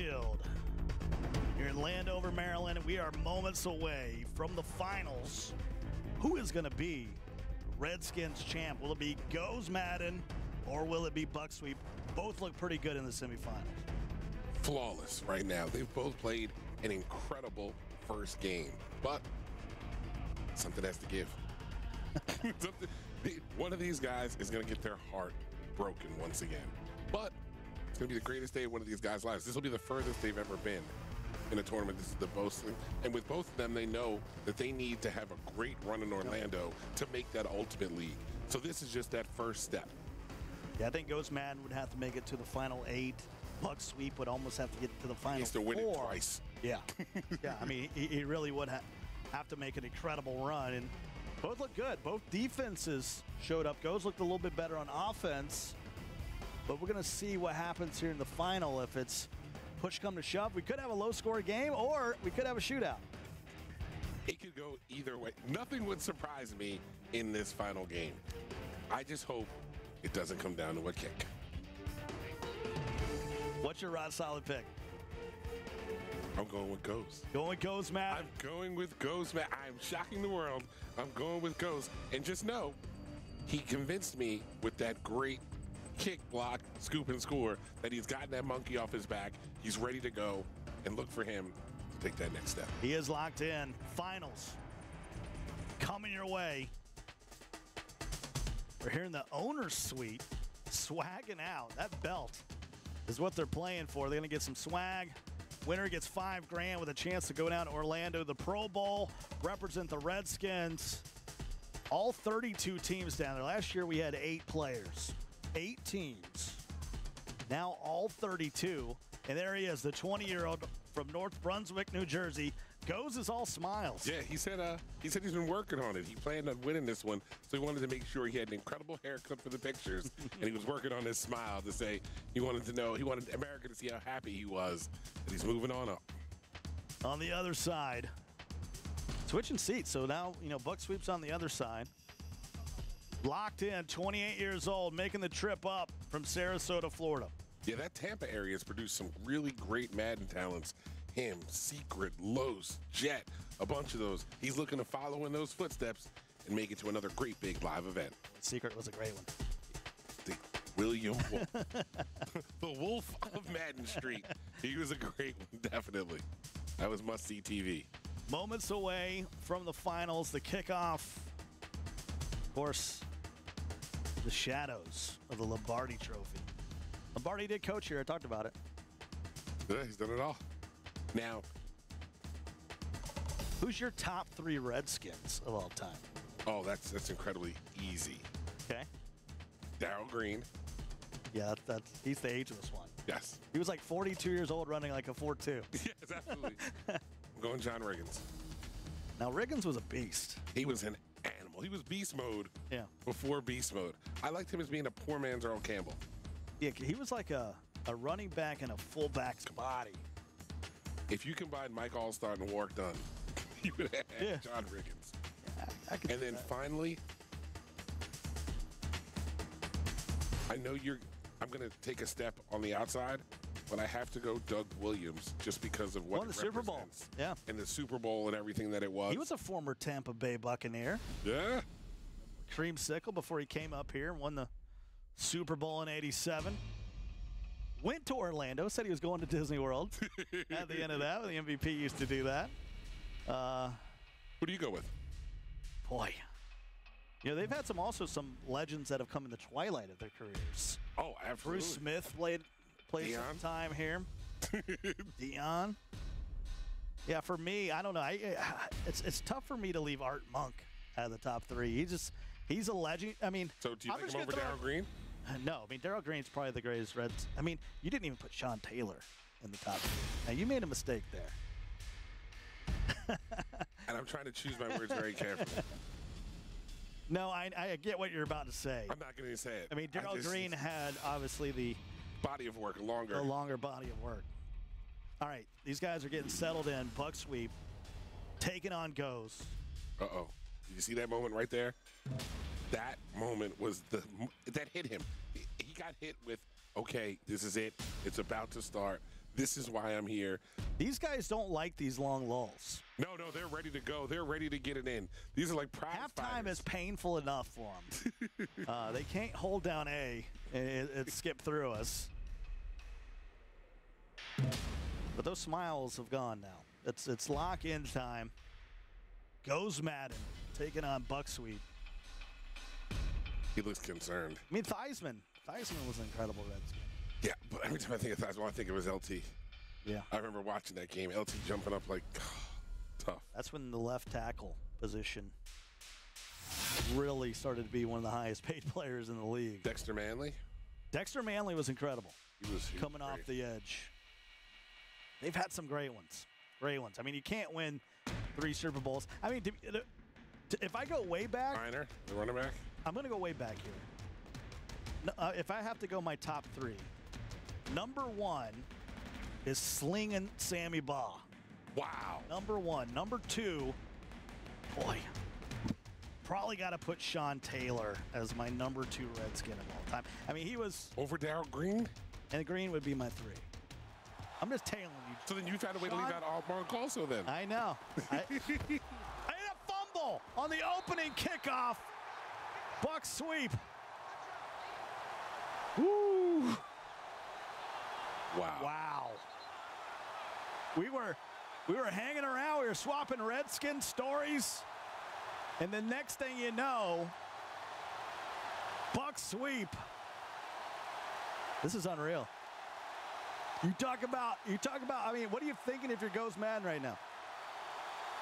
Field here in Landover, Maryland. We are moments away from the finals. Who is going to be Redskins champ? Will it be Goes Madden or will it be Buck Sweep? Both look pretty good in the semifinals. Flawless right now. They've both played an incredible first game, but something has to give. One of these guys is going to get their heart broken once again, but it's going to be the greatest day of one of these guys' lives. This will be the furthest they've ever been in a tournament. This is the most, and with both of them, they know that they need to have a great run in Orlando to make that ultimate league. So this is just that first step. Yeah, I think Ghost Madden would have to make it to the final 8. Buck Sweep would almost have to get to the final 4. He has to win it twice. Yeah. Yeah, I mean, he really would have to make an incredible run. And both look good. Both defenses showed up. Goes looked a little bit better on offense. But we're going to see what happens here in the final. If it's push come to shove, we could have a low-score game, or we could have a shootout. It could go either way. Nothing would surprise me in this final game. I just hope it doesn't come down to a kick. What's your Rod Solid pick? I'm going with Goes. Going with Goes, Matt. I'm going with Goes, Matt. I'm shocking the world. I'm going with Goes. And just know, he convinced me with that great kick, block, scoop, and score that he's gotten that monkey off his back. He's ready to go, and look for him to take that next step. He is locked in. Finals coming your way. We're here in the owner's suite, swagging out. That belt is what they're playing for. They're going to get some swag. Winner gets $5,000 with a chance to go down to Orlando. The Pro Bowl, represent the Redskins. All 32 teams down there. Last year we had 8 players, 8 teams. Now all 32. And there he is, the 20-year-old from North Brunswick, New Jersey. Goes is all smiles. Yeah, he said he's been working on it. He planned on winning this one, so he wanted to make sure he had an incredible haircut for the pictures, and he was working on his smile to say he wanted America to see how happy he was that he's moving on up. On the other side, switching seats. So now, Buck Sweep's on the other side. Locked in, 28 years old, making the trip up from Sarasota, Florida. Yeah, that Tampa area has produced some really great Madden talents. Him, Secret, Los, Jet, a bunch of those. He's looking to follow in those footsteps and make it to another great big live event. Secret was a great one. The William Wolf. The Wolf of Madden Street. He was a great one, definitely. That was must-see TV. Moments away from the finals, the kickoff. Of course, the shadows of the Lombardi Trophy. Lombardi did coach here. I talked about it. Yeah, he's done it all. Now, who's your top 3 Redskins of all time? Oh, that's incredibly easy. Okay. Darryl Green. Yeah, he's the ageless one. Yes. He was like 42 years old running like a 4.2. Yes, absolutely. I'm going John Riggins. Now, Riggins was a beast. He was an animal. He was beast mode before beast mode. I liked him as being a poor man's Earl Campbell. Yeah, he was like a running back in a fullback's body. If you combine Mike Allstott and Warwick Dunn, you would have John Riggins. I could and then that. Finally, I know I'm going to take a step on the outside, but I have to go Doug Williams just because of what won the Super Bowl. Yeah. And the Super Bowl and everything that it was. He was a former Tampa Bay Buccaneer. Yeah. Creamsicle before he came up here and won the Super Bowl in '87. Went to Orlando, said he was going to Disney World. At the end of that, the MVP used to do that. Who do you go with? Boy. They've had some legends that have come in the twilight of their careers. Oh, absolutely. Bruce Smith played some time here. Dion. Yeah, for me, I don't know. It's tough for me to leave Art Monk out of the top 3. He's a legend. I mean, so do you think him over Darryl Green? No, I mean, Darryl Green's probably the greatest Reds. I mean, you didn't even put Sean Taylor in the top 3. Now, you made a mistake there. And I'm trying to choose my words very carefully. No, I get what you're about to say. I'm not going to say it. I mean, Darryl Green had, obviously, the body of work, a longer body of work. All right, these guys are getting settled in. Buck Sweep, taking on Goes. Uh-oh. Did you see that moment right there? That moment was that hit him. He got hit with, okay, this is it. It's about to start. This is why I'm here. These guys don't like these long lulls. No, they're ready to go. They're ready to get it in. These are like prize Halftime fighters. is painful enough for them. They can't hold down A and skip through us. But those smiles have gone now. It's lock-in time. Goes Madden, taking on Buck Sweep. He looks concerned. I mean, Theismann was an incredible Redskin. Yeah, but every time I think of Theismann, I think of his LT. Yeah. I remember watching that game. LT jumping up like, tough. That's when the left tackle position really started to be one of the highest paid players in the league. Dexter Manley? Dexter Manley was incredible. He was coming off the edge. They've had some great ones. Great ones. I mean, you can't win 3 Super Bowls. I mean, if I go way back. Reiner, the running back? I'm going to go way back here. If I have to go my top 3, number 1 is Slingin' Sammy Baugh. Wow. Number 1. Number 2, boy, probably got to put Sean Taylor as my number 2 Redskin of all time. I mean, he was. Over Darryl Green? And Green would be my 3. I'm just tailing you. So then you found a way to leave out all Mark also then. I know. I had a fumble on the opening kickoff. Buck Sweep. Woo. Wow. Wow. We were hanging around. We were swapping Redskin stories. And the next thing you know, Buck Sweep. This is unreal. You talk about, I mean, what are you thinking if you're Ghost Madden right now?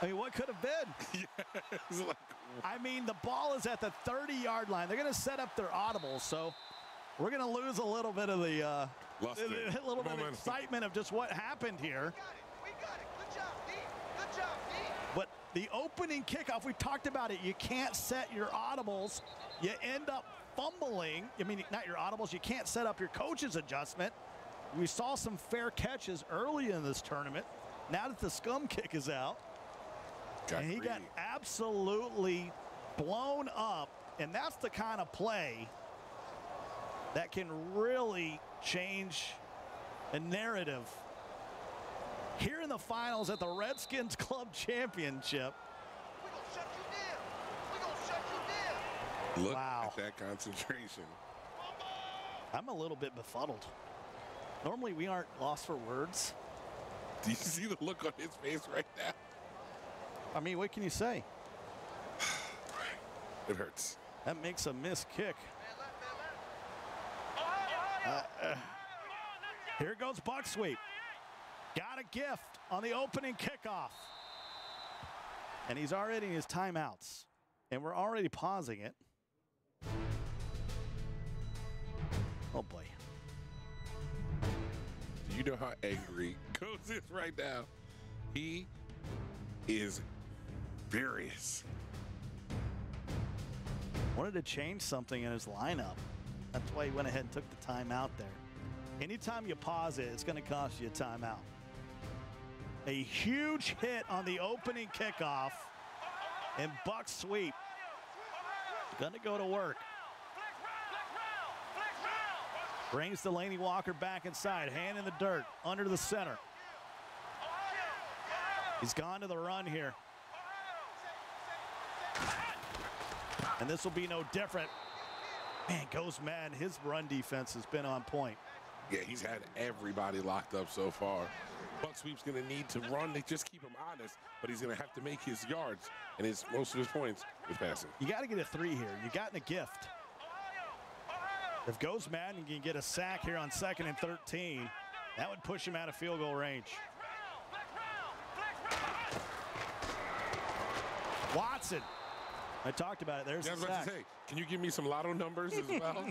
I mean, what could have been? Yeah, like, I mean, the ball is at the 30-yard line. They're going to set up their audibles, so we're going to lose a little bit of the little bit of excitement of just what happened here. We got it. Good job, D. Good job, D. But the opening kickoff, we talked about it. You can't set your audibles. You end up fumbling. I mean, not your audibles. You can't set up your coach's adjustment. We saw some fair catches early in this tournament. Now that the scum kick is out, and he got absolutely blown up, and that's the kind of play that can really change a narrative. Here in the finals at the Redskins Club Championship. We're going to shut you down. We're going to shut you down. Look Wow. at that concentration. I'm a little bit befuddled. Normally we aren't lost for words. Do you see the look on his face right now? I mean, what can you say? It hurts. That makes a missed kick. Here goes Buck Sweep. Got a gift on the opening kickoff. And he's already in his timeouts. And we're already pausing it. Oh, boy. Do you know how angry Coach is right now? He is furious. Wanted to change something in his lineup. That's why he went ahead and took the timeout there. Anytime you pause it, it's going to cost you a timeout. A huge hit on the opening kickoff. And Buck Sweep going to go to work. Brings Delaney Walker back inside. Hand in the dirt. Under the center. He's gone to the run here. And this will be no different. Man, goes mad. His run defense has been on point. Yeah, he's had everybody locked up so far. Buck Sweep's going to need to run to just keep him honest, but he's going to have to make his yards, and most of his points with passing. You got to get a 3 here. You got a gift. If Goes Madden can get a sack here on 2nd and 13, that would push him out of field goal range. Watson. I talked about it. There's Yeah, I was the about sack. to say, can you give me some lotto numbers as well?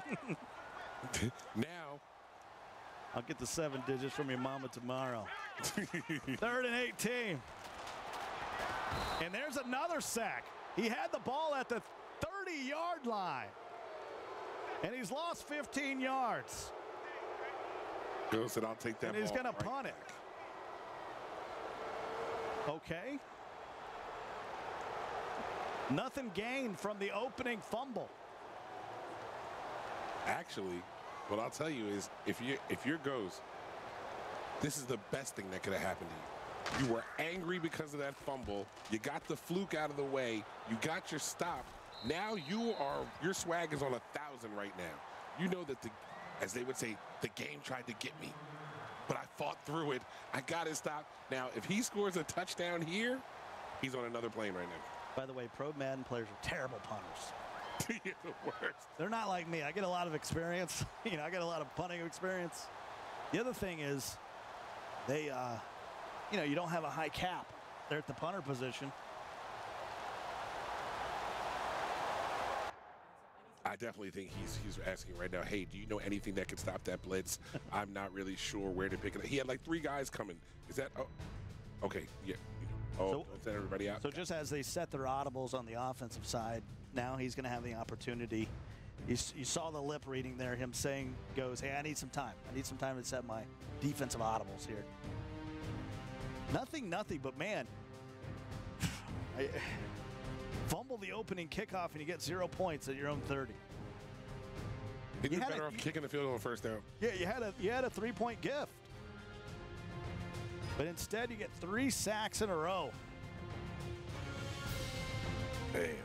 Now. I'll get the 7 digits from your mama tomorrow. 3rd and 18. And there's another sack. He had the ball at the 30-yard line. And he's lost 15 yards. Bill said, I'll take that And he's ball going to right punt it. back. Okay. Nothing gained from the opening fumble. Actually, what I'll tell you is, if you're Goes, This is the best thing that could have happened to you. You were angry because of that fumble. You got the fluke out of the way. You got your stop. Now your swag is on 1,000 right now. You know that as they would say, the game tried to get me, but I fought through it. I got his stop. Now, if he scores a touchdown here, he's on another plane right now. By the way, pro Madden players are terrible punters. You're the worst. They're not like me. I get a lot of experience. I get a lot of punting experience. The other thing is they, you don't have a high cap. They're at the punter position. I definitely think he's asking right now, hey, do you know anything that could stop that blitz? I'm not really sure where to pick it up. He had like 3 guys coming. Is that, oh, okay, yeah. Oh, So- send everybody out. So just as they set their audibles on the offensive side, now he's going to have the opportunity. You saw the lip reading there, him saying, hey, I need some time. I need some time to set my defensive audibles here. Nothing, but man, fumble the opening kickoff and you get 0 points at your own 30. He'd You be had better a- off kicking the field goal on first down. Yeah, you had a 3-point gift. But instead, you get 3 sacks in a row. Man,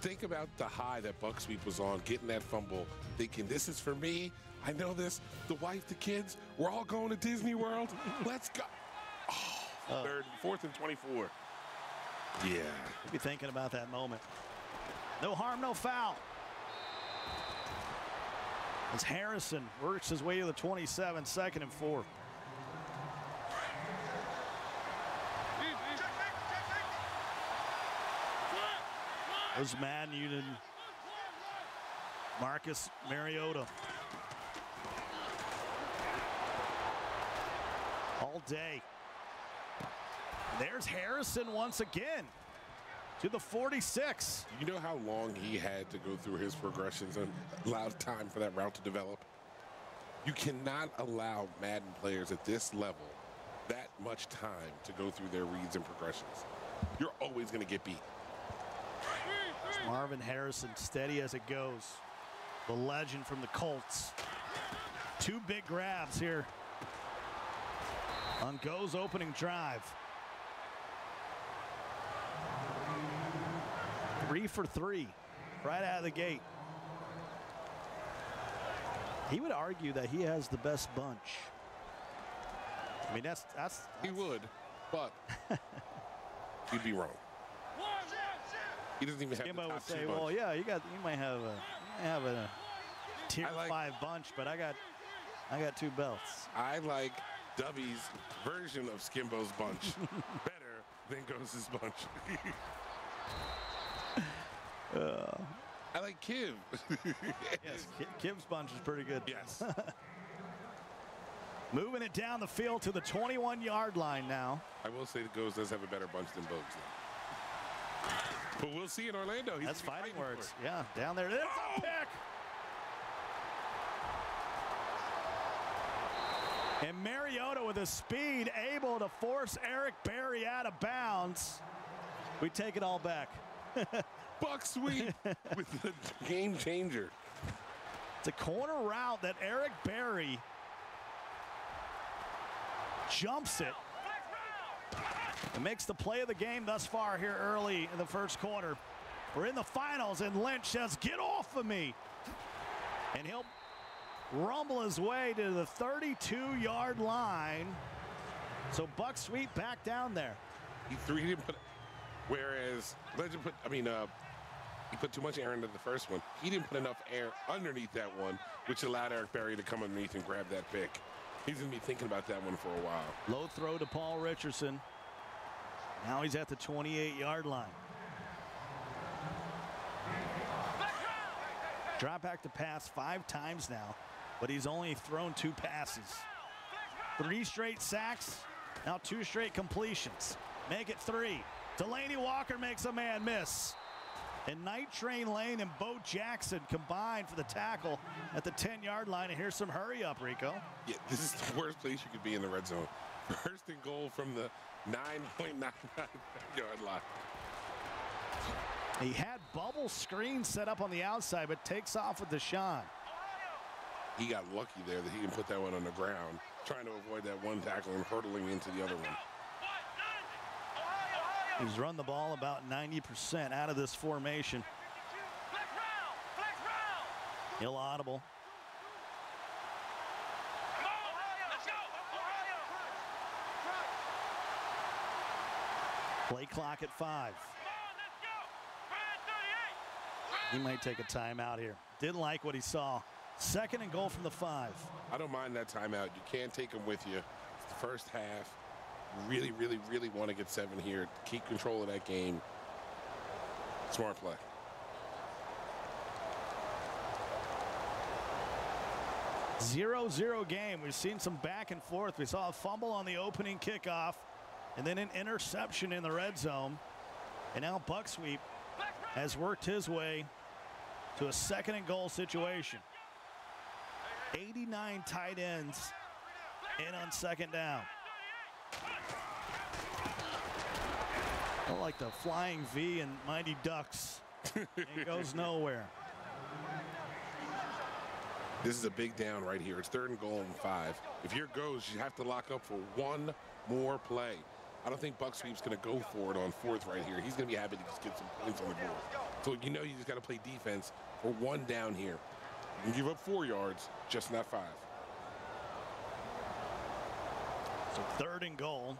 think about the high that Buck Sweep was on, getting that fumble, thinking, this is for me. I know this. The wife, the kids, we're all going to Disney World. Let's go. Oh, 4th and 24. Yeah. You'll be thinking about that moment. No harm, no foul. As Harrison works his way to the 27, 2nd and 4. There's Madden unit. Marcus Mariota. All day. There's Harrison once again to the 46. You know how long he had to go through his progressions and allowed time for that route to develop? You cannot allow Madden players at this level that much time to go through their reads and progressions. You're always going to get beat. Marvin Harrison, steady as it goes. The legend from the Colts. 2 big grabs here on Go's opening drive. 3 for 3 right out of the gate. He would argue that he has the best bunch. I mean, that's He would, but you'd be wrong. He doesn't even have the Skimbo top would say, 2 bunch. well, yeah, you might have a tier I like- 5 bunch, but I got 2 belts. I like Dubby's version of Skimbo's bunch better than Ghost's bunch. I like Kiv. Yes, Kim's bunch is pretty good. Yes. Moving it down the field to the 21-yard line now. I will say that Ghost does have a better bunch than Bogues. But we'll see in Orlando. He's That's gonna be fighting for words. it. Yeah, down there. There's a pick. And Mariota with a speed able to force Eric Berry out of bounds. We take it all back. Buck Sweep with the game changer. It's a corner route that Eric Berry jumps it and makes the play of the game thus far here early in the first quarter. We're in the finals, and Lynch says, get off of me. And he'll rumble his way to the 32-yard line. So Buck Sweep back down there. He didn't put, whereas Legend put, he put too much air into the first one. He didn't put enough air underneath that one, which allowed Eric Berry to come underneath and grab that pick. He's going to be thinking about that one for a while. Low throw to Paul Richardson. Now he's at the 28-yard line. Drop back to pass 5 times now, but he's only thrown 2 passes. 3 straight sacks, now 2 straight completions. Make it 3. Delaney Walker makes a man miss. And Night Train Lane and Bo Jackson combined for the tackle at the 10-yard line. And here's some hurry up, Rico. Yeah, this is the worst place you could be in the red zone. First and goal from the 9.99-yard line. He had bubble screen set up on the outside, but takes off with Deshaun. He got lucky there that he can put that one on the ground, trying to avoid that one tackle and hurtling into the other one. He's run the ball about 90% out of this formation. Hill audible. Play clock at 5. He might take a timeout here. Didn't like what he saw. 2nd and goal from the 5. I don't mind that timeout. You can't take them with you. It's the first half. Really, really, really want to get 7 here. Keep control of that game. Smart play. Zero game. We've seen some back and forth. We saw a fumble on the opening kickoff and then an interception in the red zone. And now Buck Sweep has worked his way to a 2nd and goal situation. 89 tight ends in on 2nd down. I like the flying V and Mighty Ducks. It goes nowhere. This is a big down right here. It's 3rd and goal and 5. If your goes, you have to lock up for one more play. I don't think Buck Sweep's going to go for it on 4th right here. He's going to be happy to just get some points on the board. So you know you just got to play defense for 1 down here. You can give up 4 yards, just not 5. So 3rd and goal.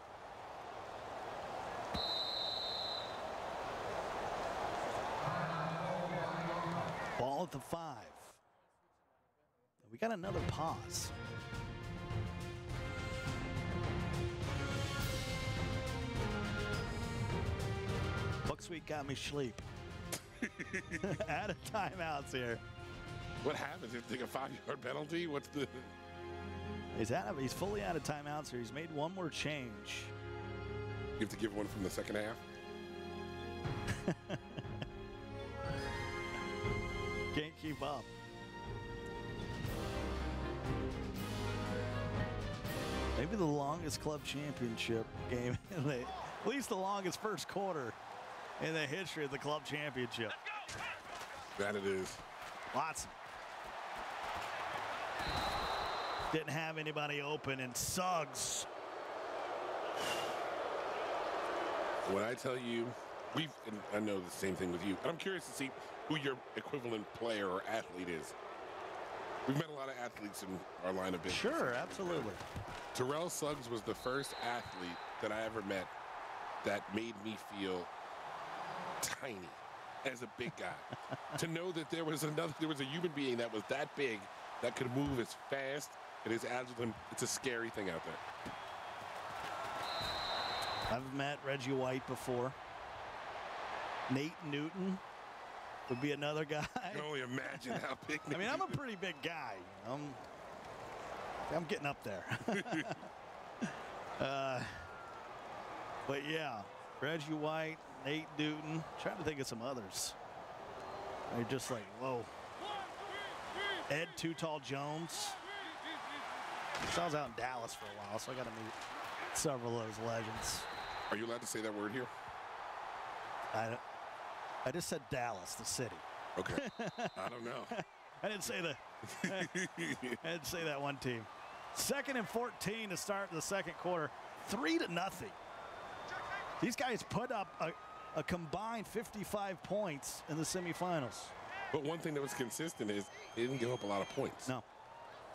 Ball at the 5. We got another pause. Buck Sweep got me sleep. Out of timeouts here. What happens if they take a 5-yard penalty? What's the... He's fully out of timeouts here. He's made one more change. You have to give one from the 2nd half? Can't keep up. Maybe the longest club championship game, at least the longest first quarter in the history of the club championship. That it is. Watson. Didn't have anybody open, and Suggs. When I tell you, and I know the same thing with you, and I'm curious to see who your equivalent player or athlete is. We've met a lot of athletes in our line of business. Sure, absolutely. Terrell Suggs was the first athlete that I ever met that made me feel tiny as a big guy. To know that there was a human being that was that big that could move as fast and as agile. It's a scary thing out there. I've met Reggie White before. Nate Newton would be another guy. I can only imagine how big. I mean, I'm a pretty big guy. I'm getting up there. But yeah, Reggie White, Nate Newton. Trying to think of some others. They're just like, whoa. Ed Too Tall Jones. I was out in Dallas for a while, so I got to meet several of those legends. Are you allowed to say that word here? I just said Dallas, the city. Okay. I don't know. I didn't say that one team. 2nd and 14 to start the 2nd quarter. 3-0. These guys put up a combined 55 points in the semifinals. But one thing that was consistent is they didn't give up a lot of points. No.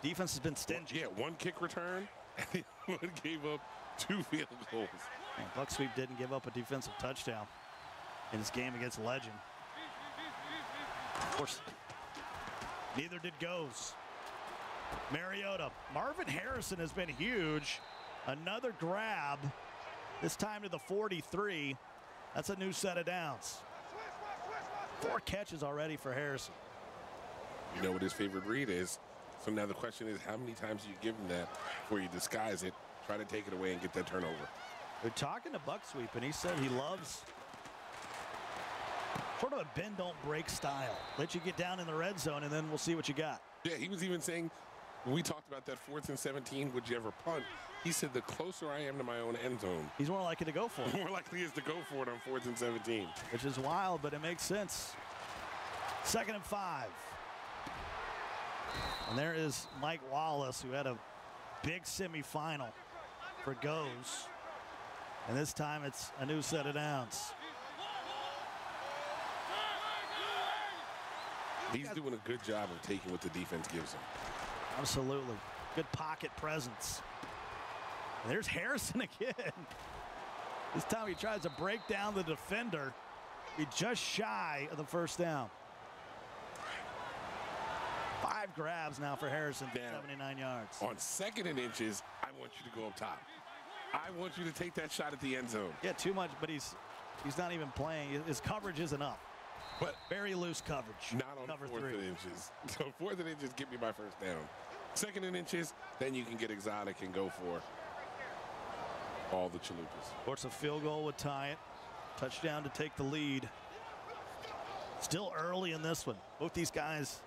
Defense has been stingy. Yeah, 1 kick return, and the other one gave up 2 field goals. And Buck Sweep didn't give up a defensive touchdown in his game against Legend. Of course, neither did Goes. Mariota. Marvin Harrison has been huge. Another grab, this time to the 43. That's a new set of downs. 4 catches already for Harrison. You know what his favorite read is. So now the question is, how many times do you give him that before you disguise it, try to take it away and get that turnover? They're talking to Buck Sweep, and he said he loves sort of a bend, don't break style. Let you get down in the red zone, and then we'll see what you got. Yeah, he was even saying, when we talked about that 4th and 17, would you ever punt? He said, the closer I am to my own end zone, he's more likely to go for it. more likely is to go for it on 4th and 17. Which is wild, but it makes sense. 2nd and 5. And there is Mike Wallace, who had a big semifinal for goes. And this time it's a new set of downs. He's doing a good job of taking what the defense gives him. Absolutely. Good pocket presence. And there's Harrison again. This time he tries to break down the defender. Be just shy of the first down. 5 grabs now for Harrison for 79 yards. On 2nd and inches, I want you to go up top. I want you to take that shot at the end zone. Yeah, too much, but he's not even playing. His coverage isn't up. But very loose coverage. Not on cover 4th 3. and inches. So 4th and inches, give me my first down. 2nd and inches, then you can get exotic and go for all the chalupas. Force a field goal would tie it. Touchdown to take the lead. Still early in this one. Both these guys,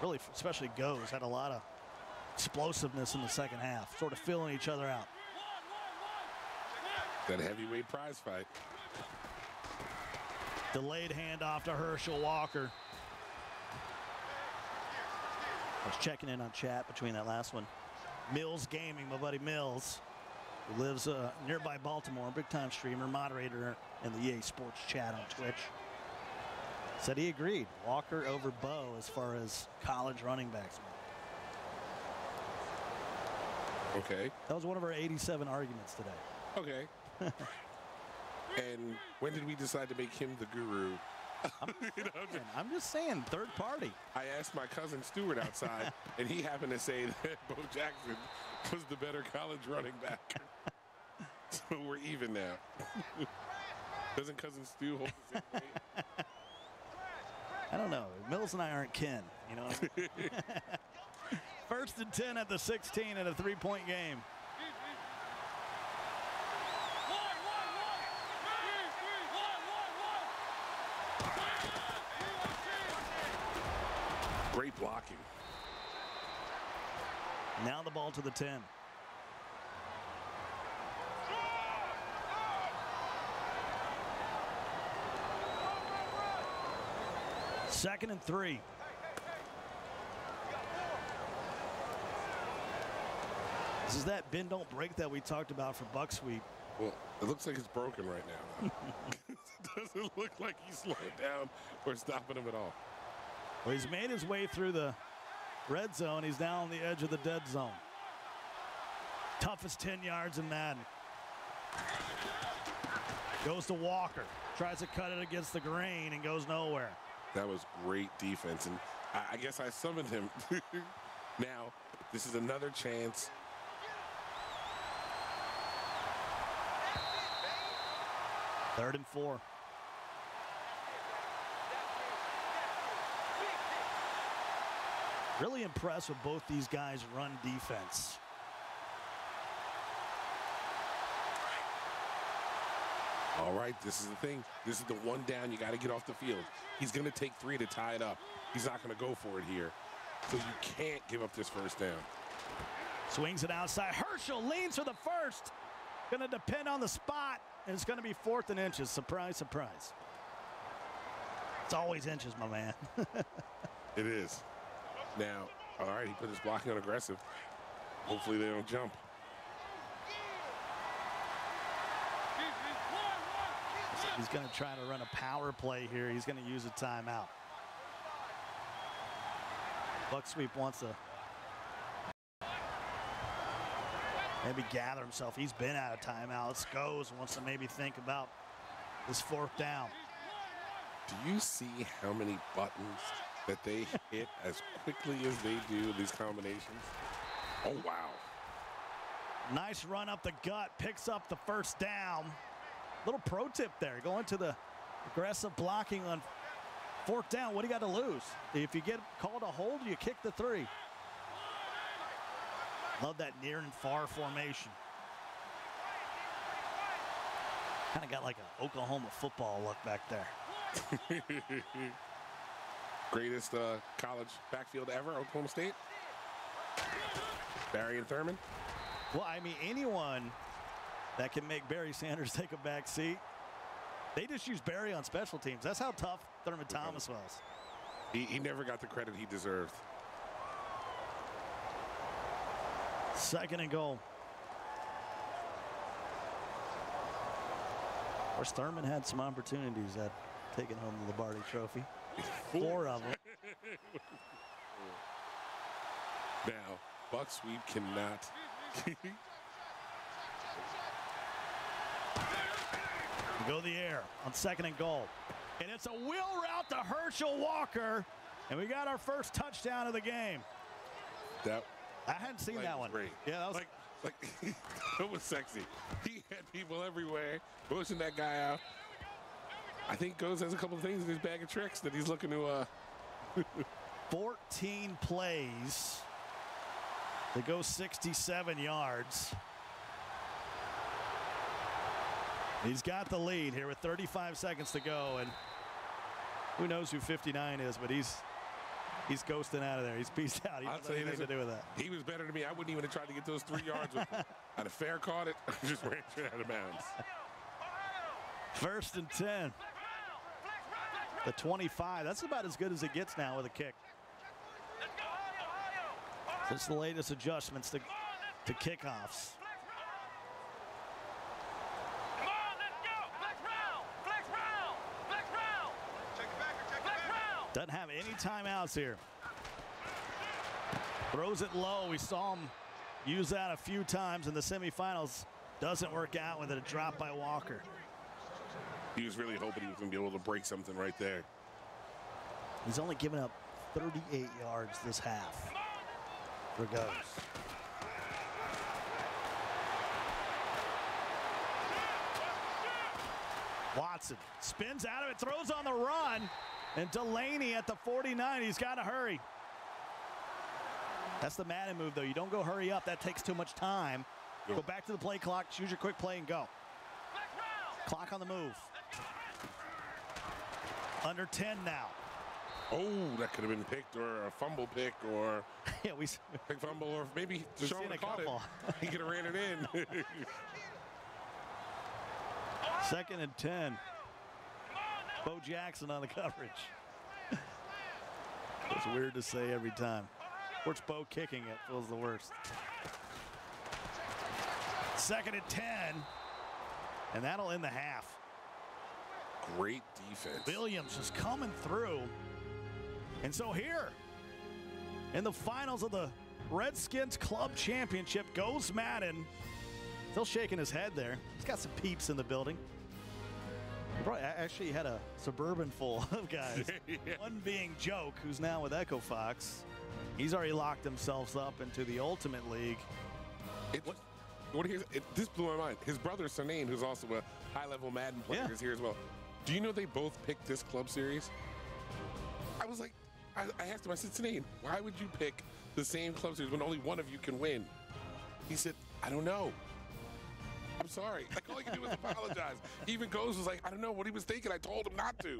really, especially Goes, had a lot of explosiveness in the second half, sort of filling each other out. That heavyweight prize fight. Delayed handoff to Herschel Walker. I was checking in on chat between that last one. Mills Gaming, my buddy Mills, who lives nearby Baltimore, big-time streamer, moderator in the EA Sports chat on Twitch, said he agreed. Walker over Bo as far as college running backs went. Okay. That was one of our 87 arguments today. Okay. And when did we decide to make him the guru? I'm just saying, third party. I asked my cousin Stuart outside, and he happened to say that Bo Jackson was the better college running back. So we're even now. Doesn't cousin Stu hold the same weight? I don't know. Mills and I aren't kin. You know what I mean? 1st and 10 at the 16 in a 3-point game. Great blocking. Now the ball to the 10. Second and 3. This is that bend don't break that we talked about for buck sweep. Well, it looks like it's broken right now. It doesn't look like he's slowing down or stopping him at all. Well, he's made his way through the red zone. He's now on the edge of the dead zone. Toughest 10 yards in Madden. Goes to Walker. Tries to cut it against the grain and goes nowhere. That was great defense, and I guess I summoned him. Now, this is another chance. Third and 4. Really impressed with both these guys' run defense. All right, this is the thing. This is the one down you got to get off the field. He's going to take 3 to tie it up. He's not going to go for it here. So you can't give up this first down. Swings it outside. Herschel leans for the first. Going to depend on the spot, and it's going to be 4th and inches. Surprise, surprise. It's always inches, my man. It is. Now, all right, he put his blocking on aggressive. Hopefully they don't jump. He's going to try to run a power play here. He's going to use a timeout. Buck sweep wants to maybe gather himself. He's been out of timeouts. Goes wants to maybe think about this 4th down. Do you see how many buttons that they hit as quickly as they do these combinations? Oh, wow. Nice run up the gut. Picks up the first down. Little pro tip there. Going to the aggressive blocking on 4th down. What do you got to lose? If you get called a hold, you kick the 3. Love that near and far formation. Kind of got like an Oklahoma football look back there. Greatest college backfield ever, Oklahoma State. Barry and Thurman. Well, I mean, anyone that can make Barry Sanders take a back seat. They just use Barry on special teams. That's how tough Thurman Thomas was. He never got the credit he deserved. Second and goal. Of course, Thurman had some opportunities at taking home the Lombardi Trophy. 4 of them. Now, buck sweep cannot. Go the air on second and goal. And it's a wheel route to Herschel Walker. And we got our first touchdown of the game. I hadn't seen that one. Great. Yeah, that was like it was sexy. He had people everywhere pushing that guy out. I think Goes has a couple of things in his bag of tricks that he's looking to 14 plays. They go 67 yards. He's got the lead here with 35 seconds to go, and who knows who 59 is, but he's ghosting out of there. He's peaced out. He doesn't have anything to do with that. He was better than me. I wouldn't even have tried to get those 3 yards with him. I'd have fair caught it. Just ran straight out of bounds. First and 10. The 25. That's about as good as it gets now with a kick. That's the latest adjustments to kickoffs. Doesn't have any timeouts here. Throws it low. We saw him use that a few times in the semifinals. Doesn't work out with it. A drop by Walker. He was really hoping he was going to be able to break something right there. He's only given up 38 yards this half for Goes. Watson spins out of it, throws on the run, and Delaney at the 49. He's got to hurry. That's the Madden move, though. You don't go hurry up. That takes too much time. Go back to the play clock, choose your quick play, and go. Clock on the move. Under 10 now. Oh, that could have been picked or a fumble pick or yeah, pick fumble or maybe Sean caught it. He could have ran it in. Second and 10. Bo Jackson on the coverage. It's weird to say every time. Of course, Bo kicking it feels the worst. Second and 10. And that'll end the half. Great defense. Williams just coming through. And so here, in the finals of the Redskins Club Championship, goes Madden. Still shaking his head there. He's got some peeps in the building. He probably actually had a Suburban full of guys. Yeah. One being Joke, who's now with Echo Fox. He's already locked himself up into the Ultimate League. This blew my mind. His brother, Sanane, who's also a high-level Madden player, is here as well. Do you know they both picked this club series? I was like, I asked him, I said, Sanane, why would you pick the same club series when only one of you can win? He said, I don't know. I'm sorry. Like, all he can do is apologize. Even Goes was like, I don't know what he was thinking. I told him not to.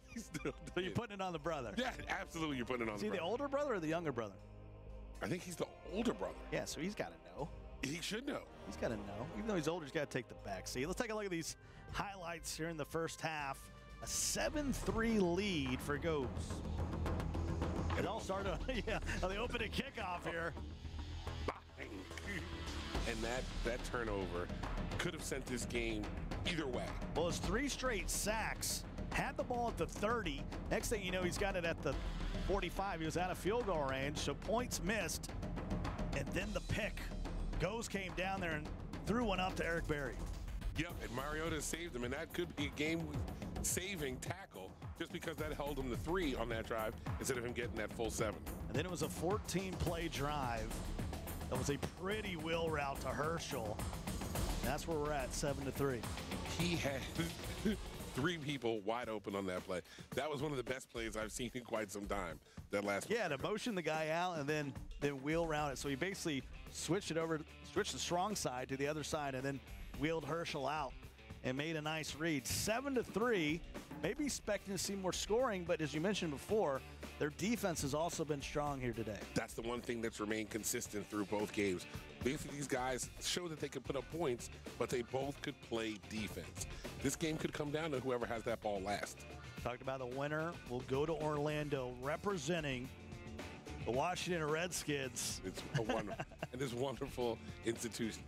He still did. So you're putting it on the brother? Yeah, absolutely. You're putting it on the brother. Is he the older brother or the younger brother? I think he's the older brother. Yeah, so he's got to know. He should know. He's got to know. Even though he's older, he's got to take the back seat. Let's take a look at these highlights here in the first half. A 7-3 lead for Goes. It all started on the opening kickoff here. And that turnover could have sent this game either way. Well, it's 3 straight sacks. Had the ball at the 30. Next thing you know, he's got it at the 45. He was out of field goal range, so points missed. And then the pick. Goes came down there and threw one up to Eric Berry. Yep, and Mariota saved him, and that could be a game-saving tackle just because that held him to 3 on that drive instead of him getting that full 7. And then it was a 14-play drive. That was a pretty wheel route to Herschel. That's where we're at, 7-3. He had 3 people wide open on that play. That was one of the best plays I've seen in quite some time. That last to motion the guy out and then wheel route it. So he basically switched the strong side to the other side and then wheeled Herschel out and made a nice read. 7-3. Maybe expecting to see more scoring, but as you mentioned before, their defense has also been strong here today. That's the one thing that's remained consistent through both games. These guys show that they can put up points, but they both could play defense. This game could come down to whoever has that ball last. Talked about the winner will go to Orlando representing The Washington Redskins. It's a wonderful, and this wonderful institution.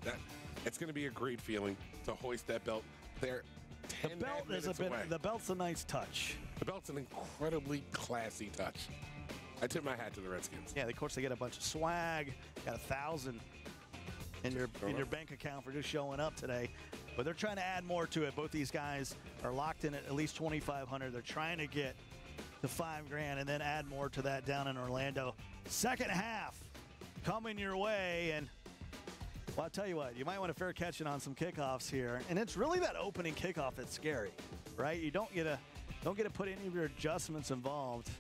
It's going to be a great feeling to hoist that belt. They're 10 minutes away. The belt's a nice touch. The belt's an incredibly classy touch. I tip my hat to the Redskins. Yeah, of course they get a bunch of swag. Got 1,000 in your bank account for just showing up today. But they're trying to add more to it. Both these guys are locked in at least $2,500. They're trying to get to $5,000 and then add more to that down in Orlando. Second half coming your way, and well, I'll tell you what, you might want to fair catch it on some kickoffs here. And it's really that opening kickoff that's scary, right? You don't get to put any of your adjustments involved.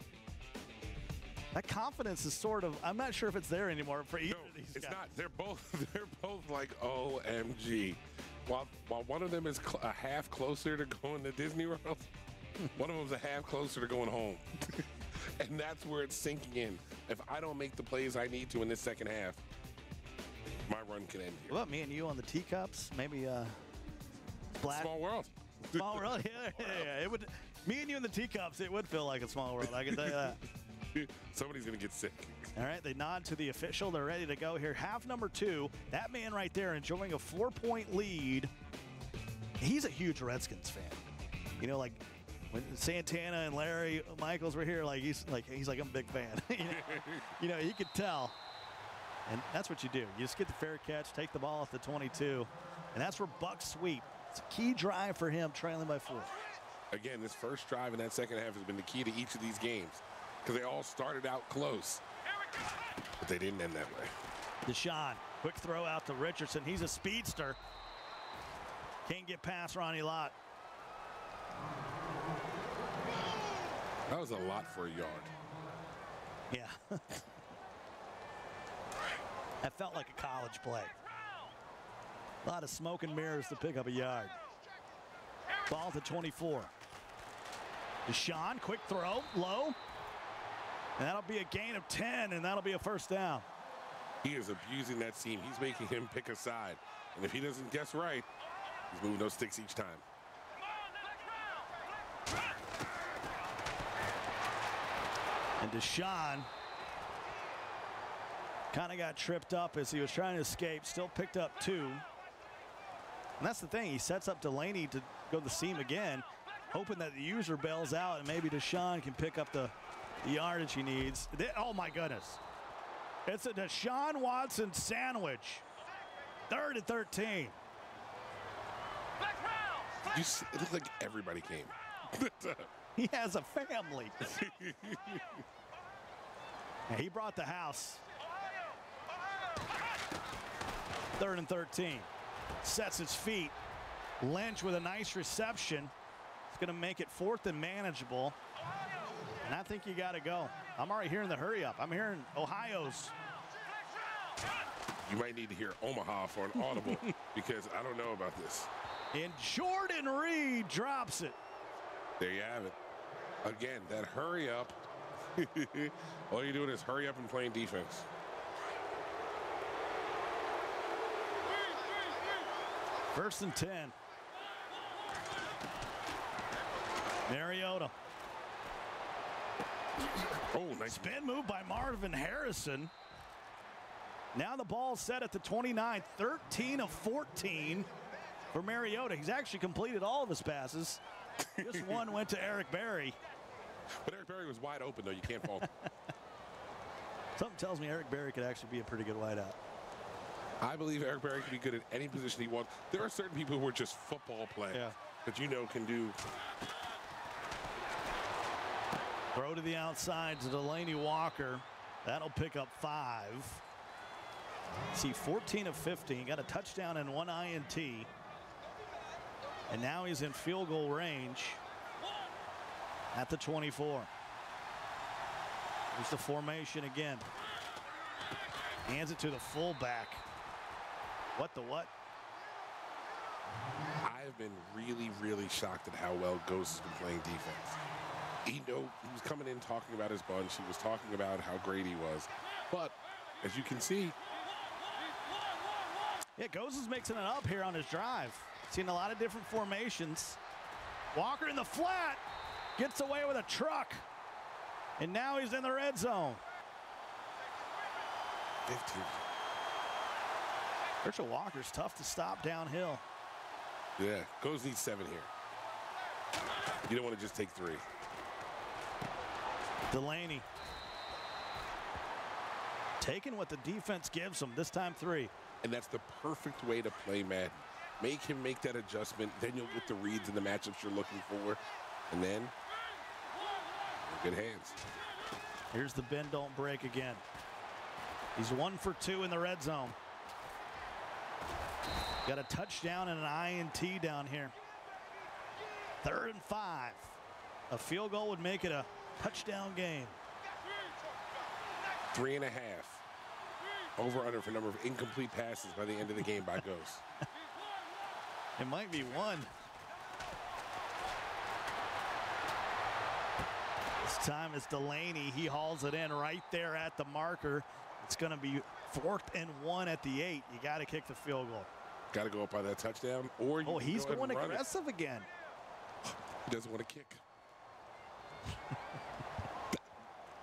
That confidence is sort of, I'm not sure if it's there anymore for either of these guys. It's not. They're both like OMG. While one of them is a half closer to going to Disney World, one of them's a half closer to going home. And that's where it's sinking in. If I don't make the plays I need to in this second half, my run can end here. What about me and you on the teacups? Maybe black. Small world. Small world, yeah. It would. Me and you in the teacups, it would feel like a small world. I can tell you that. Somebody's gonna get sick. All right, they nod to the official. They're ready to go here. Half number 2. That man right there enjoying a 4-point lead. He's a huge Redskins fan. You know, like when Santana and Larry Michaels were here, he's like I'm a big fan. you know, he could tell. And that's what you do. You just get the fair catch, take the ball at the 22, and that's where Buck sweep. It's a key drive for him, trailing by 4. Again, this first drive in that second half has been the key to each of these games because they all started out close, but they didn't end that way. Deshaun, quick throw out to Richardson. He's a speedster. Can't get past Ronnie Lott. That was a lot for a yard. Yeah. That felt like a college play. A lot of smoke and mirrors to pick up a yard. Ball to 24. Deshaun, quick throw, low. And that'll be a gain of 10, and that'll be a first down. He is abusing that seam. He's making him pick a side. And if he doesn't guess right, he's moving those sticks each time. And Deshaun kind of got tripped up as he was trying to escape. Still picked up 2. And that's the thing. He sets up Delaney to go the seam again, hoping that the user bails out and maybe Deshaun can pick up the yardage he needs. Oh, my goodness. It's a Deshaun Watson sandwich. 3rd and 13. It looked like everybody came. He has a family. And he brought the house. 3rd and 13. Sets his feet. Lynch with a nice reception. It's going to make it 4th and manageable. And I think you got to go. I'm already hearing the hurry up. I'm hearing Ohio's. You might need to hear Omaha for an audible because I don't know about this. And Jordan Reed drops it. There you have it. Again, that hurry up. All you're doing is hurry up and playing defense. First and 10. Mariota. Oh, nice. Spin move by Marvin Harrison. Now the ball set at the 29, 13 of 14 for Mariota. He's actually completed all of his passes. Just one went to Eric Berry. But Eric Berry was wide open, though. You can't fault him. Something tells me Eric Berry could actually be a pretty good wideout. I believe Eric Berry can be good at any position he wants. There are certain people who are just football players that you know can do. Throw to the outside to Delaney Walker. That'll pick up 5. See, 14 of 15. Got a touchdown and 1 INT. And now he's in field goal range at the 24. Here's the formation again. Hands it to the fullback. What the what? I have been really, really shocked at how well Ghost has been playing defense. He was coming in talking about his bunch. He was talking about how great he was. But as you can see, yeah, Ghost is mixing it up here on his drive. Seen a lot of different formations. Walker in the flat. Gets away with a truck. And now he's in the red zone. 15. Herschel Walker's tough to stop downhill. Yeah, Goes needs 7 here. You don't want to just take 3. Delaney taking what the defense gives him, this time 3. And that's the perfect way to play Madden. Make him make that adjustment, then you'll get the reads and the matchups you're looking for, and then good hands. Here's the bend don't break again. He's 1 for 2 in the red zone. Got a touchdown and an INT down here. 3rd and 5. A field goal would make it a touchdown game. 3.5. Over under for number of incomplete passes by the end of the game by Ghost. It might be 1. This time it's Delaney. He hauls it in right there at the marker. It's going to be 4th and 1 at the 8. You got to kick the field goal. Got to go up by that touchdown, or you he's go going and aggressive again. He doesn't want to kick.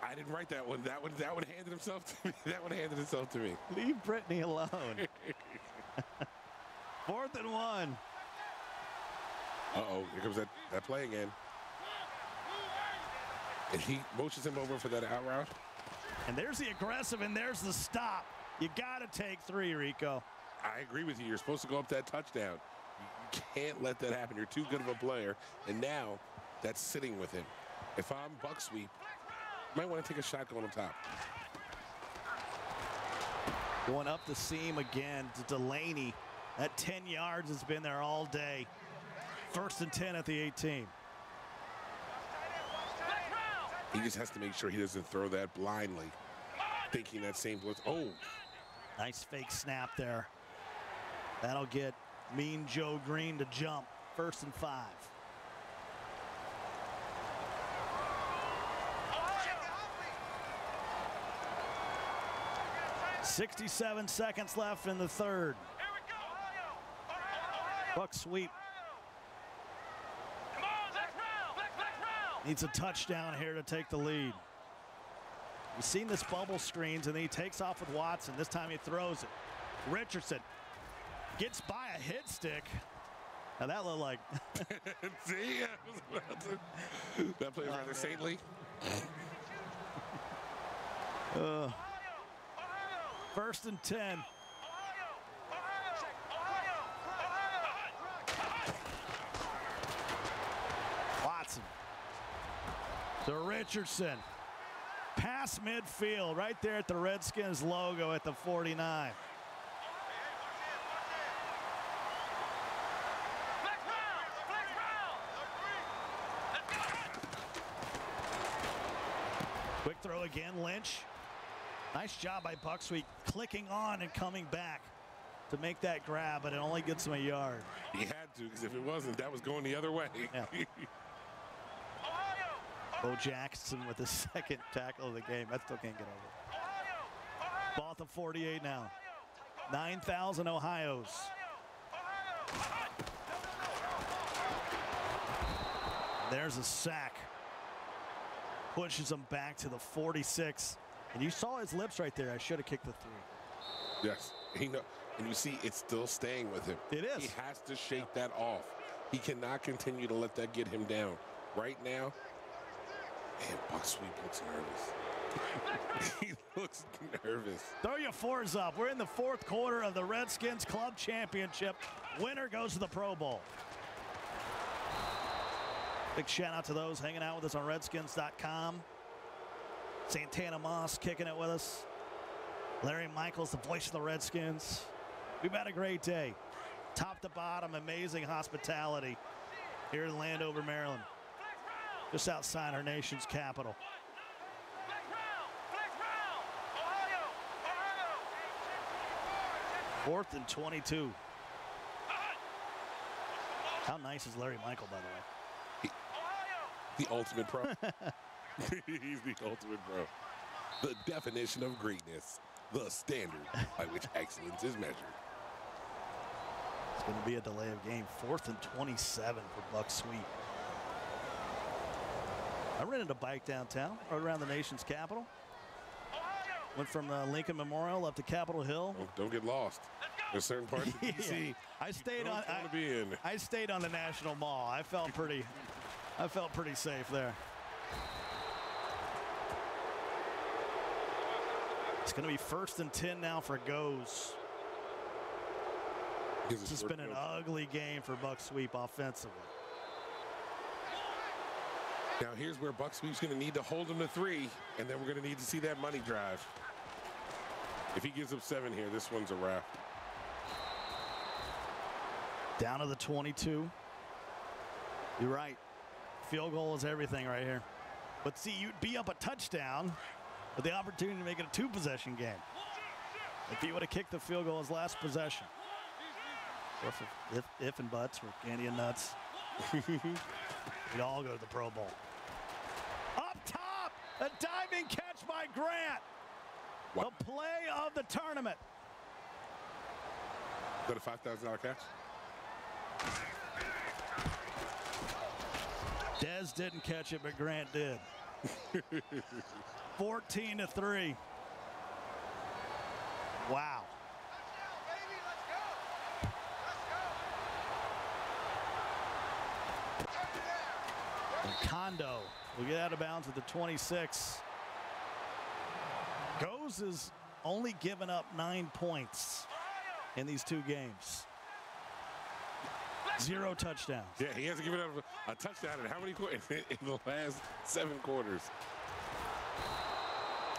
I didn't write that one. That one handed himself to me. That one handed itself to me. Leave Brittany alone. 4th and 1. Uh-oh, here comes that play again. And he motions him over for that out route. And there's the aggressive, and there's the stop. You got to take 3, Rico. I agree with you. You're supposed to go up that touchdown. You can't let that happen. You're too good of a player. And now that's sitting with him. If I'm Buck Sweep, you might want to take a shot going up top. Going up the seam again to Delaney. That 10 yards has been there all day. 1st and 10 at the 18. He just has to make sure he doesn't throw that blindly, thinking that same blitz. Oh. Nice fake snap there. That'll get Mean Joe Green to jump. 1st and 5. .67 seconds left in the 3rd. Buck sweep. Needs a touchdown here to take the lead. We've seen this bubble screens, and then he takes off with Watson. This time he throws it. Richardson gets by a hit stick. Now that looked like... See, that play was rather saintly. 1st and 10. Watson to Richardson. Pass midfield right there at the Redskins logo at the 49. Quick throw again, Lynch. Nice job by Bucksweet clicking on and coming back to make that grab, but it only gets him a yard. He had to, because if it wasn't, that was going the other way. Yeah. Bo Jackson with the 2nd tackle of the game. That still can't get over. Ball at the 48 now. 9,000 Ohio's. There's a sack. Pushes him back to the 46. And you saw his lips right there. I should have kicked the 3. Yes. And you see it's still staying with him. It is. He has to shake that off. He cannot continue to let that get him down. Right now, man, Buck Sweep looks nervous. He looks nervous. Throw your 4s up. We're in the 4th quarter of the Redskins Club Championship. Winner goes to the Pro Bowl. Big shout out to those hanging out with us on Redskins.com. Santana Moss kicking it with us. Larry Michaels, the voice of the Redskins. We've had a great day. Top to bottom, amazing hospitality here in Landover, Maryland. Just outside our nation's capital. 4th and 22. How nice is Larry Michael, by the way? The ultimate pro. He's the ultimate pro. The definition of greatness. The standard by which excellence is measured. It's going to be a delay of game. 4th and 27 for Buck Sweep. I rented a bike downtown, rode around the nation's capital. Went from Lincoln Memorial up to Capitol Hill. Don't get lost. There's certain parts of D.C. I stayed on. I stayed on the National Mall. I felt pretty safe there. It's going to be 1st and 10 now for Goes. This has been an ugly game for Buck Sweep offensively. Now here's where Buck Sweep's going to need to hold him to 3, and then we're going to need to see that money drive. If he gives up 7 here, this one's a wrap. Down to the 22. You're right. Field goal is everything right here. But see, you'd be up a touchdown with the opportunity to make it a 2-possession game. If he would have kicked the field goal his last possession. Or if and buts were candy and nuts. We'd all go to the Pro Bowl. Up top, a diving catch by Grant. What? The play of the tournament. Is that a $5,000 catch? Dez didn't catch it, but Grant did. 14-3. Wow. And Kondo will get out of bounds at the 26. Goes has only given up 9 points in these 2 games. 0 touchdowns. Yeah, he hasn't given up a touchdown in how many quarters? In the last 7 quarters.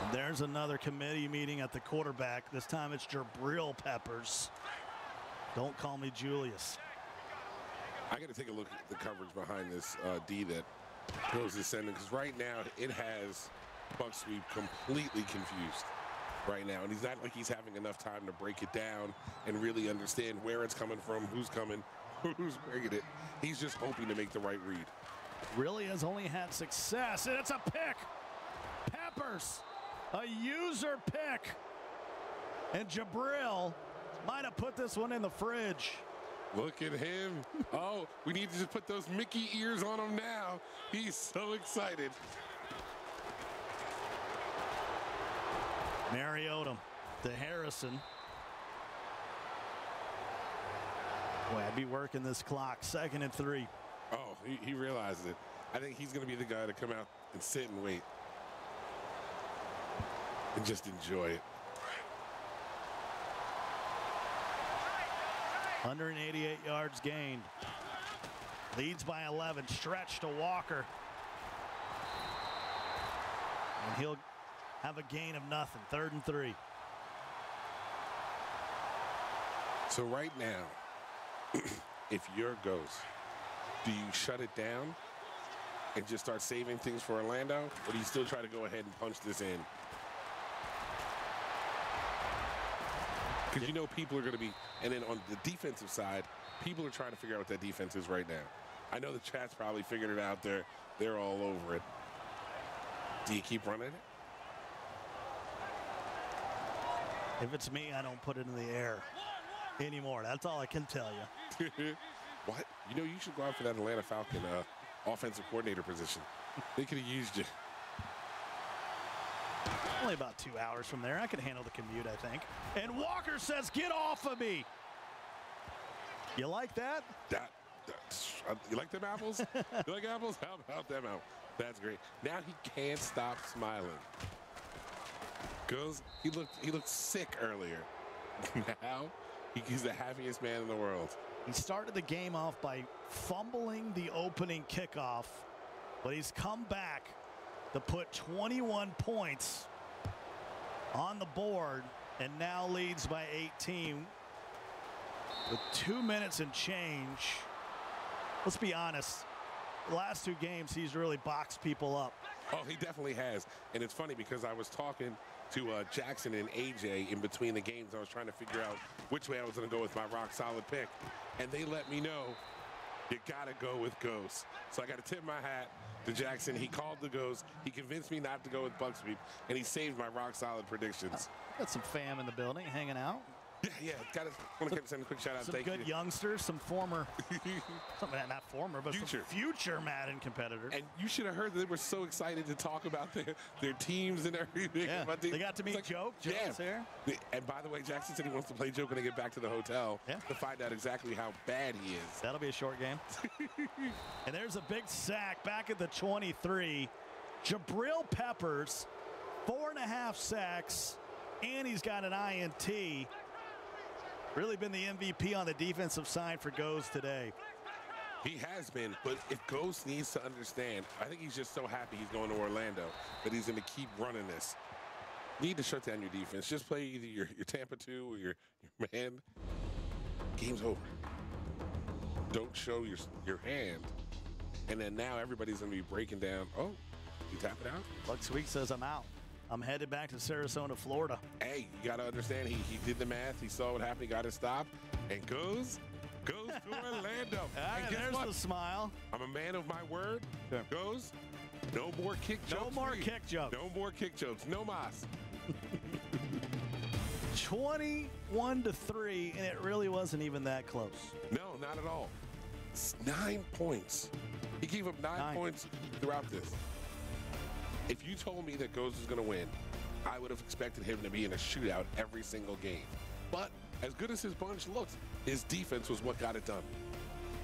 And there's another committee meeting at the quarterback. This time it's Jabril Peppers. Don't call me Julius. I got to take a look at the coverage behind this D that Goes is sending, because right now it has Buck Sweep completely confused right now. And he's not like he's having enough time to break it down and really understand where it's coming from, who's coming, who's bringing it. He's just hoping to make the right read. Really has only had success, and it's a pick. Peppers, a user pick. And Jabril might have put this one in the fridge. Look at him. Oh, we need to just put those Mickey ears on him now. He's so excited. Mariota to Harrison. Boy, I'd be working this clock. 2nd and 3. Oh, he realized it. I think he's going to be the guy to come out and sit and wait. And just enjoy it. 188 yards gained. Leads by 11. Stretch to Walker. And he'll have a gain of nothing. 3rd and 3. So right now, if you're Ghost, do you shut it down and just start saving things for Orlando? Or do you still try to go ahead and punch this in? Because you know people are going to be, and then on the defensive side, people are trying to figure out what that defense is right now. I know the chat's probably figured it out. They're all over it. Do you keep running it? If it's me, I don't put it in the air anymore. That's all I can tell you. What? You know, you should go out for that Atlanta Falcon offensive coordinator position. They could have used you. Only about 2 hours from there. I can handle the commute, I think. And Walker says, get off of me. You like that? You like them apples? You like apples? How about them apples? That's great. Now he can't stop smiling. He looked sick earlier. Now he's the happiest man in the world. He started the game off by fumbling the opening kickoff, but he's come back to put 21 points on the board and now leads by 18 with 2 minutes and change. Let's be honest, the last 2 games he's really boxed people up. Oh, he definitely has. And it's funny because I was talking to Jackson and AJ in between the games. I was trying to figure out which way I was going to go with my rock solid pick. And they let me know, you got to go with Ghost. So I got to tip my hat to Jackson. He called the Ghost. He convinced me not to go with Buck Sweep, and he saved my rock solid predictions. Got some fam in the building hanging out. Yeah. Want to send a quick shout out. Some Thank good you. youngsters, some former, not former, but Future. some future Madden competitors. And you should have heard that they were so excited to talk about their teams and everything. Yeah, they got to meet It's Joke. Joke's here. And by the way, Jackson said he wants to play Joke when they get back to the hotel to find out exactly how bad he is. That'll be a short game. And there's a big sack back at the 23. Jabril Peppers, 4.5 sacks, and he's got an INT. Really been the MVP on the defensive side for Goes today. He has been, but if Ghost needs to understand, I think he's just so happy he's going to Orlando that he's going to keep running this. You need to shut down your defense. Just play either your Tampa 2 or your man. Game's over. Don't show your hand. And then now everybody's going to be breaking down. Oh, you tap it out? Bucks Week says I'm out. I'm headed back to Sarasota, Florida. Hey, you got to understand, he did the math. He saw what happened. He got to stop. And goes to Orlando. And guess there's what? the smile. I'm a man of my word. Sure. Goes. No more kick jokes. No more kick jokes. No more kick jokes. No mas. 21-3, and it really wasn't even that close. No, not at all. It's 9 points. He gave up 9 points throughout this. If you told me that Goes was going to win, I would have expected him to be in a shootout every single game. But as good as his bunch looks, his defense was what got it done.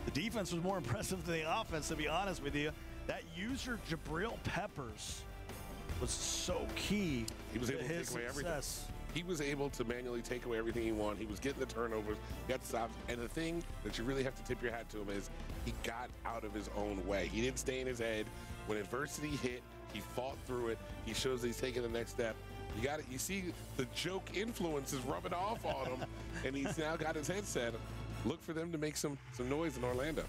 The defense was more impressive than the offense, to be honest with you. That user, Jabril Peppers, was so key. He was able to his take away everything. success. He was able to manually take away everything he wanted. He was getting the turnovers, got the stops. And the thing that you really have to tip your hat to him is he got out of his own way. He didn't stay in his head. When adversity hit, he fought through it. He shows that he's taking the next step. You got it. You see the Joke influence is rubbing off on him, and he's now got his headset. Look for them to make some noise in Orlando.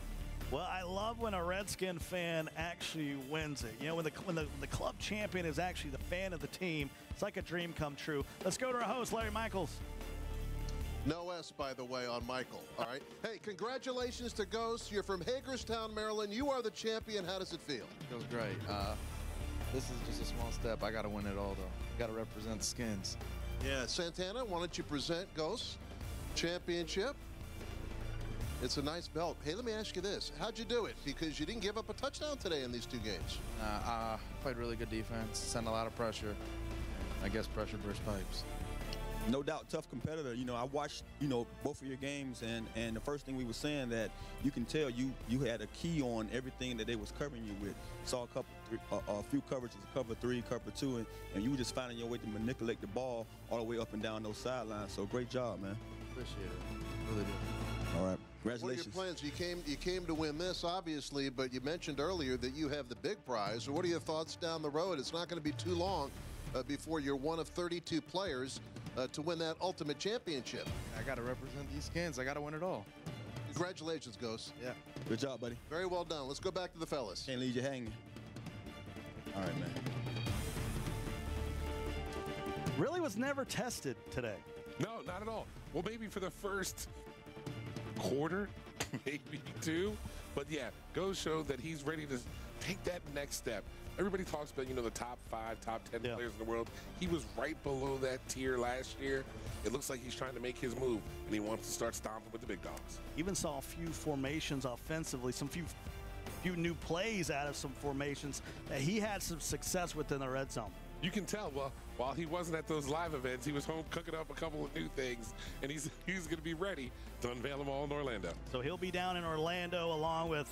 Well, I love when a Redskin fan actually wins it. You know, when the club champion is actually the fan of the team, it's like a dream come true. Let's go to our host, Larry Michaels. No S, by the way, on Michael. All right. Hey, congratulations to Ghost. You're from Hagerstown, Maryland. You are the champion. How does it feel? Feels great. This is just a small step. I got to win it all, though. Got to represent the Skins. Yeah, Santana, why don't you present Ghost championship? It's a nice belt. Hey, let me ask you this. How'd you do it? Because you didn't give up a touchdown today in these 2 games. Played really good defense, sent a lot of pressure. I guess pressure burst pipes. No doubt, tough competitor. You know, I watched, both of your games, and the first thing we were saying that you can tell you had a key on everything that they was covering you with. Saw a few coverages, cover 3, cover 2, and you were just finding your way to manipulate the ball all the way up and down those sidelines. So great job, man. Appreciate it. Really do. All right. Congratulations. What are your plans? You came to win this, obviously, but you mentioned earlier that you have the big prize. So what are your thoughts down the road? It's not going to be too long before you're one of 32 players to win that ultimate championship. I got to represent these Skins. I got to win it all. Congratulations, Ghost. Yeah. Good job, buddy. Very well done. Let's go back to the fellas. Can't leave you hanging. All right, man. Really was never tested today. No, not at all. Well, maybe for the first quarter, maybe 2. But yeah, Ghost showed that he's ready to take that next step. Everybody talks about, the top 5, top 10 players in the world. He was right below that tier last year. It looks like he's trying to make his move, and he wants to start stomping with the big dogs. Even saw a few formations offensively, some few new plays out of some formations that he had some success with in the red zone. You can tell, well, while he wasn't at those live events, he was home cooking up a couple of new things, and he's going to be ready to unveil them all in Orlando. So he'll be down in Orlando along with,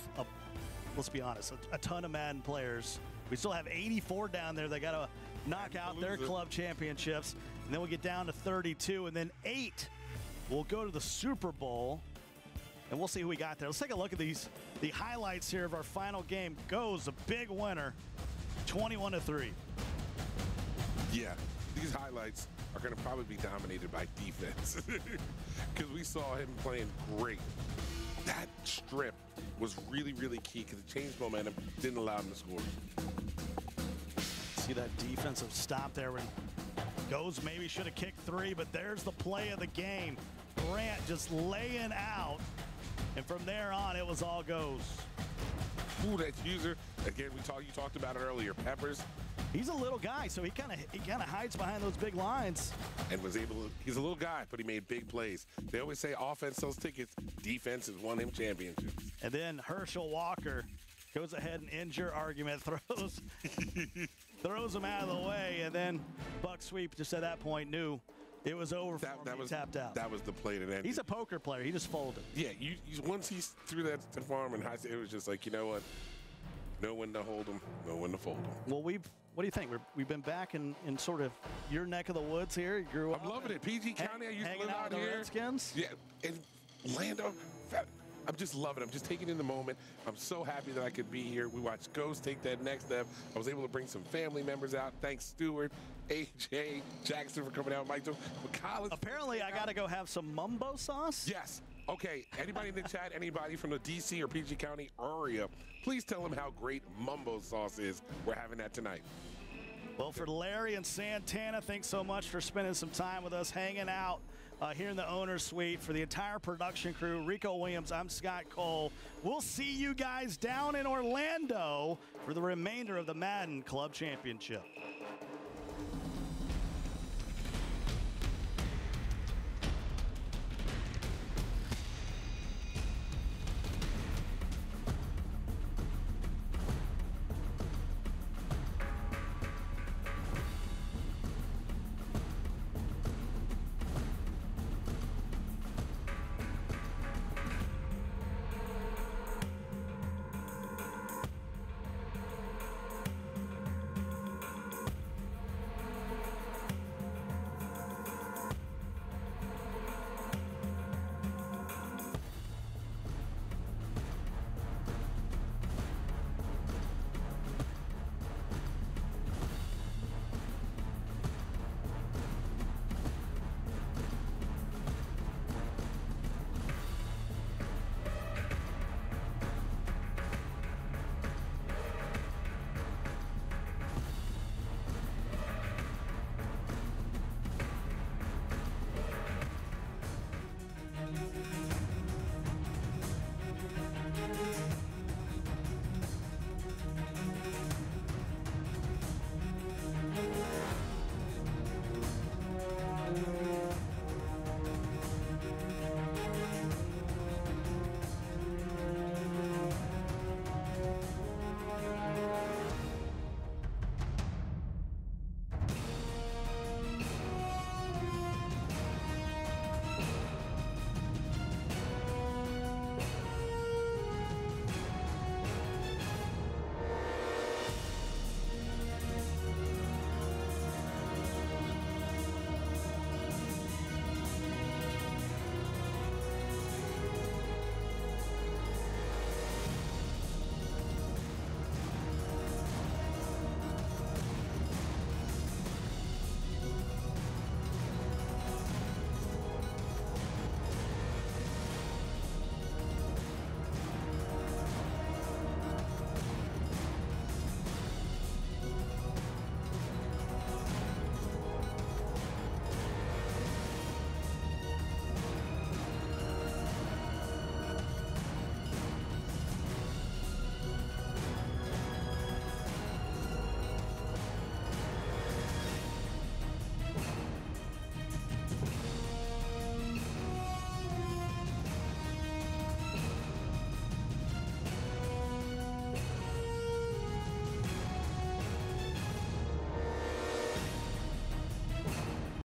let's be honest, a ton of Madden players. We still have 84 down there that got to knock out their club championships, and then we'll get down to 32, and then 8 will go to the Super Bowl, and we'll see who we got there. Let's take a look at the highlights here of our final game. Goes a big winner, 21-3. Yeah, these highlights are going to probably be dominated by defense because we saw him playing great. That strip was really, really key because it changed momentum, didn't allow him to score. See that defensive stop there when Goes maybe should have kicked 3, but there's the play of the game. Grant just laying out, and from there on, it was all Goes. Ooh, that user. Again, you talked about it earlier. Peppers. He's a little guy, so he kind of hides behind those big lines. And was able to, he's a little guy, but he made big plays. They always say offense sells tickets, defense has won him championships. And then Herschel Walker goes ahead and ends your argument, throws him out of the way, and then Buck Sweep just at that point knew it was over for him. That was tapped out. That was the play that ended. He's a poker player. He just folded. Yeah, once he threw that to farm and it was just like, you know what? Know when to hold him, know when to fold him. Well, what do you think? We've been back in sort of your neck of the woods here. You grew up. I'm loving it. PG County, I used to live out here. here. Redskins? Yeah, and Lando. I'm just loving it. I'm just taking in the moment. I'm so happy that I could be here. We watched Ghost take that next step. I was able to bring some family members out. Thanks, Stewart, AJ, Jackson for coming out. Mike, Collins. Apparently, I got to go have some mumbo sauce. Yes. Okay, anybody in the chat, anybody from the D.C. or PG County area, please tell them how great mumbo sauce is. We're having that tonight. Well, for Larry and Santana, thanks so much for spending some time with us, hanging out here in the owner's suite. For the entire production crew, Rico Williams, I'm Scott Cole. We'll see you guys down in Orlando for the remainder of the Madden Club Championship.